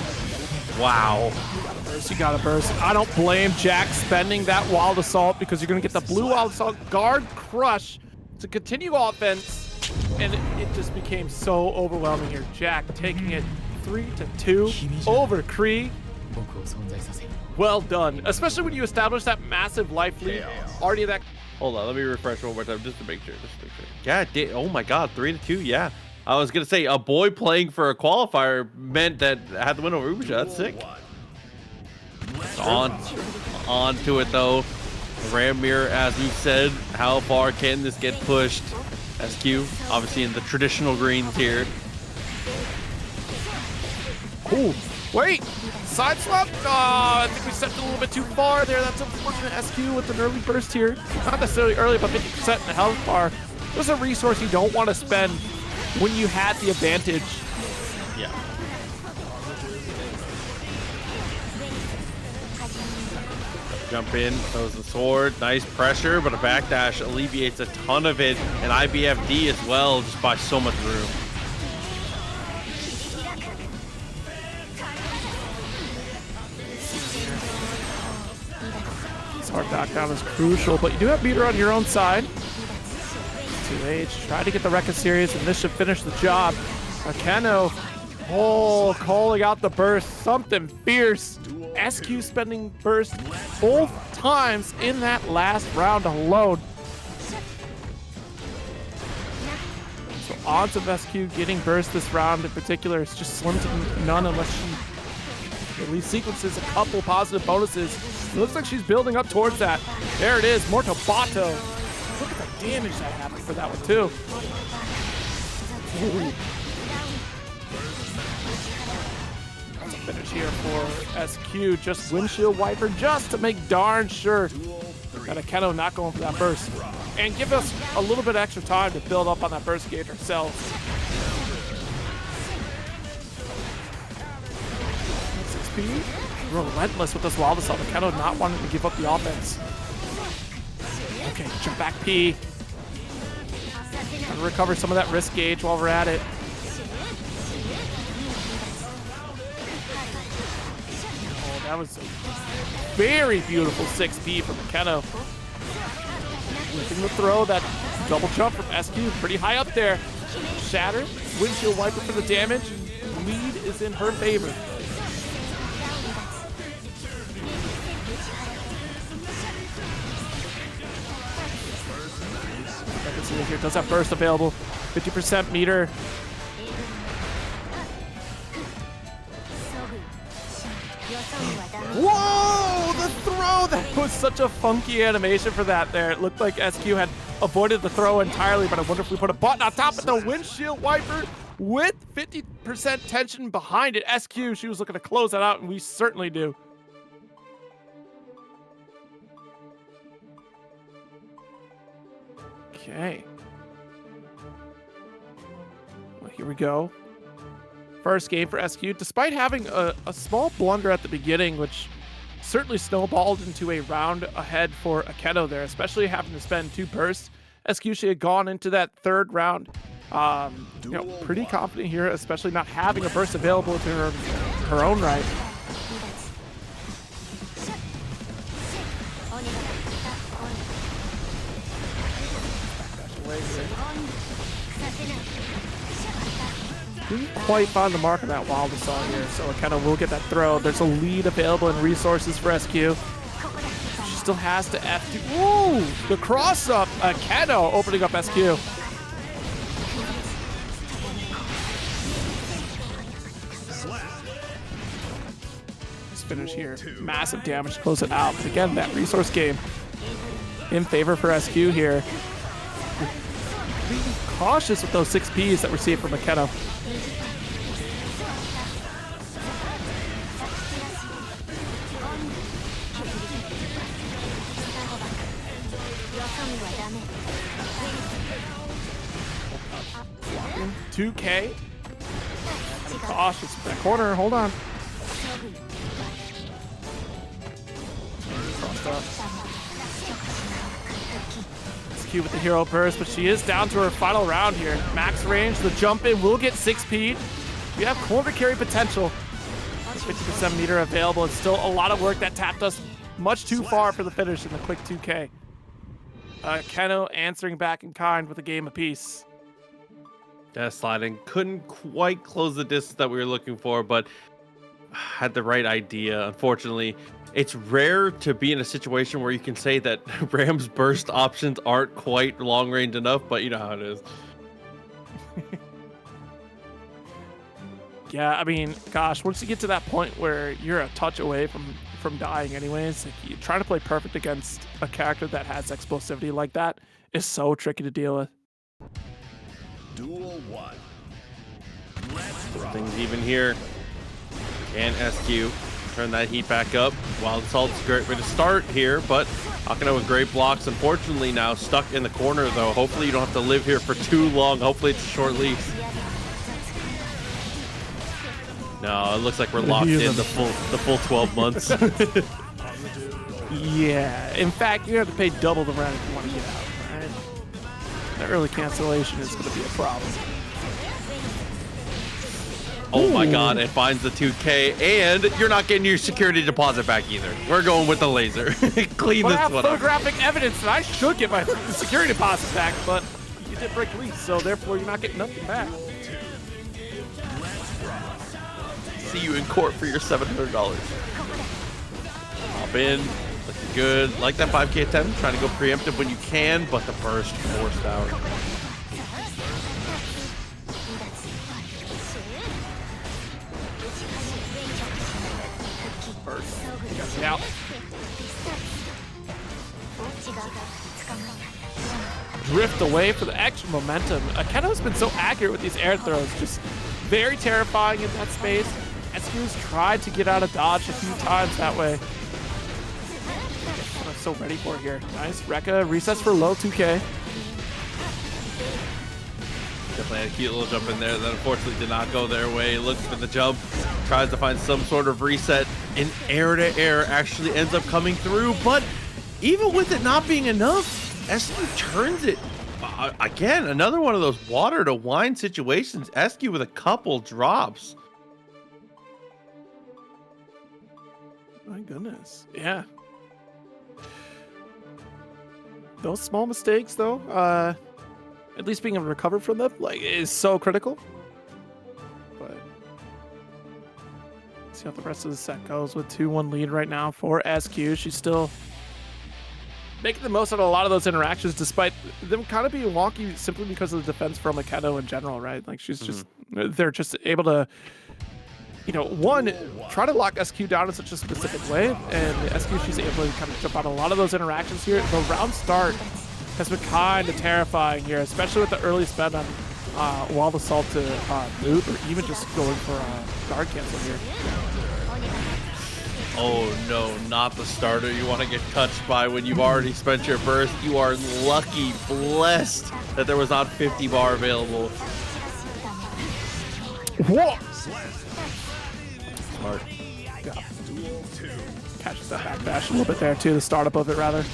Wow. You gotta burst. I don't blame Jack spending that Wild Assault because you're gonna get the blue Wild Assault guard crush to continue offense, and it just became so overwhelming here. Jack taking it 3-2 over Kreeg. Well done, especially when you establish that massive life lead. Already that. Hold on, let me refresh one more time just to make sure. Yeah, oh my God, 3-2. Yeah. I was gonna say Aboii playing for a qualifier meant that I had to win over Ubisha. That's sick. On to it though. Ram mirror, as you said, how far can this get pushed? SQ, obviously in the traditional greens here. Ooh, wait, side swap? Oh, I think we stepped a little bit too far there. That's unfortunate. SQ with an early burst here. Not necessarily early, but 50% in the health bar. There's a resource you don't want to spend when you had the advantage. Yeah. Jump in, throws the sword, nice pressure, but a backdash alleviates a ton of it, and IBFD as well, just by so much room. This hard knockdown is crucial, but you do have Meter on your own side. 2H, try to get the record series, and this should finish the job. Akeno Oh, calling out the burst, something fierce. SQ spending burst both times in that last round alone. So odds of SQ getting burst this round in particular is just slim to none unless she at least sequences a couple positive bonuses. It looks like she's building up towards that. There it is, Morto Bato. Look at the damage that happened for that one too. Ooh. That's a finish here for SQ. Just windshield wiper just to make darn sure that Akeno not going for that burst. And give us a little bit extra time to build up on that burst gauge ourselves. 6P, relentless with this lava salt. Akeno not wanting to give up the offense. Okay, jump back P. Trying to recover some of that risk gauge while we're at it. Oh, that was a very beautiful 6P from Akeno. Lifting the throw, that double jump from SQ, pretty high up there. Shatter, windshield wiper for the damage. Lead is in her favor. Here does have burst available, 50% meter. Whoa, the throw! That was such a funky animation for that there. It looked like SQ had avoided the throw entirely, but I wonder if we put a button on top of the windshield wiper with 50% tension behind it. SQ, she was looking to close that out, and we certainly do. Okay. Well, here we go. First game for SQ, despite having a small blunder at the beginning, which certainly snowballed into a round ahead for Akeno there, especially having to spend 2 bursts. SQ, she had gone into that third round, pretty confident here, especially not having a burst available to her own right. Didn't quite find the mark on that wild assault here, so Akeno will get that throw. There's a lead available in resources for SQ. She still has to F2. Ooh, the cross up. Akeno opening up SQ. Let's finish here. Massive damage to close it out. But again, that resource game in favor for SQ here. Being cautious with those 6Ps that we're seeing from Akeno. Blocking 2K. Cautious with that corner. Hold on. Crossed up. Q with the hero burst, but she is down to her final round here. Max range, the jump in will get 6P. We have corner carry potential. 50% meter available. It's still a lot of work that tapped us much too far for the finish in the quick 2K. Akeno answering back in kind with a game apiece. Yeah, sliding. Couldn't quite close the distance that we were looking for, but had the right idea. Unfortunately, it's rare to be in a situation where you can say that Ram's burst options aren't quite long range enough, but you know how it is. Yeah, I mean, gosh, once you get to that point where you're a touch away from dying anyways, like, you trying to play perfect against a character that has explosivity like that is so tricky to deal with. Duel 1. Things even here. And SQ turn that heat back up. Wild Assault's a great way to start here, but Akeno with great blocks. Unfortunately now stuck in the corner though. Hopefully you don't have to live here for too long. Hopefully it's a short leash. No, it looks like we're locked in the full 12 months. Yeah, in fact, you have to pay double the rent if you want to get out, right? That early cancellation is going to be a problem. Oh my god, it finds the 2K, and you're not getting your security deposit back either. We're going with the laser. Clean this I have one up. photographic evidence that I should get my security deposit back, but you did break lease, so therefore you're not getting nothing back. See you in court for your $700. Hop in, looking good. Like that 5K attempt, trying to go preemptive when you can, but the burst forced out. Burst. Out. Drift away for the extra momentum. Akeno's been so accurate with these air throws, just very terrifying in that space. SQ's tried to get out of dodge a few times that way. I'm so ready for it here. Nice. Rekka resets for low 2K. Definitely had a cute little jump in there that unfortunately did not go their way. Looks for the jump, tries to find some sort of reset, and air to air actually ends up coming through. But even with it not being enough, SQ turns it. Again, another one of those water to wine situations. SQ with a couple drops. My goodness. Yeah. Those small mistakes, though, at least being able to recover from them, like, is so critical. But see how the rest of the set goes with 2-1 lead right now for SQ. She's still making the most out of a lot of those interactions, despite them kind of being wonky simply because of the defense from Akeno in general, right? Like, she's just, they're just able to, you know, one, try to lock SQ down in such a specific way, and SQ, she's able to kind of jump out a lot of those interactions here. The round start has been kind of terrifying here, especially with the early spend on Wild Assault to move, or even just going for guard cancel here. Oh no, not the starter you want to get touched by when you've already spent your burst. You are lucky, blessed that there was not 50 bar available. Whoa! Smart. Yeah. Catches that back dash a little bit there too, the startup of it rather.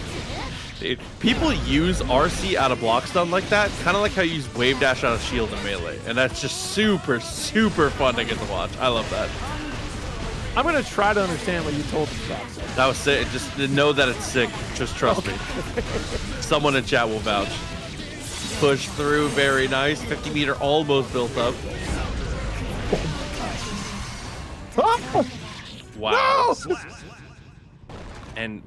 Dude, people use RC out of block stun like that, kind of like how you use wave dash out of shield in melee, and that's just super, super fun to get to watch. I love that. I'm gonna try to understand what you told me about. That was sick. Just know that it's sick. Just trust me. Someone in chat will vouch. Push through, very nice. 50 meter almost built up. Wow. No! And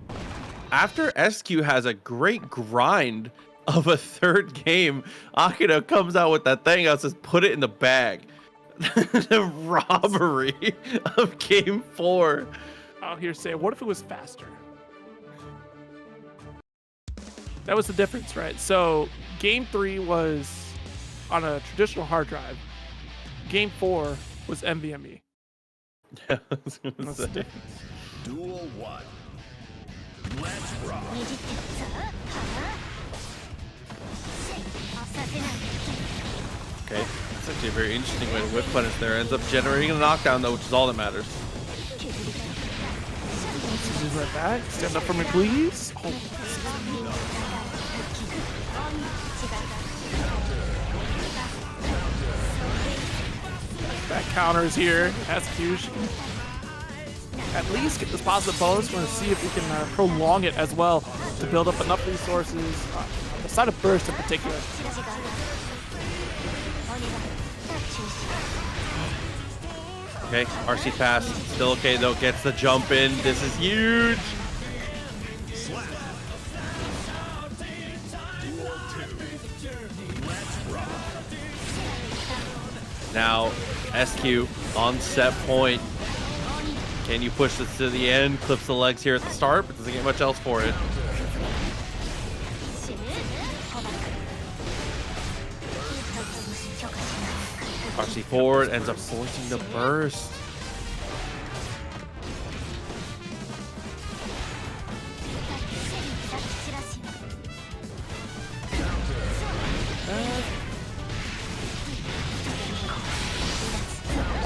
after SQ has a great grind of a third game, Akeno comes out with that thing that says put it in the bag. The robbery of game 4. I'll hear say, what if it was faster? That was the difference, right? So game 3 was on a traditional hard drive. Game 4 was NVMe. Yeah, I was gonna That's the say. difference. Duel 1. Let's rock. Okay, that's actually a very interesting way to whip punish there. Ends up generating a knockdown though, which is all that matters. Right back. Stand up for me, please. Oh. Back counters here. SQ should at least get this positive bonus. We're going to see if we can prolong it as well to build up enough resources on the side of burst in particular. Okay, RC pass, still okay though, gets the jump in. This is huge. Now, SQ on set point. Can you push this to the end? Clips the legs here at the start, but doesn't get much else for it. RC forward, ends up forcing the burst.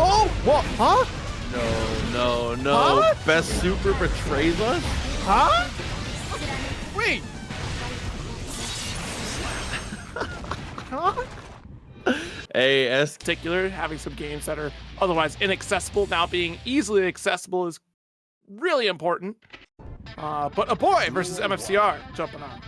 Oh, what? Huh? No. Huh? Best super betrays us? Huh? Wait. Huh? Hey, Particular, having some games that are otherwise inaccessible now being easily accessible is really important. But Aboii versus MFCR jumping on.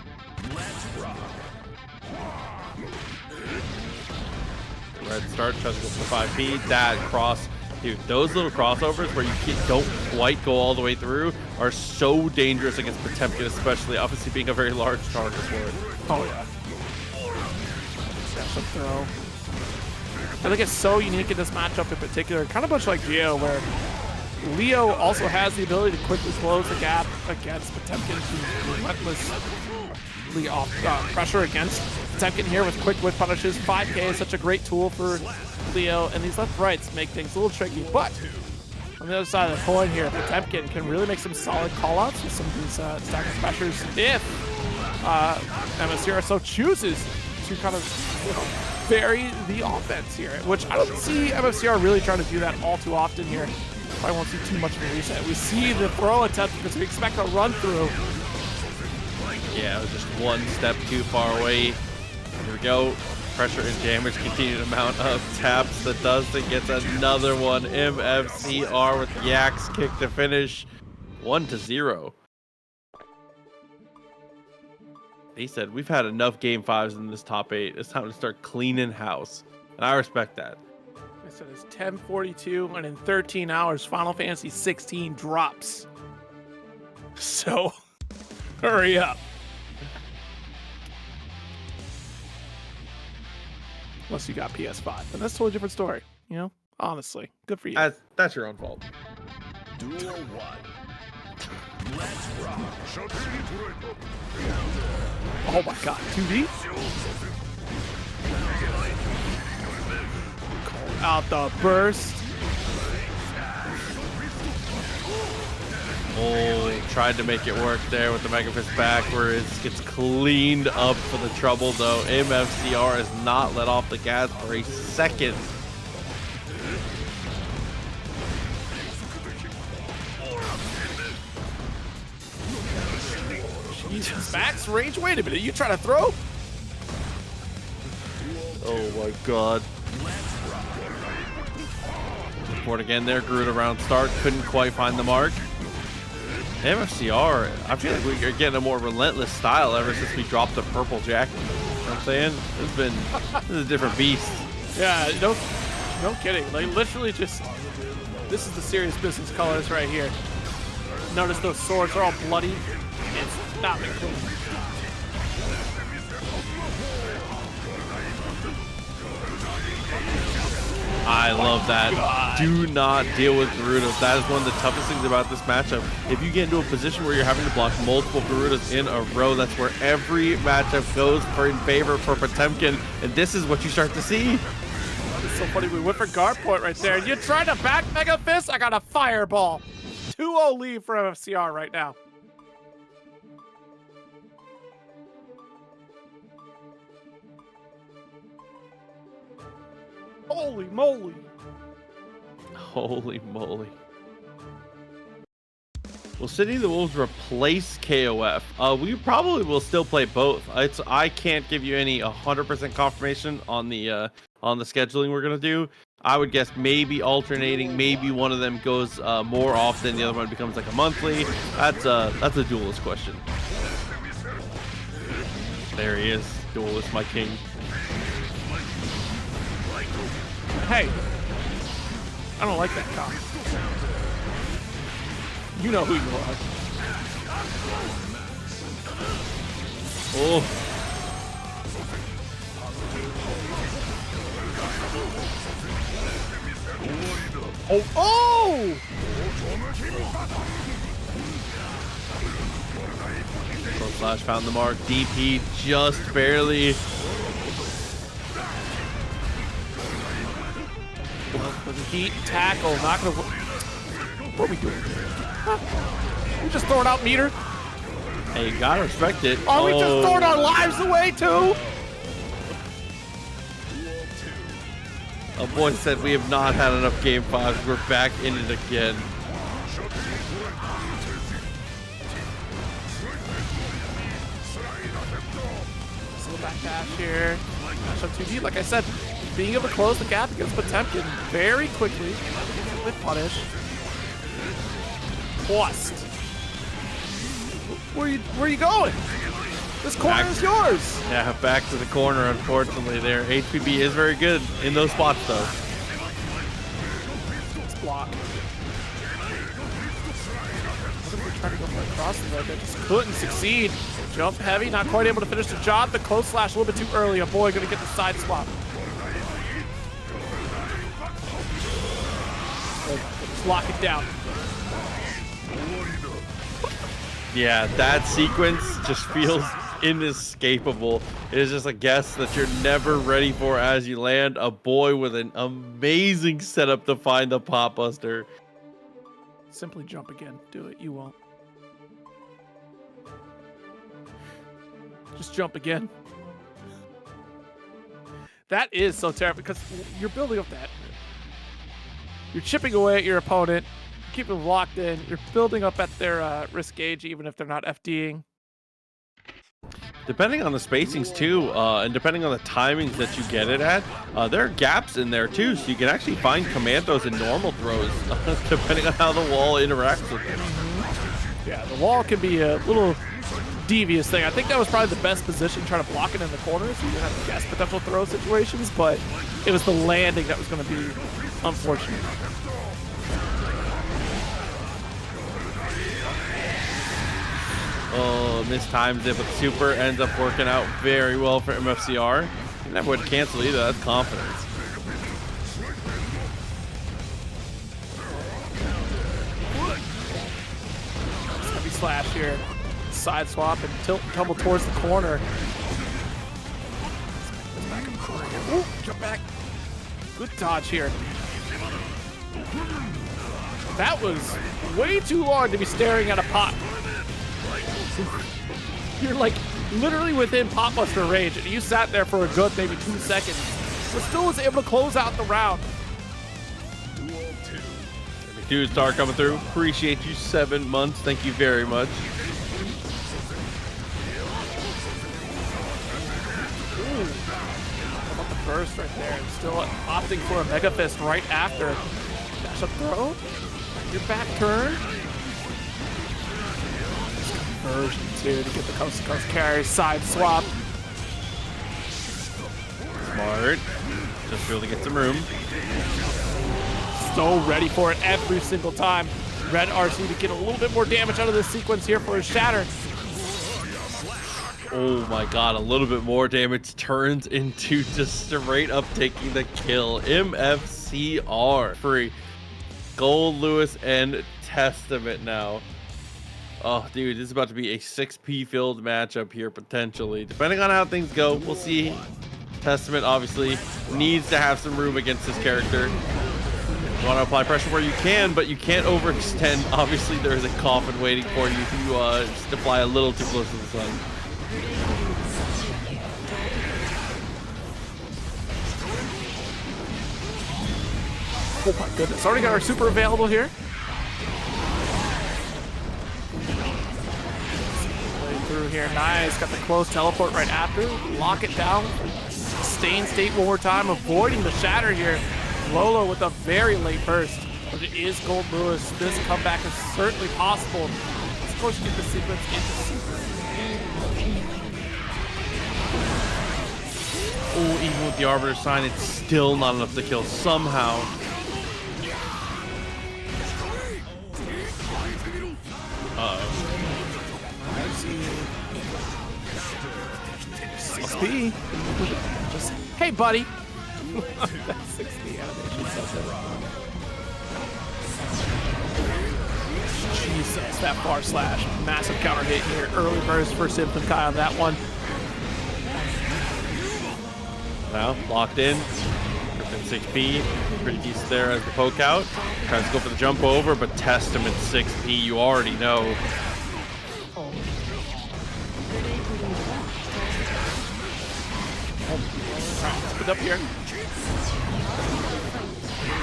Red start, tries to go for 5P. That cross Dude, those little crossovers where you don't quite go all the way through are so dangerous against Potemkin, especially, obviously being a very large target for it. Oh, yeah. That's a throw. I think it's so unique in this matchup in particular, kind of much like Geo, where Leo also has the ability to quickly close the gap against Potemkin, who's relentlessly off pressure against Potemkin here with quick whip punishes. 5K is such a great tool for Leo, and these left rights make things a little tricky, but on the other side of the coin here, Potemkin can really make some solid callouts with some of these stack of pressures if MFCR so chooses to kind of, you know, vary the offense here, which I don't see MFCR really trying to do that all too often here. I won't see too much of a reset. We see the throw attempt because we expect a run through. Yeah, it was just one step too far away. Here we go. Pressure and damage continue to mount up. Taps the dust and gets another one. MFCR with Yak's kick to finish. 1-0. He said, we've had enough game 5s in this top 8. It's time to start cleaning house. And I respect that. I said it's 10:42, and in 13 hours, Final Fantasy 16 drops. So, hurry up. Unless you got PS5, and that's a totally different story. You know, honestly, good for you. That's your own fault. Duel 1. Let's rock. Oh my God, 2D? Call out the burst. Oh, tried to make it work there with the Mega Fist backwards. Gets cleaned up for the trouble though. MFCR has not let off the gas for a second. Jesus, max range. Wait a minute, you trying to throw? Oh my God. Report again there, grew it around start, couldn't quite find the mark. MFCR, I feel like we're getting a more relentless style ever since we dropped the purple jacket. You know what I'm saying? This is a different beast. Yeah, no kidding. Like literally just, this is the serious business colors right here. Notice those swords are all bloody. It's not been clean. I love that. God. Do not deal with Garudas. That is one of the toughest things about this matchup. If you get into a position where you're having to block multiple Garudas in a row, that's where every matchup goes in favor for Potemkin, and this is what you start to see. It's so funny, we went for guard point right there. You tried to back Mega Fist? I got a fireball. 2-0 lead for MFCR right now. Holy moly. Holy moly. Will City of the Wolves replace KOF? We probably will still play both. I can't give you any 100% confirmation on the scheduling we're gonna do. I would guess maybe alternating, maybe one of them goes more often, the other one becomes like a monthly. That's a duelist question. There he is, duelist, my king. Hey, I don't like that cop. You know who you are. Oh. Oh! Oh! Pro Slash found the mark. DP just barely. Heat tackle, not gonna. What are we doing? Huh? We just throwing out meter? Hey, you gotta respect it. Are we just throwing our lives away too? A boy said we have not had enough game 5s. We're back in it again. So back dash here. Dash up 2D. Like I said, being able to close the gap against Potemkin very quickly with punish. Bust. Where you going? This corner is yours. Yeah, back to the corner, unfortunately there. HPB is very good in those spots, though. block. Trying to go for a cross the leg, just couldn't succeed. Jump heavy, not quite able to finish the job. The close slash a little bit too early. Aboii gonna get the side swap. Just lock it down. Yeah, that sequence just feels inescapable. It is just a guess that you're never ready for as you land. Aboii with an amazing setup to find the pop buster. Simply jump again. Do it. You won't. Just jump again. That is so terrible because you're building up that. You're chipping away at your opponent, keeping them locked in. You're building up at their risk gauge, even if they're not FDing. Depending on the spacings too, and depending on the timings that you get it at, there are gaps in there too, so you can actually find commandos in normal throws, depending on how the wall interacts with it. Yeah, the wall can be a little devious thing. I think that was probably the best position, trying to block it in the corner so you didn't have to guess potential throw situations, but it was the landing that was going to be unfortunate. Oh, mistimes it, but super ends up working out very well for MFCR. And that wouldn't cancel either, that's confidence. Heavy slash here. Side swap and tilt and tumble towards the corner. Back in the corner here. Ooh, jump back. Good dodge here. That was way too long to be staring at a pot. You're like literally within pot buster range, and you sat there for a good maybe 2 seconds, but still was able to close out the round. Dude, star coming through. Appreciate you 7 months. Thank you very much. Ooh. How about the burst right there? Still opting for a Mega Fist right after. Dash up throw. Your back turn. Conversion too to get the coast to coast carry. Side swap. Smart. Just really get some room. So ready for it every single time. Red RC to get a little bit more damage out of this sequence here for his shatter. Oh my god, a little bit more damage turns into just straight up taking the kill. MFCR free. Goldlewis and Testament now. Oh, dude, this is about to be a 6P filled matchup here, potentially. Depending on how things go, we'll see. Testament obviously needs to have some room against this character. You want to apply pressure where you can, but you can't overextend. Obviously, there is a coffin waiting for you if you just apply a little too close to the sun. Oh my goodness, already got our super available here. Play through here, nice. Got the close teleport right after. Lock it down. Sustain state one more time, avoiding the shatter here. Lolo with a very late burst, but it is Goldlewis. This comeback is certainly possible. Of course, you get the sequence into super. Oh, even with the Arbiter sign, it's still not enough to kill somehow. XP. Just, hey, buddy. That's 60 animation. Jesus, that bar slash. Massive counter hit here. Early burst for SYMPHUUKAI on that one. Now, locked in. Griffin 6P. Pretty decent there as the poke out. Tries to go for the jump over, but Testament 6P, you already know. Put up here.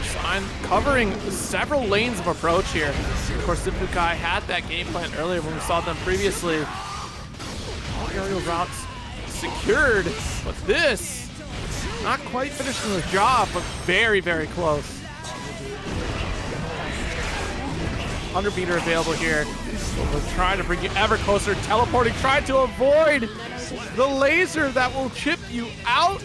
Sign covering several lanes of approach here. Of course, SYMPHUUKAI had that game plan earlier when we saw them previously. Aerial routes secured, but this not quite finishing the job, but very, very close. 100 meter available here. We're trying to bring you ever closer. Teleporting, trying to avoid the laser that will chip you out.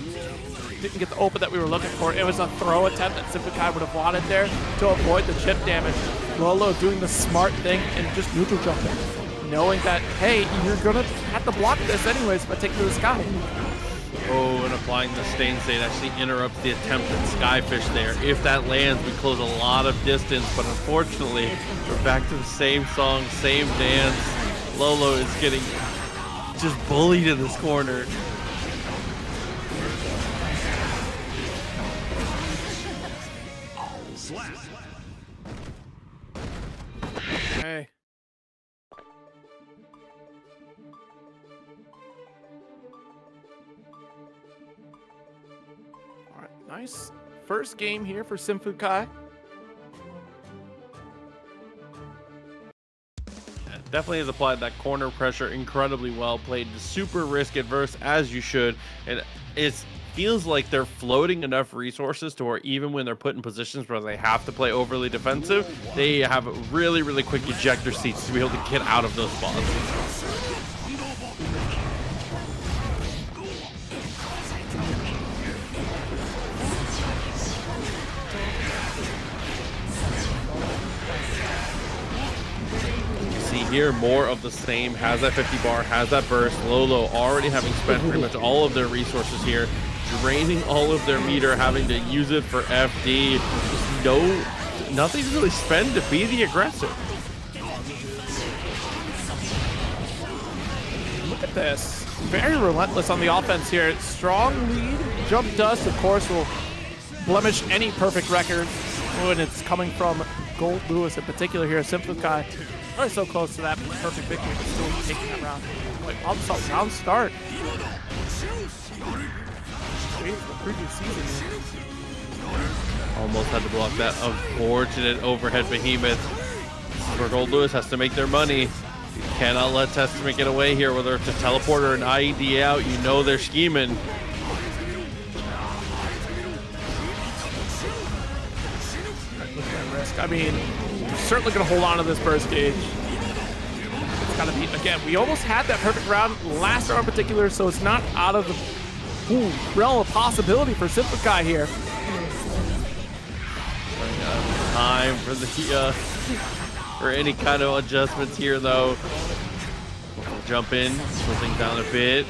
didn't get the open that we were looking for. It was a throw attempt that SYMPHUUKAI would have wanted there to avoid the chip damage. Lolo doing the smart thing and just neutral jumping, knowing that, hey, you're gonna have to block this anyways if I take it to the sky. Oh, and applying the stain state actually interrupts the attempt at Skyfish there. If that lands, we close a lot of distance, but unfortunately, we're back to the same song, same dance. Lolo is getting just bullied in this corner. Hey. All right, nice first game here for SYMPHUUKAI. Definitely has applied that corner pressure incredibly well. Played super risk adverse as you should, and it feels like they're floating enough resources to where even when they're put in positions where they have to play overly defensive, they have really quick ejector seats to be able to get out of those spots. Here, more of the same. Has that 50 bar, has that burst. Lolo already having spent pretty much all of their resources here, draining all of their meter, having to use it for FD. Just nothing to really spend to be the aggressor. Look at this. Very relentless on the offense here. Strong lead. Jump dust, of course, will blemish any perfect record when it's coming from Goldlewis in particular here. SYMPHUUKAI probably so close to that perfect victory, but still taking that round. Like, round start. Wait for the previous season. Almost had to block that unfortunate overhead behemoth. This is where Goldlewis has to make their money. You cannot let Testament get away here, whether it's a teleport or an IED out. You know they're scheming. I mean, certainly going to hold on to this burst gauge. It's got to be, again, we almost had that perfect round last round in particular, so it's not out of the realm of possibility for SYMPHUUKAI here. Time for the for any kind of adjustments here, though. Jump in, slow things down a bit.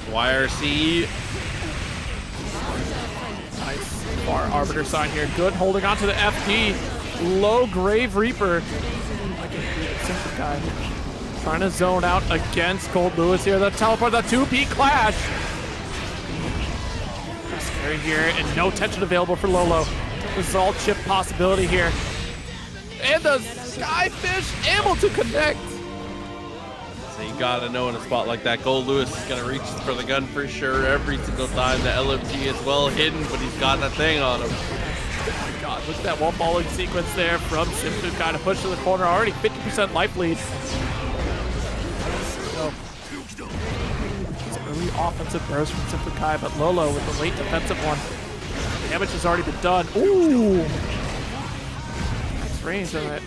YRC. Nice far arbiter sign here. Good holding on to the FD. Low Grave Reaper. SYMPHUUKAI trying to zone out against Goldlewis here. The teleport, the 2P clash. Scary here, and no tension available for Lolo. This is all chip possibility here. And the Skyfish able to connect. So you gotta know in a spot like that, Goldlewis is gonna reach for the gun for sure every single time. The LMG is well hidden, but he's got that thing on him. Oh my god, look at that wall falling sequence there from SYMPHUUKAI to push to the corner. Already 50% life lead. So, it's a really offensive burst from SYMPHUUKAI, but Lolo with the late defensive one. Damage has already been done. Ooh! Nice range on that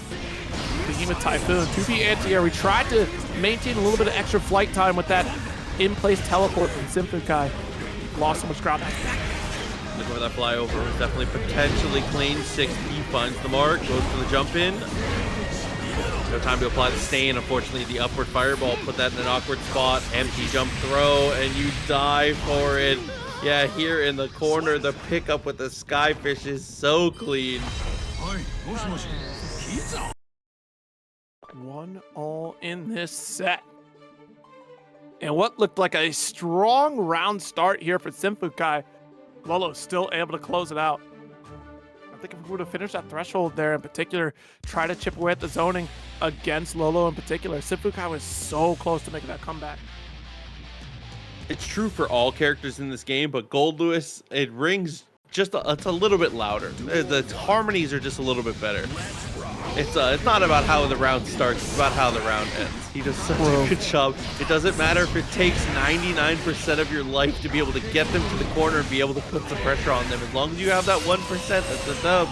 Behemoth Typhoon. 2P anti-air. We tried to maintain a little bit of extra flight time with that in-place teleport from SYMPHUUKAI. Lost so much ground. Look over that flyover. Was definitely potentially clean. 6P finds the mark. Goes for the jump in. No time to apply the stain. Unfortunately, the upward fireball put that in an awkward spot. Empty jump throw, and you die for it. Yeah, here in the corner, the pickup with the Skyfish is so clean. 1-all in this set. And what looked like a strong round start here for SYMPHUUKAI. Lolo still able to close it out. I think if we would have finished that threshold there in particular, try to chip away at the zoning against Lolo in particular, SYMPHUUKAI was so close to making that comeback. It's true for all characters in this game, but Goldlewis, it rings just it's a little bit louder. The harmonies are just a little bit better. It's not about how the round starts, it's about how the round ends. He does such a good job. It doesn't matter if it takes 99% of your life to be able to get them to the corner and be able to put some pressure on them. As long as you have that 1%, that's a dub.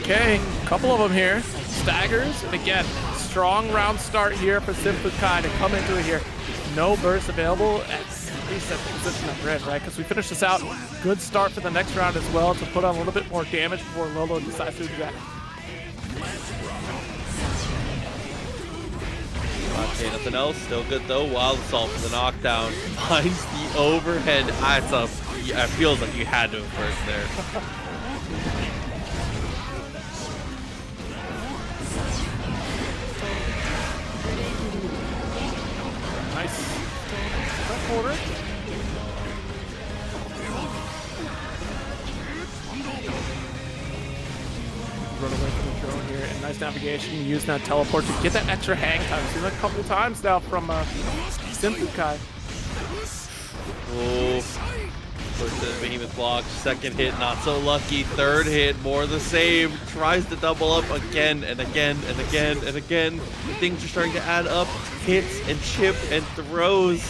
Okay, a couple of them here. Staggers, and again, strong round start here for SYMPHUUKAI to come into it here. No burst available, at least at the position that we're in, right? Because we finished this out. Good start for the next round as well to put on a little bit more damage before Lolo decides to do that. Okay, nothing else. Still good though. Wild Assault for the knockdown. Finds the overhead. It's up. It feels like you had to have first there. Nice. Front quarter. Run away from the drone here, and nice navigation. Using that teleport to get that extra hang time. Seen that a couple of times now from SYMPHUUKAI. Oh, push the behemoth block. Second hit, not so lucky. Third hit, more the same. Tries to double up again and again and again and again. Things are starting to add up. Hits and chip and throws.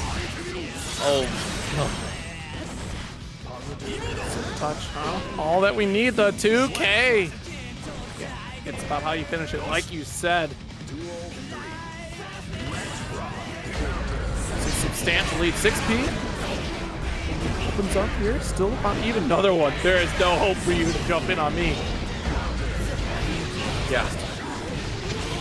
Oh, God. Touch, huh? All that we need, the 2K. It's about how you finish it, like you said. It's a substantial lead. 6P opens up here. Still on even another one. There is no hope for you to jump in on me. Yeah.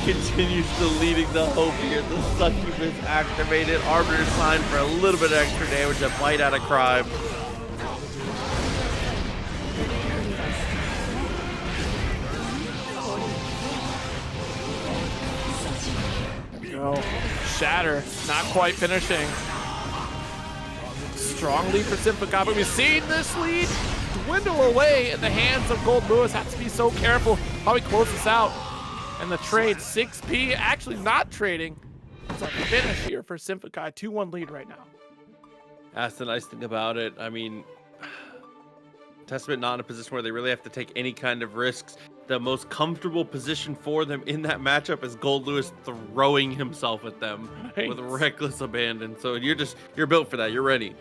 Continues to leading the hope here. The succubus activated. Arbiter signed for a little bit of extra damage. A bite out of crime. Go. Shatter. Not quite finishing. Strong lead for SYMPHUUKAI, but we've seen this lead dwindle away in the hands of Goldlewis. Has to be so careful how he closes this out. And the trade, 6P, actually not trading. It's a finish here for SYMPHUUKAI. 2-1 lead right now. That's the nice thing about it. I mean, Testament not in a position where they really have to take any kind of risks. The most comfortable position for them in that matchup is Goldlewis throwing himself at them with reckless abandon. So you're built for that. You're ready.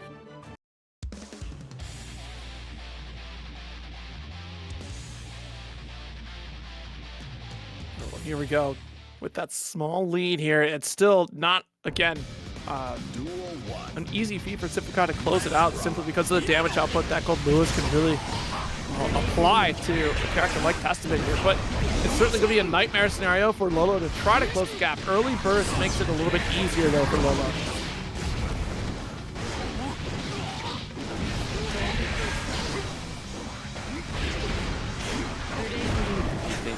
Well, here we go. With that small lead here, it's still not, again, an easy feat for SYMPHUUKAI to close it out simply because of the damage output that Goldlewis can really apply to a character like Testament here. But it's certainly going to be a nightmare scenario for Lolo to try to close the gap. Early burst makes it a little bit easier though for Lolo.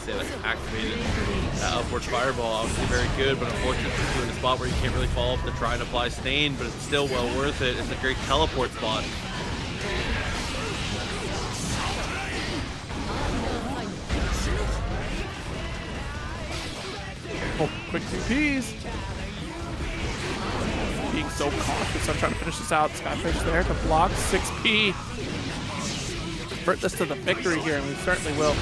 They like activated that upward fireball. Obviously very good, but unfortunately it's in a spot where you can't really follow up to try and apply stain, but it's still well worth it. It's a great teleport spot. Oh, quick 2Ps. Being so cautious. I'm trying to finish this out. Skyfish there to block 6P. Convert this to the victory here, and we certainly will.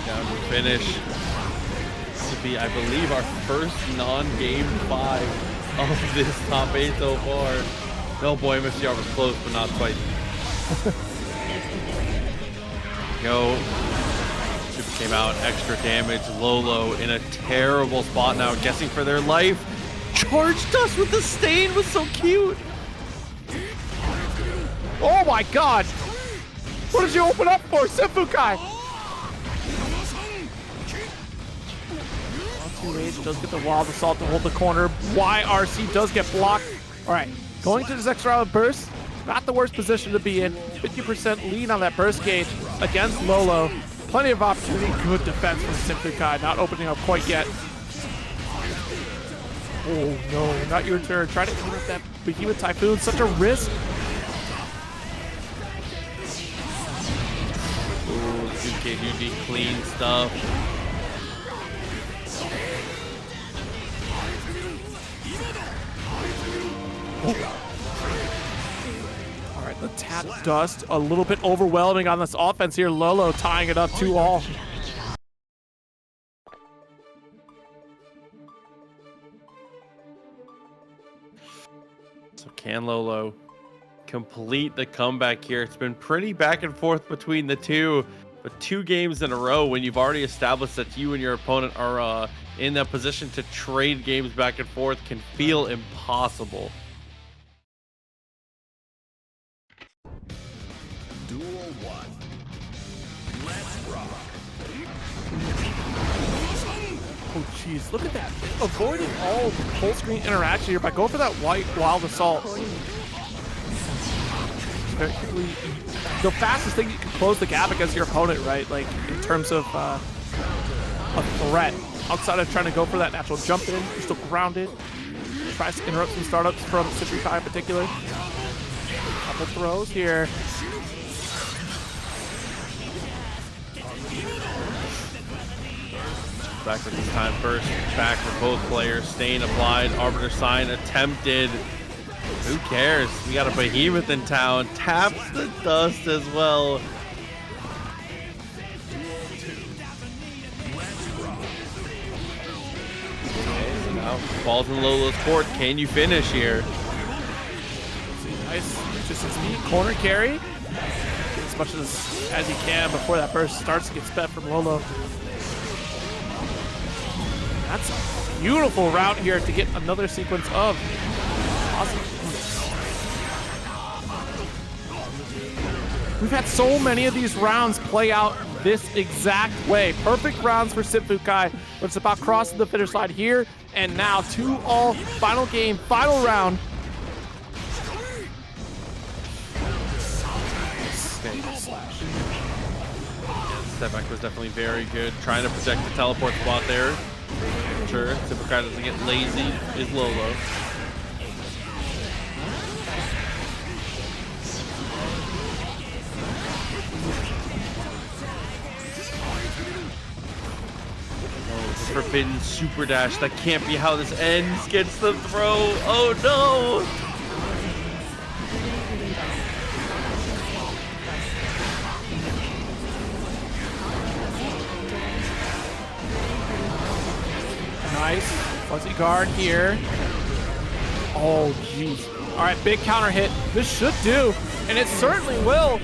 Down to finish. This would be, I believe, our first non-game 5 of this top 8 so far. No boy, MFCR was close, but not quite. Go. Chipp came out, extra damage. Lolo in a terrible spot now, guessing for their life. Charged us with the stain, was so cute. Oh my god! What did you open up for, SYMPHUUKAI? Rage does get the wild assault to hold the corner. YRC does get blocked. All right, going to this extra round burst. Not the worst position to be in. 50% lead on that burst gauge against Lolo. Plenty of opportunity. Good defense from SYMPHUUKAI. Not opening up quite yet. Oh no, not your turn. Try to counter that Behemoth Typhoon. Such a risk. Ooh, 2K clean stuff. All right, the tap dust a little bit overwhelming on this offense here. Lolo tying it up 2-all. So can Lolo complete the comeback here. It's been pretty back and forth between the two, but 2 games in a row when you've already established that you and your opponent are in that position to trade games back and forth can feel impossible. Duel 1. Let's rock. Oh, jeez, look at that. Avoiding all full screen interaction here by going for that white wild assault. Very quickly, the fastest thing you can close the gap against your opponent, right? Like, in terms of a threat. Outside of trying to go for that natural jump in, you're still grounded. Tries to interrupt some startups from SYMPHUUKAI in particular. Couple throws here. Back for this time first. Back for both players. Stain applied. Arbiter sign attempted. Who cares? We got a behemoth in town. Taps the dust as well. Okay, so now falls in Lolo's court. Can you finish here? Nice, just a speed corner carry. As much as you can before that burst starts to get sped from Lolo. That's a beautiful route here to get another sequence of positive. We've had so many of these rounds play out this exact way. Perfect rounds for SYMPHUUKAI, but it's about crossing the finish line here and now. 2-all, final game, final round. Step back was definitely very good. Trying to protect the teleport spot there. Sure, SYMPHUUKAI doesn't get lazy, is Lolo. Forbidden super dash. That can't be how this ends. Gets the throw. Oh no! Nice fuzzy guard here. Oh jeez. All right, big counter hit. This should do, and it certainly will.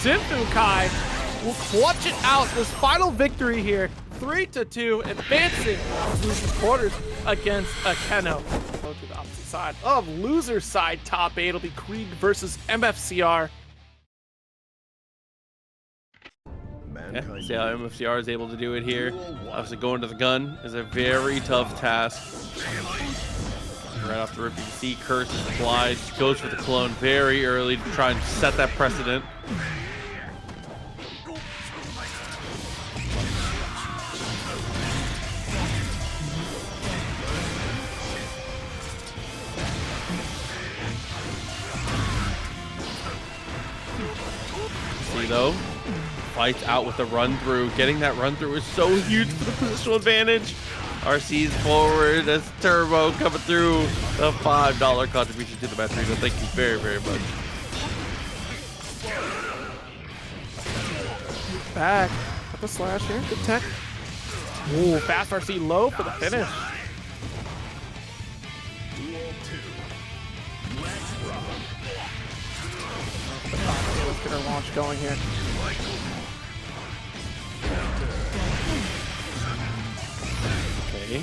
SYMPHUUKAI will clutch it out. This final victory here. 3-2, advancing to the quarters against Akeno. Go to the opposite side of loser side top 8. It'll be Kreeg versus MFCR. Yeah, see how MFCR is able to do it here. Obviously, going to the gun is a very tough task. Right off the rip, you can see Curse is applied. Goes for the clone very early to try and set that precedent. Though fights out with the run through. Getting that run through is so huge for the positional advantage. RC's forward as Turbo coming through. The $5 contribution to the match. Thank you very, very much. Back. Got the slash here. Good tech. Ooh, fast RC low for the finish. Let's get our launch going here. Okay.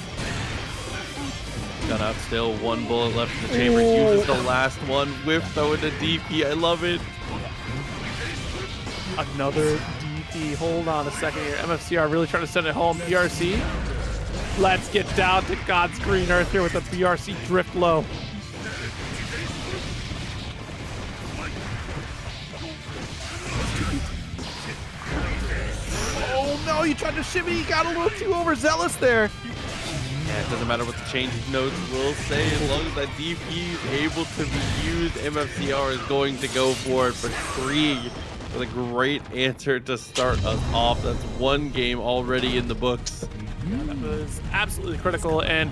Gun out still. 1 bullet left in the chamber. Uses the last one. Whiff though into DP. I love it. Another DP. Hold on a second here. MFCR really trying to send it home. BRC. Let's get down to God's green earth here with a BRC drift low. Oh no, you tried to shimmy, you got a little too overzealous there. Yeah, it doesn't matter what the change of notes will say, as long as that DP is able to be used, MFCR is going to go for it. But Kreeg with a great answer to start us off. That's 1 game already in the books. That was absolutely critical and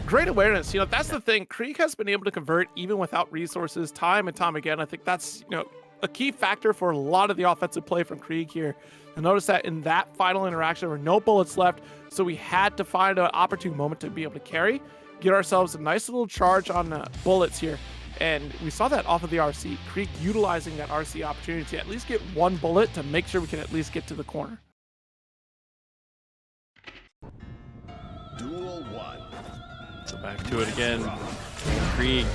great awareness. You know, that's the thing. Kreeg has been able to convert even without resources time and time again. I think that's, you know, a key factor for a lot of the offensive play from Kreeg here. You'll notice that in that final interaction, there were no bullets left, so we had to find an opportune moment to be able to carry, get ourselves a nice little charge on bullets here. And we saw that off of the RC. Kreeg utilizing that RC opportunity to at least get one bullet to make sure we can at least get to the corner. Duel 1. So back to it again. Kreeg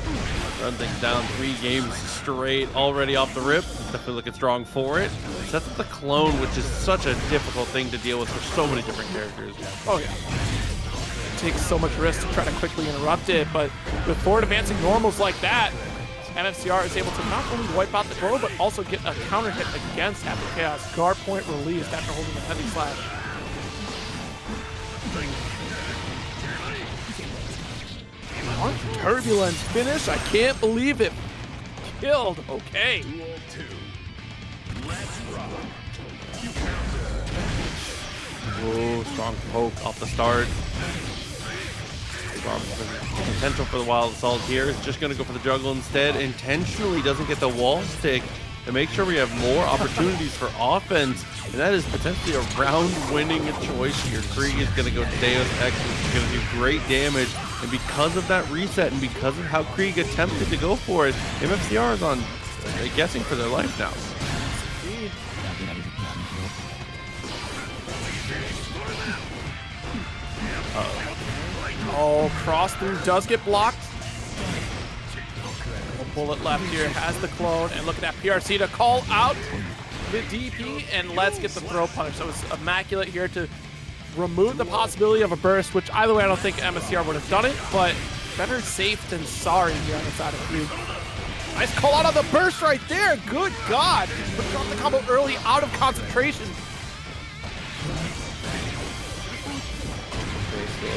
run things down 3 games straight already off the rip. Definitely looking strong for it. Sets up the clone, which is such a difficult thing to deal with for so many different characters. Oh yeah. It takes so much risk to try to quickly interrupt it, but with forward advancing normals like that, MFCR is able to not only wipe out the clone, but also get a counter hit against Happy Chaos. Guard point released after holding a heavy slash. Turbulence finish. I can't believe it. Killed. Okay. Duel 2. Let's rock. Whoa, strong poke off the start. Strong potential for the wild assault here. Is just going to go for the juggle instead. Intentionally doesn't get the wall stick to make sure we have more opportunities for offense. And that is potentially a round-winning choice here. Kreeg is going to go Deus Ex, which is going to do great damage. And because of that reset and because of how Kreeg attempted to go for it, MFCR is on guessing for their life now. Oh, cross through does get blocked. A bullet left here, has the clone, and look at that PRC to call out the DP, and let's get the throw punish. So it's immaculate here to remove the possibility of a burst, which either way I don't think MSCR would have done it, but better safe than sorry here on the side of Kreeg. Nice call out on the burst right there. Good God. But got the combo early out of concentration.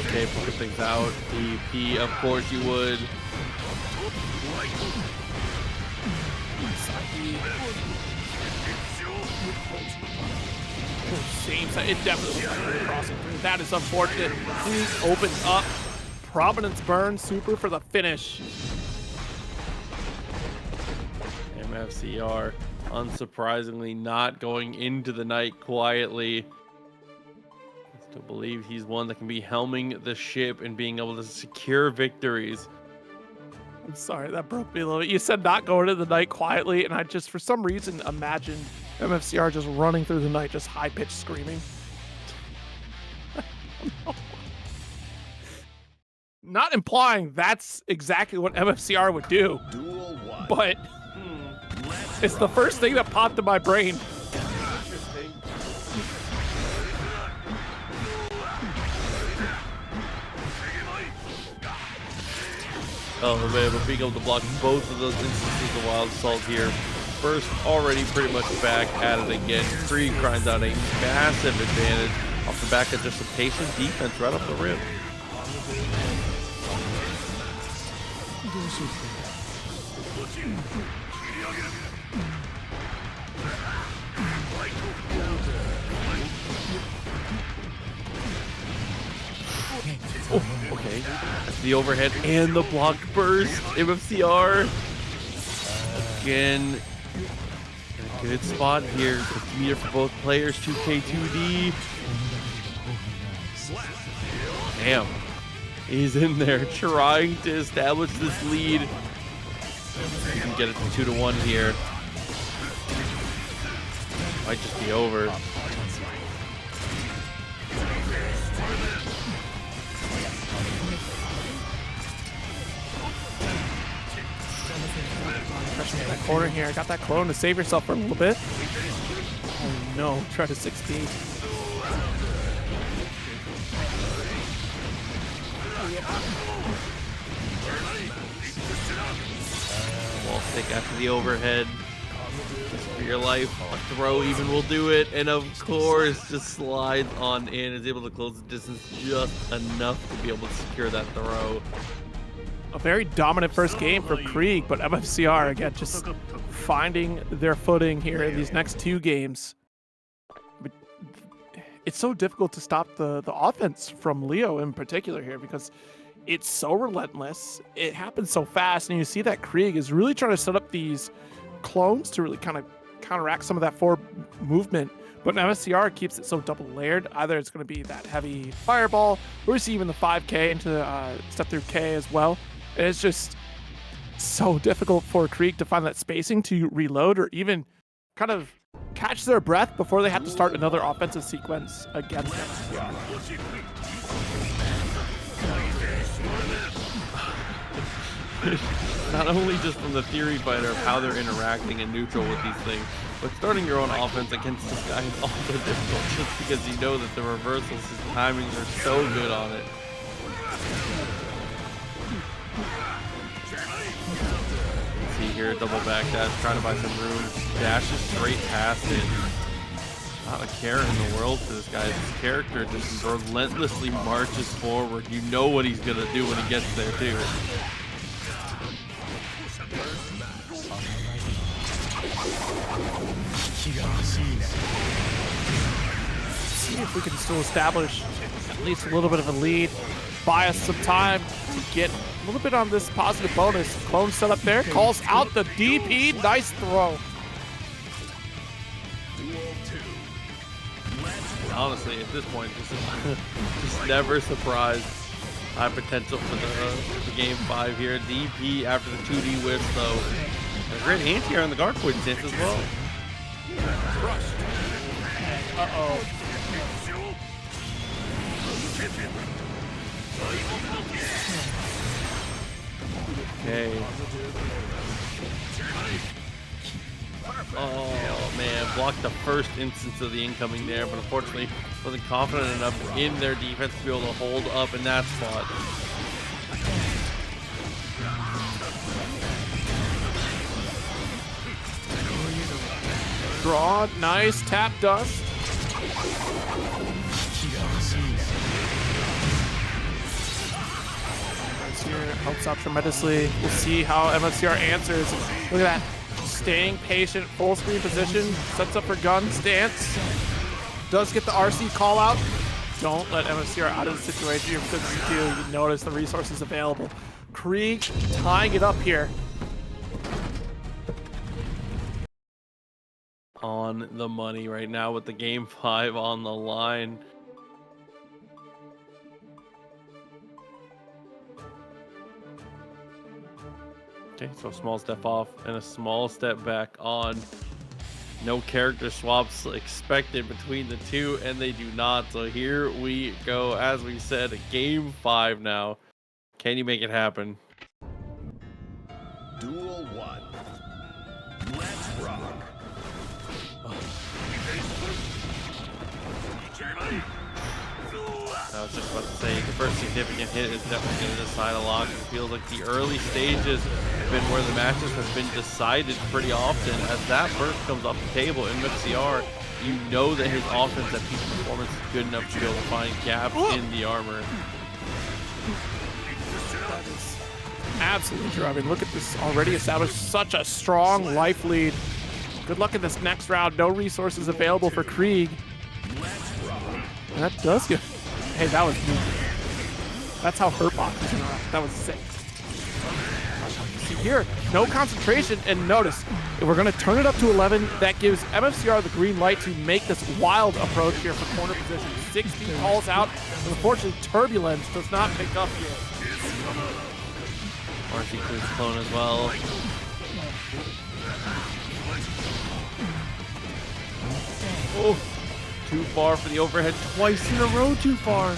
Okay, poking things out. DP, of course you would. Same side. It definitely was crossing through. That is unfortunate. Kreeg opens up. Prominence burn super for the finish. MFCR, unsurprisingly, not going into the night quietly. I still believe he's one that can be helming the ship and being able to secure victories. I'm sorry, that broke me a little bit. You said not going into the night quietly, and I just, for some reason, imagined MFCR just running through the night, just high-pitched screaming. Not implying that's exactly what MFCR would do, Duel 1. but it's the first thing that popped in my brain. Oh man, but being able to block both of those instances of wild assault here. First, already pretty much back at it again. Kreeg grinds out a massive advantage off the back of just a patient defense right off the rip. Oh, okay. That's the overhead and the block burst. MFCR again in a good spot here. 50 meter for both players. 2K2D. Damn. He's in there trying to establish this lead. You can get it to 2-1 here. Might just be over. Pressure in that corner here. Got that clone to save yourself for a little bit. Oh no, try to 16. Wall stick after the overhead. Just for your life. A throw even will do it. And of course, just slides on in. Is able to close the distance just enough to be able to secure that throw. A very dominant first game for Kreeg, but MFCR, again, just finding their footing here in these next 2 games. But it's so difficult to stop the offense from Leo in particular here because it's so relentless. It happens so fast, and you see that Kreeg is really trying to set up these clones to really kind of counteract some of that forward movement. But MSCR keeps it so double layered. Either it's going to be that heavy fireball, or you see even the 5K into step through K as well. And it's just so difficult for Kreeg to find that spacing to reload or even kind of catch their breath before they have to start another offensive sequence against MFCR. Not only just from the theory fighter of how they're interacting in neutral with these things, but starting your own offense against this guy is also difficult just because you know that the reversals, his timings are so good on it. See here, double back dash, trying to buy some room, dashes straight past it. Not a care in the world for this guy. This character just relentlessly marches forward. You know what he's gonna do when he gets there too. See if we can still establish at least a little bit of a lead. Buy us some time to get a little bit on this positive bonus. Clone set up there, calls out the DP. Nice throw. Honestly, at this point, just never surprised. High potential for the game 5 here. DP after the 2D whiffs, though. A great anti-air on the guard point stance as well. Uh-oh. Okay. Oh man, blocked the first instance of the incoming there, but unfortunately wasn't confident enough in their defense to be able to hold up in that spot. Draw, nice tap dust. Here helps out tremendously. We'll see how MFCR answers. Look at that. Staying patient, full screen position, sets up for gun stance. Does get the RC call out. Don't let MFCR out of the situation here because you notice the resources available. Kreeg tying it up here. On the money right now with the game 5 on the line. Okay, so a small step off and a small step back on. No character swaps expected between the two, and they do not. So here we go. As we said, game 5 now. Can you make it happen? Duel 1. Let's rock. I was just about to say, the first significant hit is definitely going to decide a lot. It feels like the early stages have been where the matches have been decided pretty often. As that first comes off the table in MFCR, you know that his offense at peak performance is good enough to be able to find gaps in the armor. That is absolutely true. I mean, look at this already established such a strong life lead. Good luck in this next round. No resources available for Kreeg. And that does get... Hey, that was neat. That's how Hurtbox is interact. That was sick. See here, no concentration, and notice, if we're gonna turn it up to 11, that gives MFCR the green light to make this wild approach here for corner position. 60 calls out, and unfortunately, Turbulence does not pick up here. RC includes clone as well. Oh, too far for the overhead twice in a row, too far.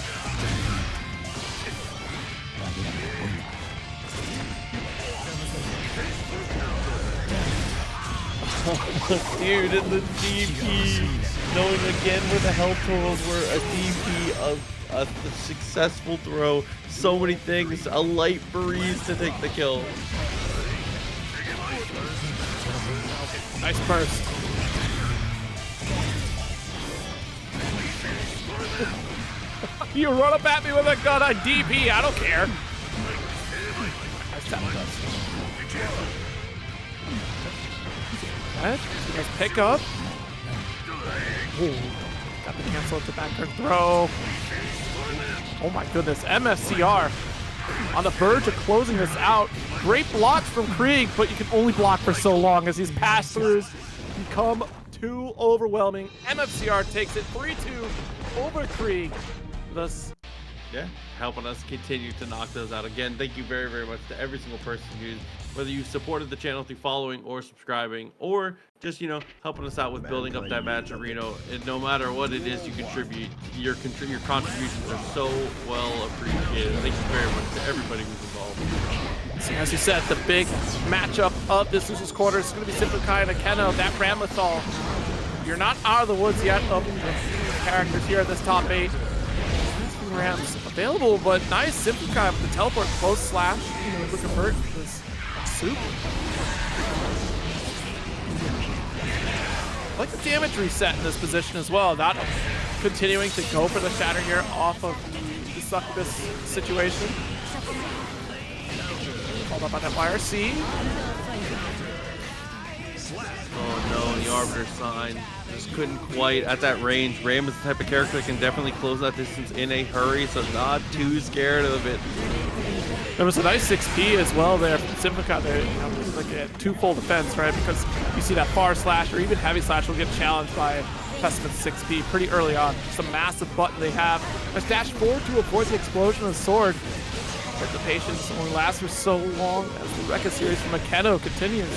Dude, and the DP, knowing again where the health totals were, a DP of a successful throw, so many things, a light breeze to take the kill. Nice burst. You run up at me with a gun on DP, I don't care. Nice tap dust. Nice pick up. Ooh, got the cancel at the back turn throw. Oh my goodness, MFCR on the verge of closing this out. Great blocks from Kreeg, but you can only block for so long as these pass-throughs become too overwhelming. MFCR takes it 3-2 over Kreeg. Thus, yeah, helping us continue to knock those out. Again, thank you very, very much to every single person who's, whether you supported the channel through following or subscribing, or just, you know, helping us out with building up that match arena. And no matter what it is you contribute, your contributions are so well appreciated. Thank you very much to everybody who's involved. So as you said, the big matchup of this losers quarter is going to be SYMPHUUKAI and Akeno. That Ramlethal, you're not out of the woods yet of the characters here at this top 8. Rams available, but nice SYMPHUUKAI with the teleport close slash. Able to convert this super. I like the damage reset in this position as well. Not continuing to go for the shatter here off of the succubus situation. Called up on that YRC. Oh no, the Arbiter sign just couldn't quite at that range. Ram is the type of character that can definitely close that distance in a hurry, so not too scared of it. There was a nice 6P as well there from SYMPHUUKAI there. You know, it was like a two-fold defense, right? Because you see that far slash or even heavy slash will get challenged by Testament 6P pretty early on. It's a massive button they have. Let's dash forward to avoid the explosion of the sword. But the patience only lasts for so long as the Rekka series from Akeno continues.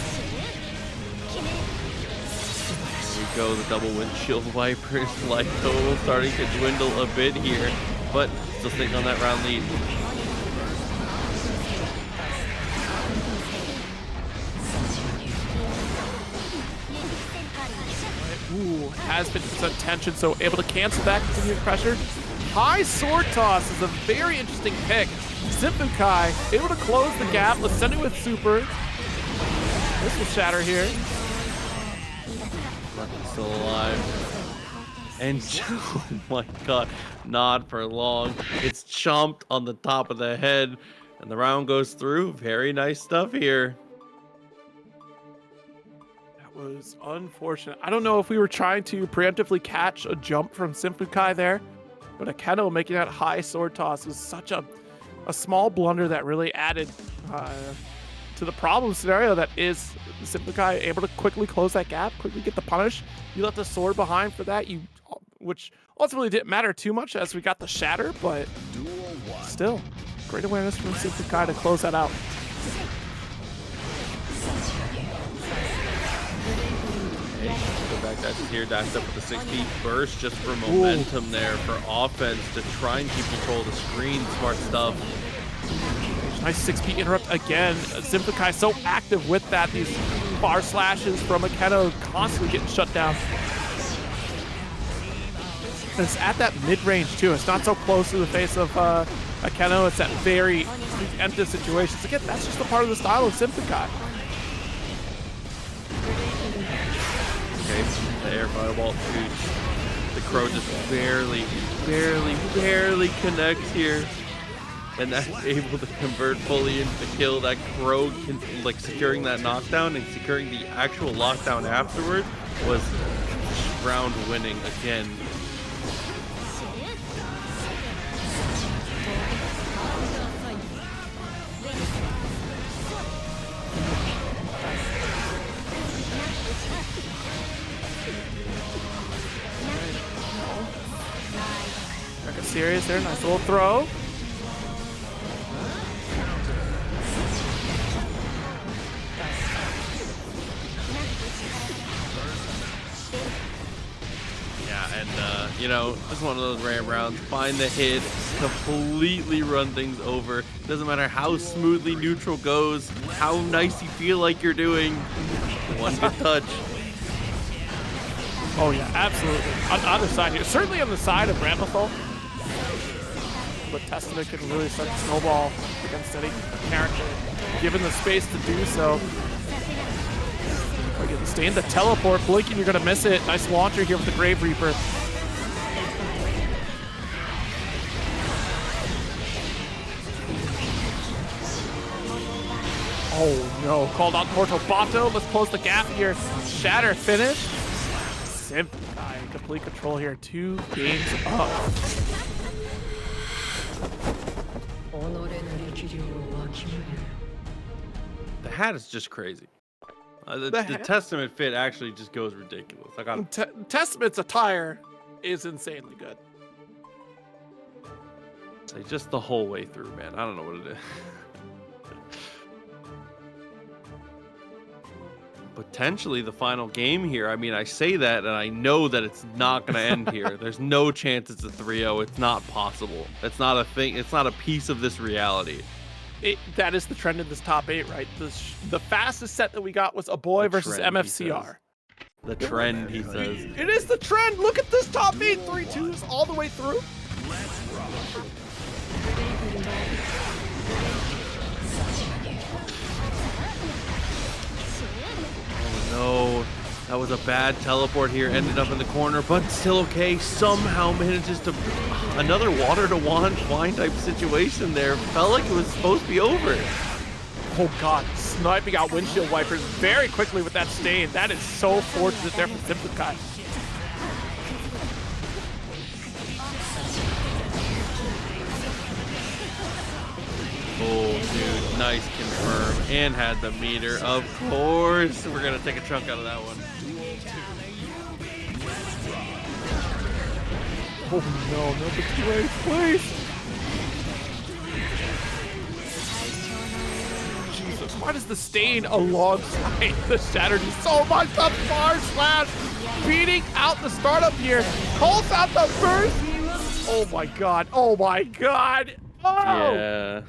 Go the double windshield wipers. Life total starting to dwindle a bit here, but still staying on that round lead. Ooh, has 50% tension, so able to cancel that continued pressure. High sword toss is a very interesting pick. SYMPHUUKAI able to close the gap. Let's send it with super. This will shatter here. Still alive. And oh my god, not for long. It's chomped on the top of the head, and the round goes through. Very nice stuff here. That was unfortunate. I don't know if we were trying to preemptively catch a jump from SYMPHUUKAI there, but Akeno making that high sword toss was such a small blunder that really added to the problem scenario that is SYMPHUUKAI able to quickly close that gap, quickly get the punish. You left the sword behind for that, which ultimately didn't matter too much as we got the shatter, but still, great awareness from SYMPHUUKAI to close that out. Go back dash here, dash up with the 60 burst just for momentum there for offense to try and keep control of the screen. Smart stuff. Nice 6P interrupt again. SYMPHUUKAI so active with that. These bar slashes from Akeno constantly getting shut down. It's at that mid-range too. It's not so close to the face of Akeno. It's that very preemptive situations. Again, that's just a part of the style of SYMPHUUKAI. Okay, the air fireball shoots. The crow just barely connects here. And that's able to convert fully into the kill. That crow like securing that knockdown and securing the actual lockdown afterward was round winning again. Rekka serious there, nice little throw. And, you know, it's one of those rare rounds. Find the hit, completely run things over. Doesn't matter how smoothly neutral goes, how nice you feel like you're doing. One good touch. Oh, yeah, absolutely. On the other side here, certainly on the side of Ramlethal. But Testament can really start to snowball against any character, given the space to do so. Stay in the teleport, blinking, you're gonna miss it. Nice launcher here with the Grave Reaper. Oh no, called out Mortal Bato. Let's close the gap here. Shatter finish. SYMPHUUKAI complete control here. 2 games up. The hat is just crazy. The Testament fit actually just goes ridiculous. Testament's attire is insanely good. Like just the whole way through, man. I don't know what it is. Potentially the final game here. I mean, I say that and I know that it's not going to end here. There's no chance it's a 3-0. It's not possible. It's not a thing. It's not a piece of this reality. That is the trend in this top 8, right? The fastest set that we got was Aboii versus trend, MFCR. The trend, he says. It is the trend. Look at this top 8, 3-2s all the way through. No, that was a bad teleport here. Ended up in the corner, but still okay. Somehow manages to another water to wine type situation there. Felt like it was supposed to be over. Oh God, sniping out windshield wipers very quickly with that stain. That is so fortunate there from SYMPHUUKAI. Oh, dude, nice confirm and had the meter. Of course, we're gonna take a chunk out of that one. Oh no, no, the 2A, please. Jesus, why does the stain alongside the Shattered do so much? The far slash beating out the startup here. Calls out the burst. Oh my God, oh my God. Oh. Yeah.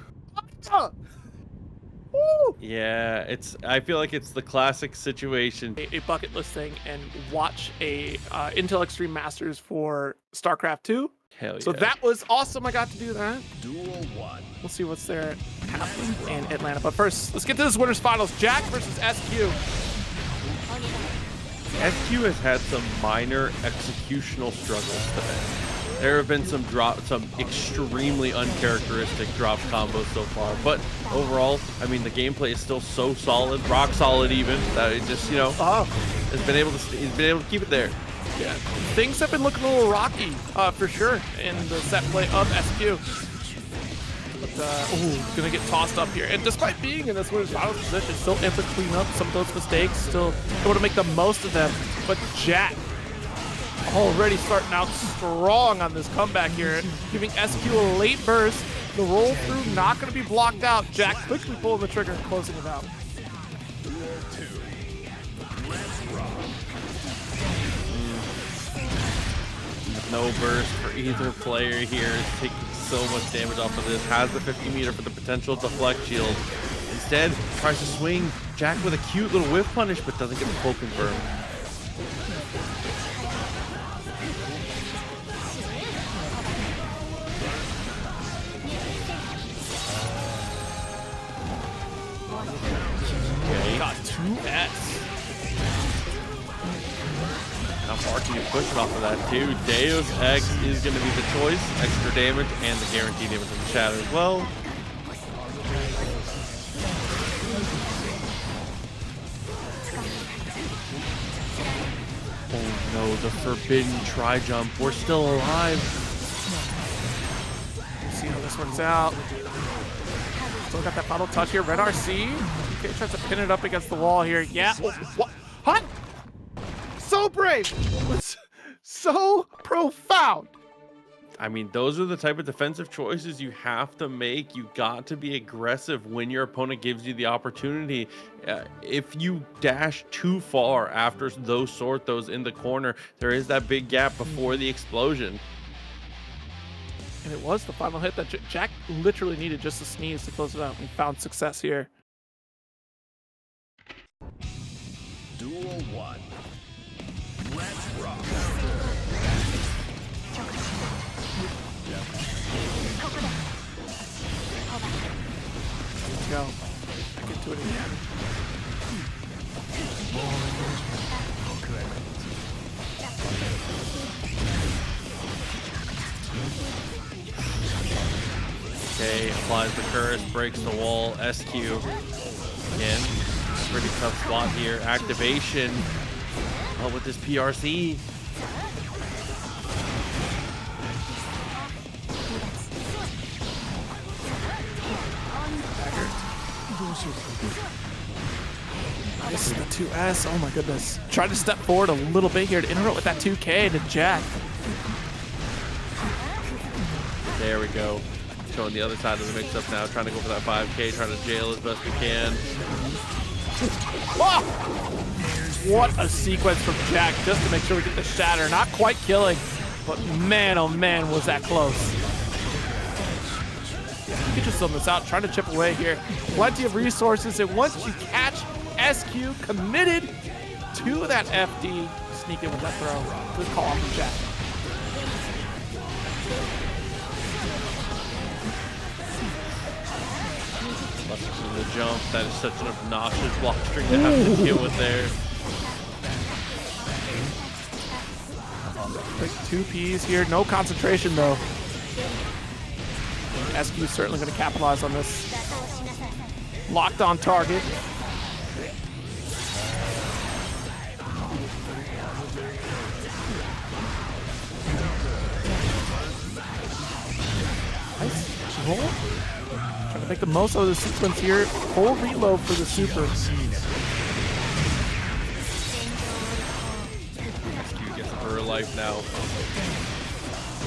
Yeah, I feel like it's the classic situation. A bucket list thing and watch a Intel Extreme Masters for StarCraft 2. Hell yeah. So that was awesome. I got to do that. Duel 1. We'll see what's there happening in Atlanta. But first, let's get to this winners finals. Jack versus SQ. SQ has had some minor executional struggles today. There have been some extremely uncharacteristic drop combos so far, but overall, I mean, the gameplay is still so solid, rock solid even, that it just, you know, he's been able to keep it there. Yeah, things have been looking a little rocky for sure in the set play of SQ. But, gonna get tossed up here. And despite being in this winner's finals position, still able to clean up some of those mistakes, still able to make the most of them. But Jack already starting out strong on this comeback here, giving SQ a late burst. The roll through not going to be blocked out. Jack quickly pulling the trigger and closing it out. No burst for either player here. It's taking so much damage off of this. Has the 50 meter for the potential deflect shield. Instead, tries to swing Jack with a cute little whiff punish, but doesn't get the full confirm. Got 2S. How far can you push it off of that too? Deus Ex is going to be the choice. Extra damage and the guaranteed damage from the Shatter as well. Oh no, the forbidden tri-jump. We're still alive. See how this works out. Still got that final touch here. Red RC. Okay, tries to pin it up against the wall here. Yeah. Oh, what? Huh? So brave. So profound. I mean, those are the type of defensive choices you have to make. You got to be aggressive when your opponent gives you the opportunity. If you dash too far after those in the corner, there is that big gap before the explosion. And it was the final hit that Jack literally needed just a sneeze to close it out. We found success here. Duel 1. Let's rock. Let's go. Back into it again. Okay, applies the curse, breaks the wall. SQ again, pretty tough spot here. Activation with this PRC. This is the 2S. Oh my goodness. Tried to step forward a little bit here to interrupt with that 2K to Jack. There we go. Mito on the other side of the mix-up now, trying to go for that 5K, trying to jail as best we can. Oh! What a sequence from Jack just to make sure we get the shatter. Not quite killing, but man, oh man, was that close. You can just zone this out, trying to chip away here. Plenty of resources, and once you catch SQ committed to that FD, sneak in with that throw. Good call from Jack. From the jump, that is such an obnoxious block string to have to deal with there. Quick 2Ps here, no concentration though. SQ is certainly going to capitalize on this. Locked on target. Nice roll. Trying to make the most of the sequence here. Full reload for the super. SQ gets her life now.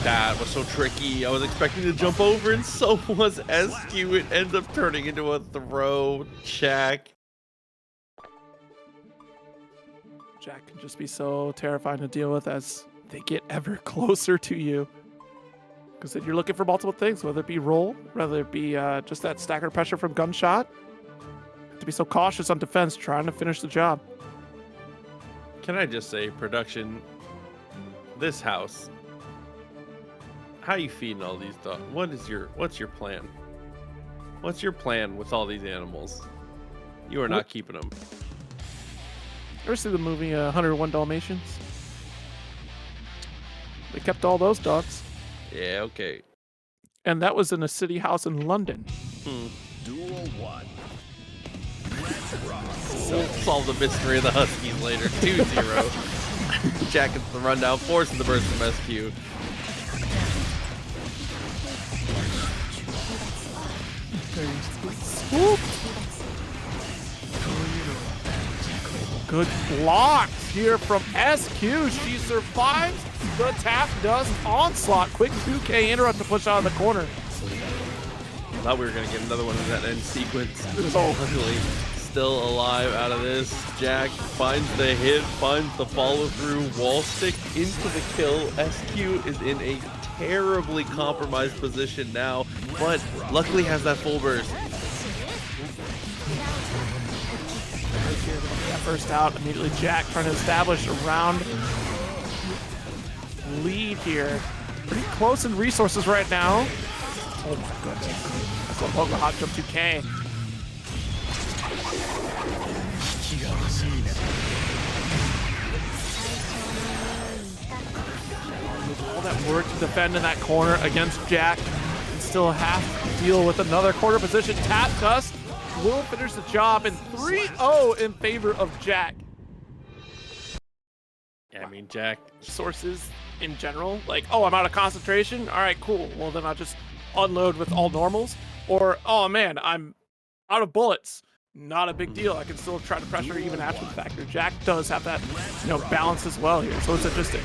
That was so tricky. I was expecting to jump over, and so was SQ. It ends up turning into a throw. Jack. Jack can just be so terrifying to deal with as they get ever closer to you. Because then you're looking for multiple things, whether it be roll, whether it be just that staggered pressure from gunshot. To be so cautious on defense, trying to finish the job. Can I just say, production, this house, how you feeding all these dogs? What's your plan? What's your plan with all these animals? You are not keeping them. Ever see the movie 101 Dalmatians? They kept all those dogs. Yeah, okay. And that was in a city house in London. Duel 1. We'll solve the mystery of the Huskies later. 2-0. Jack gets the rundown, forcing the burst from SQ. Good blocks here from SQ. She survives the tap dust onslaught. Quick 2K interrupt to push out of the corner. Thought we were going to get another one in that end sequence. Oh. Luckily, still alive out of this. Jack finds the hit, finds the follow-through, wall stick into the kill. SQ is in a terribly compromised position now, but luckily has that full burst. First out, immediately Jack trying to establish a round lead here. Pretty close in resources right now. Oh my goodness. That's what Pogo Hot Jump 2K. All that work to defend in that corner against Jack, and still have to deal with another corner position. Tap Dust will finish the job in 3-0 in favor of Jack. Yeah, I mean, Jack. Sources in general, like, oh, I'm out of concentration. All right, cool. Well, then I'll just unload with all normals. Or, oh man, I'm out of bullets. Not a big deal. I can still try to pressure even after the factor. Jack does have that, balance as well here. So it's interesting.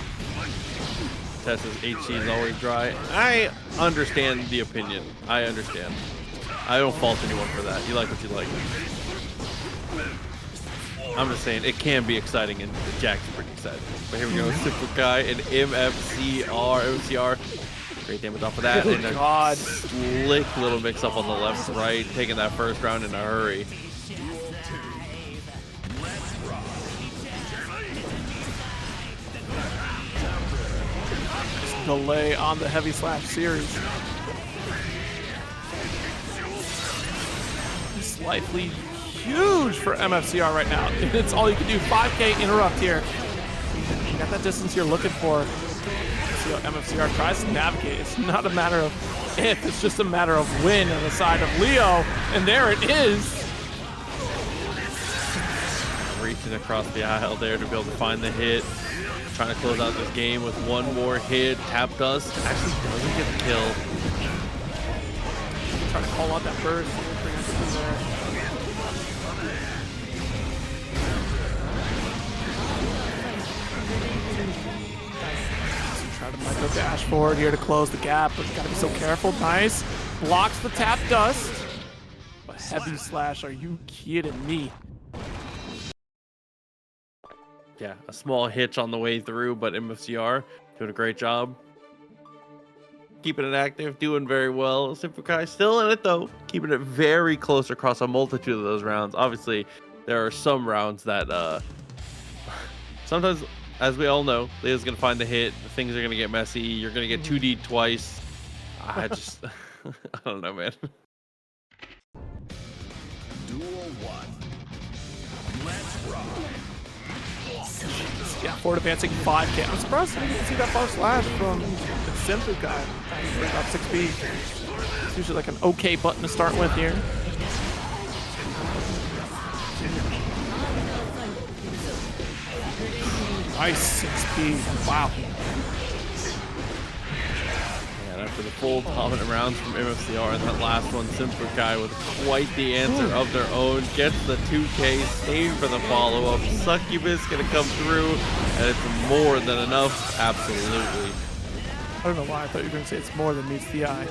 Tessa's HC is always dry. I understand the opinion. I understand. I don't fault anyone for that. You like what you like. I'm just saying it can be exciting, and Jack's pretty excited. But here we go, SYMPHUUKAI and MFCR. Great damage off of that. Good and God. Slick little mix-up on the left right, taking that first round in a hurry. Delay on the heavy slash series. Slightly huge for MFCR right now. It's all you can do. 5K interrupt here. You got that distance you're looking for. See how MFCR tries to navigate. It's not a matter of if, it's just a matter of when on the side of Leo. And there it is. Reaching across the aisle there to be able to find the hit. Trying to close out this game with one more hit. Tap Dust actually doesn't get the kill. Trying to call out that burst. Try to micro dash forward here to close the gap, but you gotta be so careful. Nice blocks the tap dust. But heavy slash, are you kidding me? Yeah, a small hitch on the way through, but MFCR doing a great job. Keeping it active, doing very well. SYMPHUUKAI still in it though, keeping it very close across a multitude of those rounds. Obviously, there are some rounds that sometimes, as we all know, Leo's gonna find the hit. Things are gonna get messy. You're gonna get 2D'd twice. I just, I don't know, man. Duel 1. Let's rock. Yeah, forward advancing 5K. I'm surprised I didn't see that far slash from SYMPHUUKAI. Bring up 6B. It's usually like an okay button to start with here. Nice 6B. Wow. And after the full dominant rounds from MFCR and that last one, SYMPHUUKAI with quite the answer of their own gets the 2K, staying for the follow-up. Succubus gonna come through, and it's more than enough. Absolutely. I don't know why I thought you were gonna say it's more than meets the eye.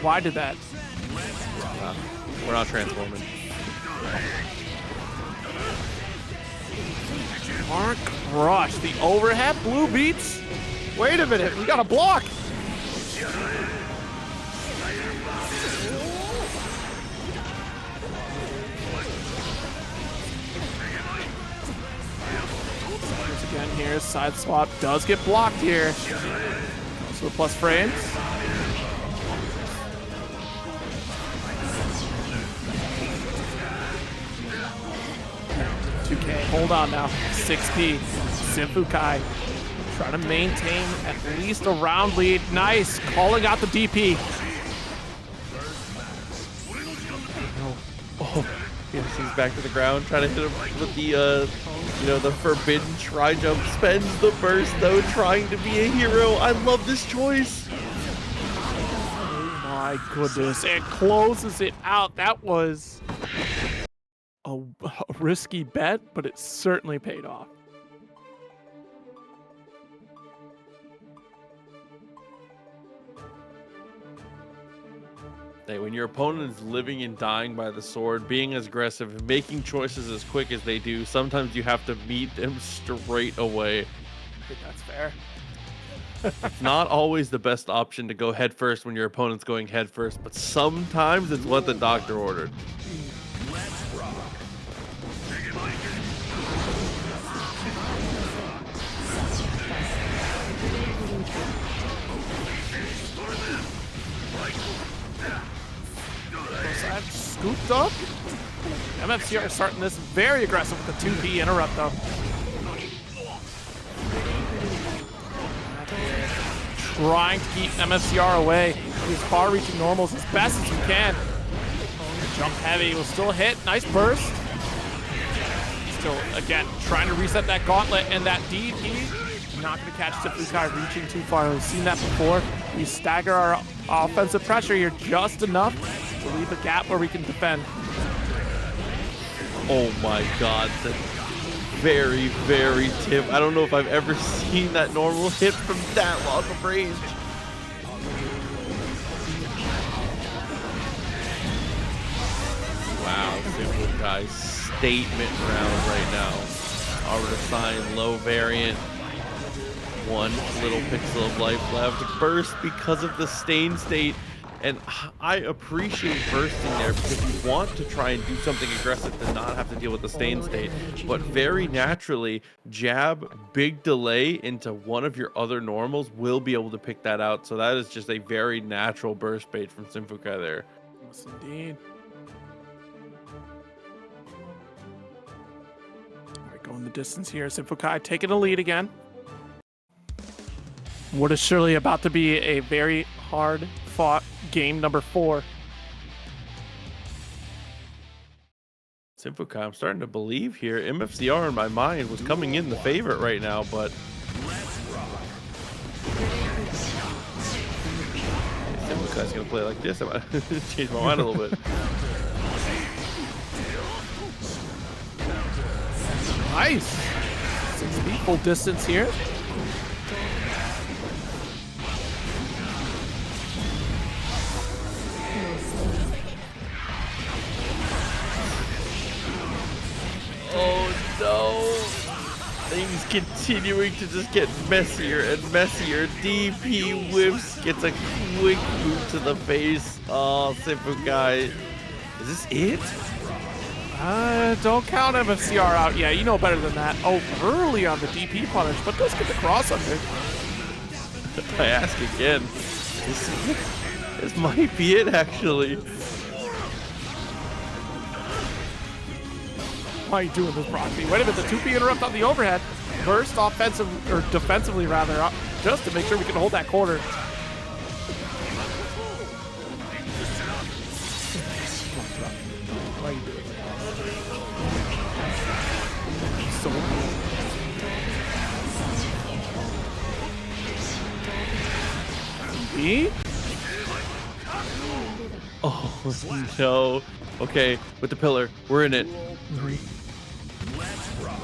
Why did that? We're not transforming. Mark Crush, the overhead blue beats. Wait a minute, we got a block. Again here, side swap does get blocked here. Also plus frames. 2K, hold on now. 6P, SYMPHUUKAI trying to maintain at least a round lead. Nice, calling out the DP. Oh, yes, he's back to the ground, trying to hit him with the, the forbidden try jump. Spends the burst though, trying to be a hero. I love this choice. Oh my goodness, it closes it out. That was a risky bet, but it certainly paid off. Hey, when your opponent is living and dying by the sword, being as aggressive and making choices as quick as they do, sometimes you have to meet them straight away. I think that's fair. It's not always the best option to go head first when your opponent's going head first, but sometimes it's what the doctor ordered. Scooped up. MFCR starting this very aggressive with the 2P interrupt though. Trying to keep MFCR away. These far-reaching normals as best as you can. Jump heavy will still hit. Nice burst. Still, again, trying to reset that gauntlet and that DP. Not going to catch SYMPHUUKAI reaching too far. We've seen that before. We stagger our offensive pressure here just enough to leave a gap where we can defend. Oh my god, that's very, very tip. I don't know if I've ever seen that normal hit from that long of range. Wow, SYMPHUUKAI statement round right now. Arbiter sign, low variant. One little pixel of life left. Burst because of the stain state. And I appreciate bursting there because you want to try and do something aggressive to not have to deal with the stain state. But very naturally, jab, big delay into one of your other normals will be able to pick that out. So that is just a very natural burst bait from SYMPHUUKAI there. Yes, indeed. All right, going the distance here. SYMPHUUKAI taking a lead again. What is surely about to be a very hard-fought game number 4. SYMPHUUKAI, I'm starting to believe here. MFCR in my mind was coming in the favorite right now, but SYMPHUUKAI's gonna play like this. I might change my mind a little bit. Nice. 6 feet full distance here. He's continuing to just get messier and messier. DP whiffs, gets a quick boot to the face. Oh, SYMPHUUKAI. Is this it? Don't count MFCR out. Yeah, you know better than that. Oh, early on the DP punish, but does get the cross under. I ask again. This might be it, actually. Why are you doing this, Proxy? Wait a minute, the 2P interrupt on the overhead. Burst offensive, or defensively rather, just to make sure we can hold that corner. Why are you doing So Oh no. Okay, with the pillar, we're in it. Let's rock.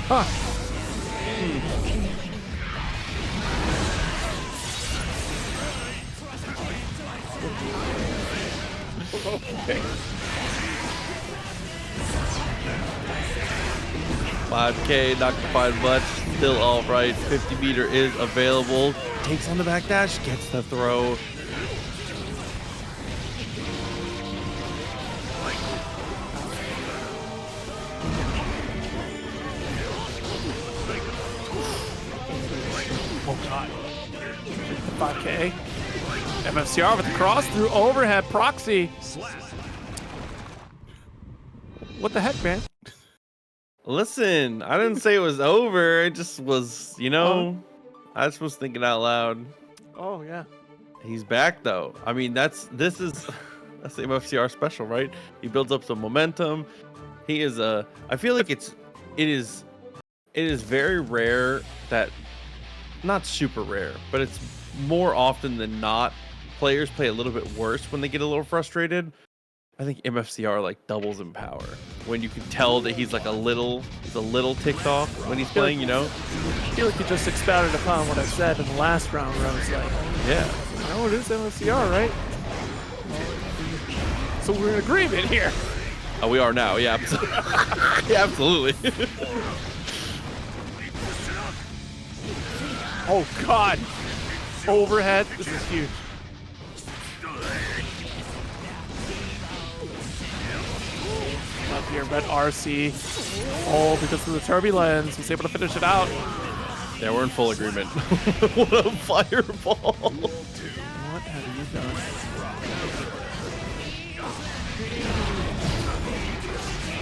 Huh. Okay. 5K, not gonna find much. Still all right. 50 meter is available. Takes on the back dash, gets the throw. Oh god. 5K. MFCR with the cross through overhead proxy. What the heck, man? Listen, I didn't say it was over. It just was, you know, I just was thinking out loud. Oh yeah. He's back though. I mean, that's the MFCR special, right? He builds up some momentum. He is I feel like it is very rare that, not super rare, but it's more often than not, players play a little bit worse when they get a little frustrated. I think MFCR like doubles in power when you can tell that he's a little ticked off when he's playing, you know? I feel like you just expounded upon what I said in the last round where I was like, Yeah. no, it is MFCR, right? So we're in agreement here. Oh, we are now. Yeah, absolutely. Yeah, absolutely. Oh god. Overhead. This is huge. Up here, red RC. Oh, because of the turbulence, he's able to finish it out. Yeah, we're in full agreement. What a fireball. What have you done?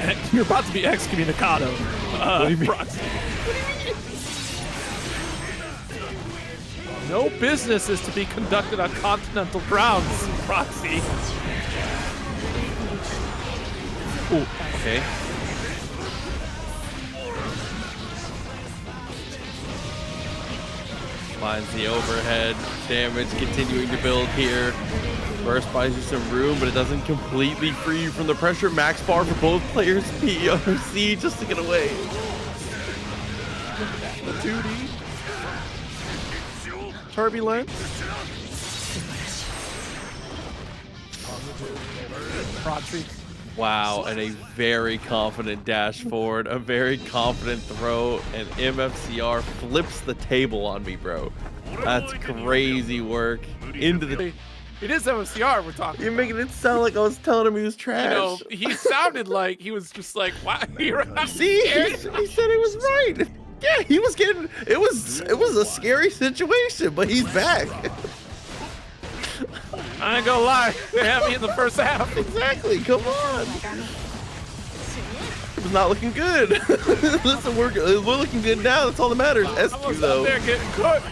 And you're about to be excommunicado. What do you mean? Proxy. No business is to be conducted on continental grounds, Proxy. Ooh, okay. Finds the overhead. Damage continuing to build here. Burst buys you some room, but it doesn't completely free you from the pressure. Max bar for both players. PRC just to get away. The 2D. Turbulence. Proxy. Wow, and a very confident dash forward, a very confident throw, and MFCR flips the table on me, bro. That's crazy work. Into the... It is MFCR we're talking. You're making it sound like I was telling him he was trash. You know, he sounded like he was just like, wow. See, he said he was right. Yeah, he was getting, it was a scary situation, but he's back. I ain't gonna lie, they had me in the first half. Exactly, come on. It was not looking good. Listen, we're looking good now. That's all that matters. SQ though. They're getting cooked.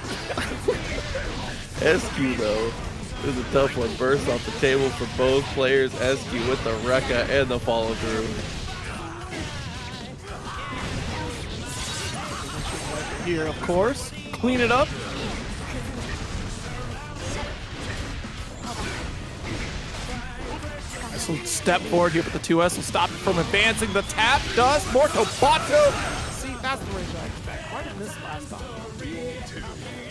SQ though. It was a tough one. Burst off the table for both players. SQ with the Rekka and the follow through. Here, of course. Clean it up. Step forward here with the 2S will stop it from advancing. The tap does more to Bato. See See, that's the range I expect. Why didn't this last time?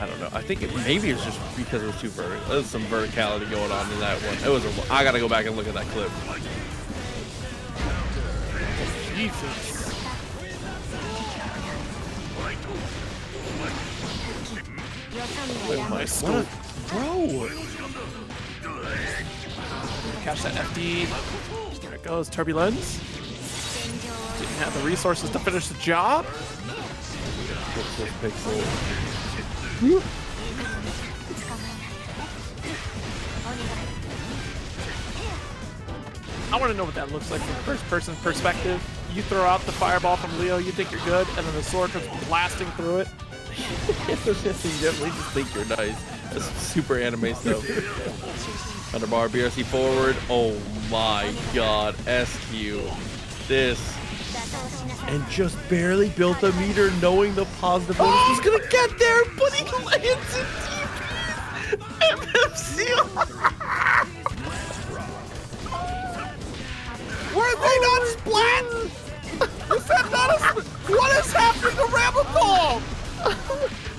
I don't know. I think maybe it's just because it was too vertical. There's some verticality going on in that one. It was. I gotta go back and look at that clip. Jesus. Oh my God. Bro. Catch that FD. There it goes. Turbulence. Didn't have the resources to finish the job. I want to know what that looks like from a first-person perspective. You throw out the fireball from Leo, you think you're good, and then the sword comes blasting through it. You definitely just think you're nice. That's super anime stuff. Underbar BRC forward. Oh my God, SQ. This. And just barely built a meter knowing the positive bonus was gonna get there, but he lands in deep. MFCR. Were they not splat? Is that not a what is happening to Ramlethal?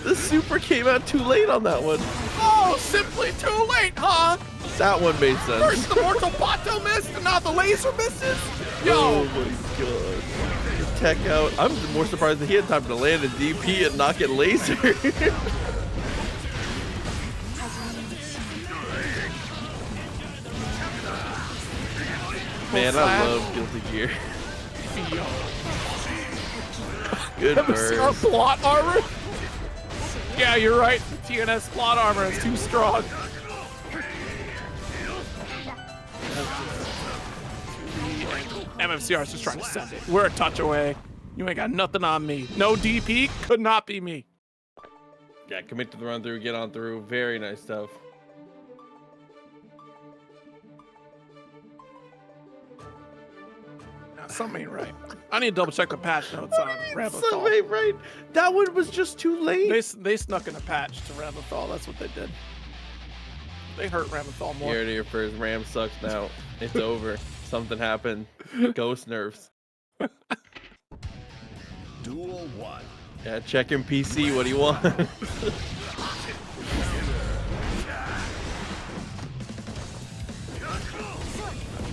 The super came out too late on that one. Oh, simply too late, huh? That one made sense. First the Mortal Pato missed, and now the laser misses? Yo! Oh my God. Tech out. I'm more surprised that he had time to land a DP and not get laser. Man, I love Guilty Gear. Good MFCR burst. plot armor? Yeah, you're right. The TNS plot armor is too strong. MFCR is just trying to send it. We're a touch away. You ain't got nothing on me. No DP could not be me. Yeah, commit to the run through, get on through. Very nice stuff. No, something ain't right. I need to double check the patch notes on Something Ramlethal. ain't right. That one was just too late. They snuck in a patch to Ramlethal. That's what they did. They hurt Ramlethal more. Here to your first. Ram sucks now. It's over. Something happened. Ghost nerfs. Duel 1. Yeah, check in PC. What do you want?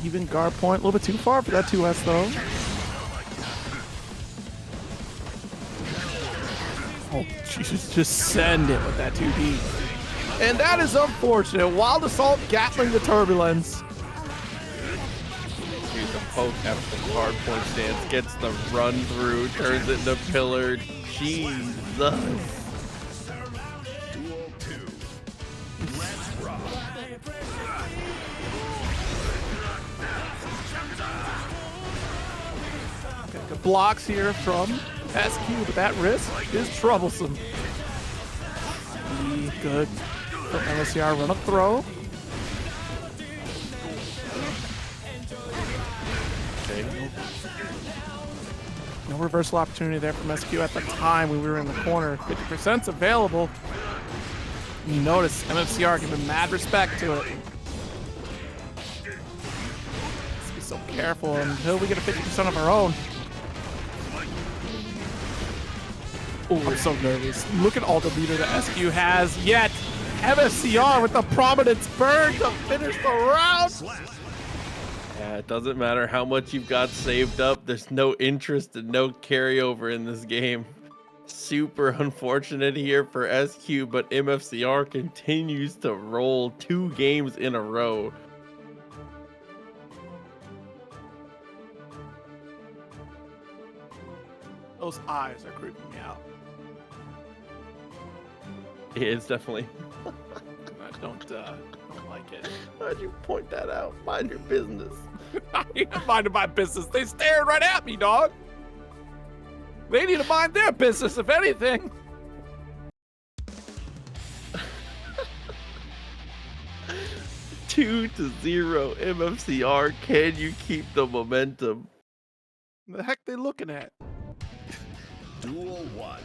Even guard point, a little bit too far for that 2S though. Oh, Jesus, just send it with that 2D. And that is unfortunate. Wild Assault Gatling the Turbulence. Here's a poke after the hard point stance. Gets the run through. Turns it into pillar. Jesus. Duel 2. Let's rock. Okay, good blocks here from SQ, but that risk is troublesome. Be good from MFCR. Run a throw. Okay. No reversal opportunity there from SQ at the time when we were in the corner. 50%'s available. You notice MFCR giving mad respect to it. Let's be so careful until we get a 50% of our own. Oh, I'm so nervous. Look at all the meter that SQ has, yet MFCR with the Prominence burn to finish the round. Yeah, it doesn't matter how much you've got saved up. There's no interest and no carryover in this game. Super unfortunate here for SQ, but MFCR continues to roll 2 games in a row. Those eyes are creeping me out. It's definitely. I don't like it. Why'd you point that out? Mind your business. I ain't minding my business. They stared right at me, dog. They need to mind their business, if anything. Two to 0 MFCR. Can you keep the momentum? The heck they looking at? Duel 1.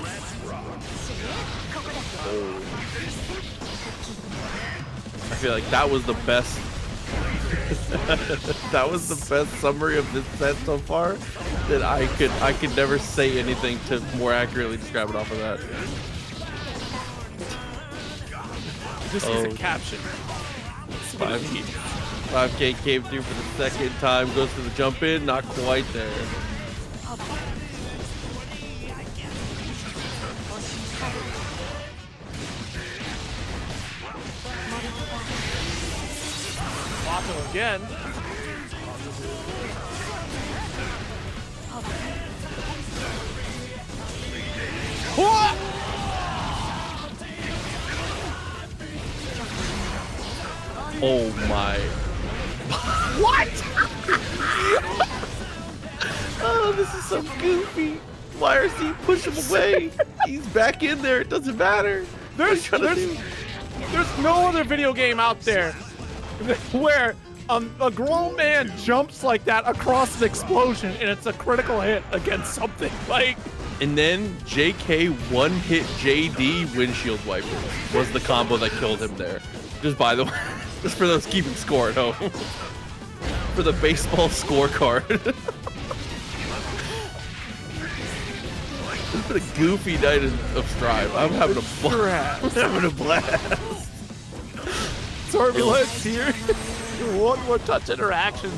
Let's rock. I feel like that was the best That was the best summary of this set so far. That I could never say anything to more accurately describe it off of that. This is a caption. 5K came through for the second time. Goes for the jump in. Not quite there. Guapo again. What? Oh my. What? Oh, this is so goofy. Why is he pushing him away? He's back in there. It doesn't matter. There's no other video game out there where a grown man jumps like that across an explosion and it's a critical hit against something. Like, and then JK one-hit JD windshield wiper was the combo that killed him there. Just by the way, just for those keeping score at home. For the baseball scorecard. It's been a goofy night of Strive. I'm having a blast. I'm having a blast. Turbulence here. One more touch interaction.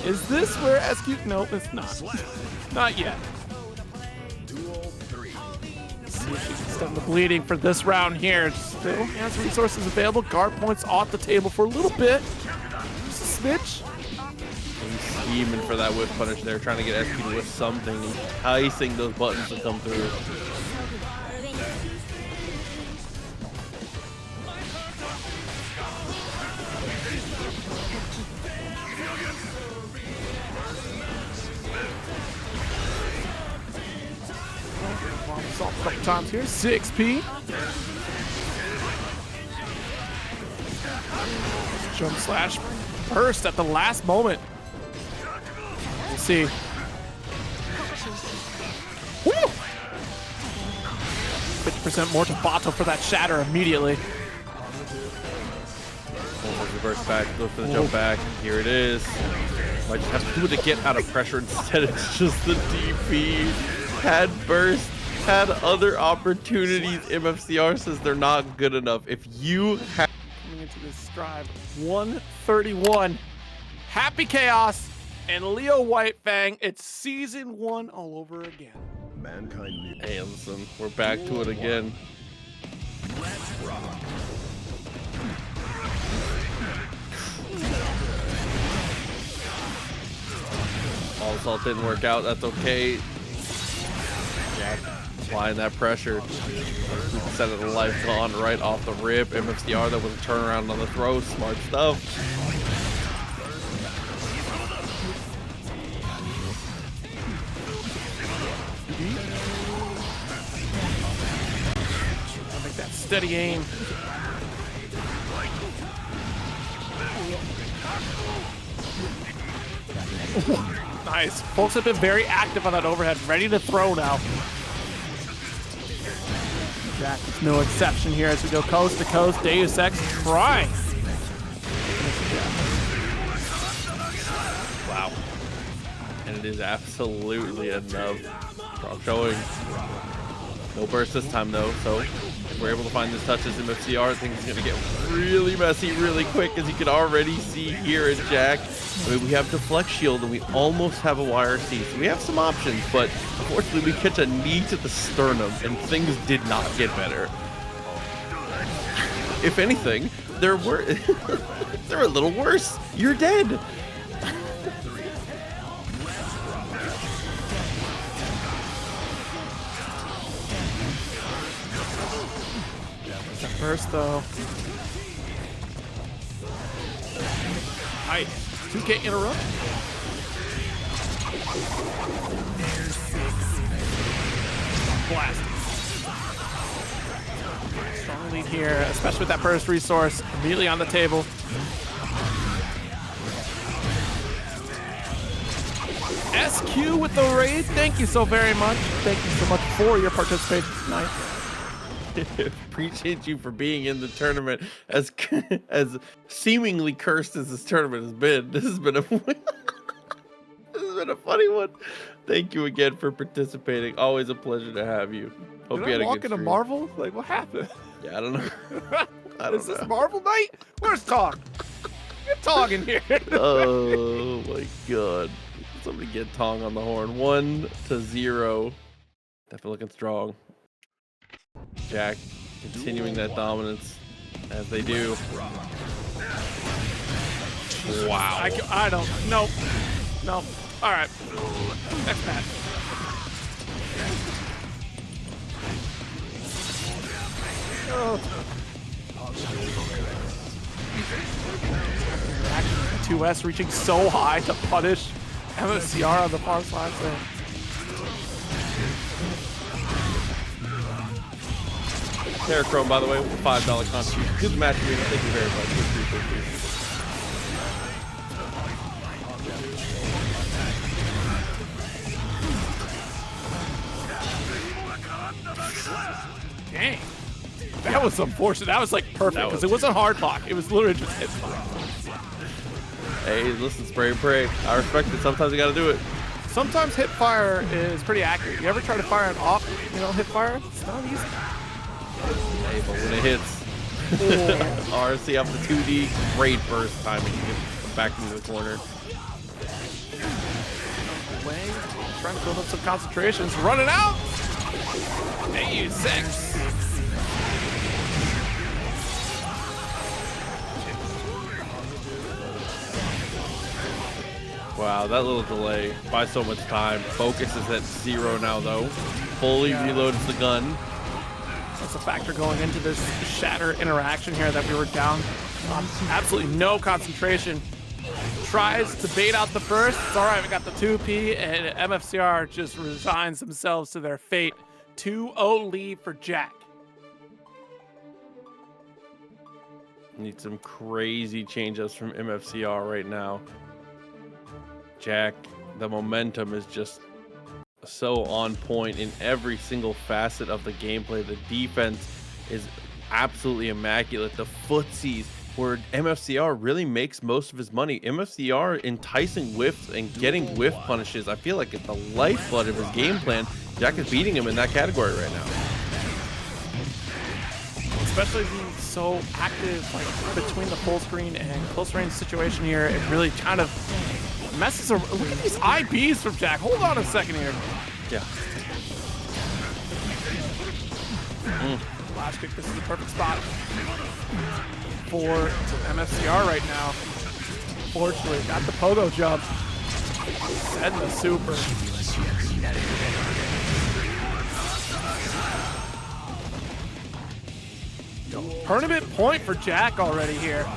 Is this where SQ? No, it's not. Not yet. Let's see if she can stem the bleeding for this round here. Still has resources available. Guard points off the table for a little bit. Just a smidge. He's scheming for that whip punish there, trying to get SP to whip something, enticing those buttons to come through. Assault a couple times here. 6P. Jump slash burst at the last moment. We'll see. Woo! 50% more to Bato for that shatter immediately. Reverse back, go for the jump back. Here it is. Might just have to do it to get out of pressure. Instead, it's just the DP. Had burst, had other opportunities. MFCR says they're not good enough. If you have Coming into this Strive 131. Happy Chaos and Leo Whitefang. It's season 1 all over again. Mankind. Hey, listen, we're back to it again. Let's rock. All assault didn't work out. That's okay. Jack applying that pressure. Set of the life gone right off the rip. MFCR, that was a turnaround on the throw. Smart stuff. Make that steady aim. Nice. Folks have been very active on that overhead, ready to throw now. Jack is no exception here as we go coast to coast. Deus Ex trying. Wow. And it is absolutely enough. Drop showing. No burst this time though, so if we're able to find this touches in MFCR, things are gonna get really messy really quick, as you can already see here at Jack. I mean, we have deflect shield and we almost have a YRC, so we have some options, but unfortunately we catch a knee to the sternum and things did not get better. If anything, they're a little worse. You're dead. First though. Nice. 2K interrupt. Blast. Strong lead here, especially with that burst resource immediately on the table. SQ with the raid. Thank you so very much. Thank you so much for your participation tonight. Appreciate you for being in the tournament as seemingly cursed as this tournament has been. This has been a this has been a funny one. Thank you again for participating. Always a pleasure to have you. Hope Did you I had a walk good into stream. Marvel? Like, what happened? Yeah, I don't know. I don't Is this know. Marvel night? Where's Tog? Get Tog in here. Oh my god. Somebody get Tong on the horn. 1-0. Definitely looking strong. Jack continuing that dominance as they do. Wow. I don't. Nope. Nope. All right. Next match. Oh. 2S reaching so high to punish MFCR on the far side there. Terrachrome, by the way, with a $5 contribution. Good match, Rena. Thank you very much. We appreciate you. Dang. That was unfortunate. That was like perfect because it wasn't hard block. It was literally just hit block. Hey, listen, spray and pray. I respect it. Sometimes you gotta do it. Sometimes hip fire is pretty accurate. You ever try to fire an off, hip fire? It's not easy. Hey, but when it hits, RC up to 2D, great burst timing. You get back into the corner. Wang trying to build up some concentration. It's running out. Hey, 6. Wow, that little delay. By so much time. Focus is at 0 now, though. Fully reloads the gun. That's a factor going into this shatter interaction here that we were down. Absolutely no concentration. Tries to bait out the first. It's all right, we got the 2P, and MFCR just resigns themselves to their fate. 2-0 lead for Jack. Need some crazy change-ups from MFCR right now. Jack, the momentum is just so on point in every single facet of the gameplay. The defense is absolutely immaculate. The footsies, where MFCR really makes most of his money. MFCR enticing whiffs and getting whiff punishes. I feel like it's the lifeblood of his game plan. Jack is beating him in that category right now. Especially being so active, like between the full screen and close range situation here, it really kind of messes around. Look at these IBs from Jack. Hold on a second here. Yeah. Flash kick, this is the perfect spot for MFCR right now. Fortunately, got the pogo jump. And the super. Tournament point for Jack already here.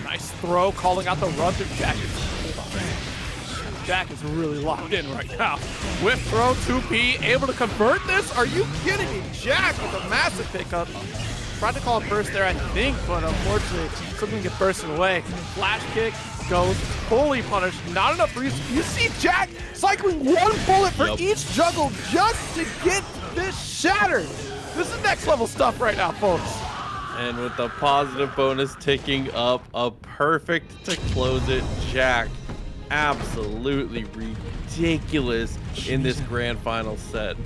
Nice throw, calling out the run through Jack. Jack is really locked in right now. Whip throw, 2P, able to convert this? Are you kidding me? Jack with a massive pickup. Tried to call a burst there, I think, but unfortunately, something get bursted away. Flash kick goes fully punished. Not enough reason. You see Jack cycling one bullet for each juggle just to get this shattered. This is next level stuff right now, folks. And with the positive bonus ticking up, a perfect to close it. Jack, absolutely ridiculous in this grand final set.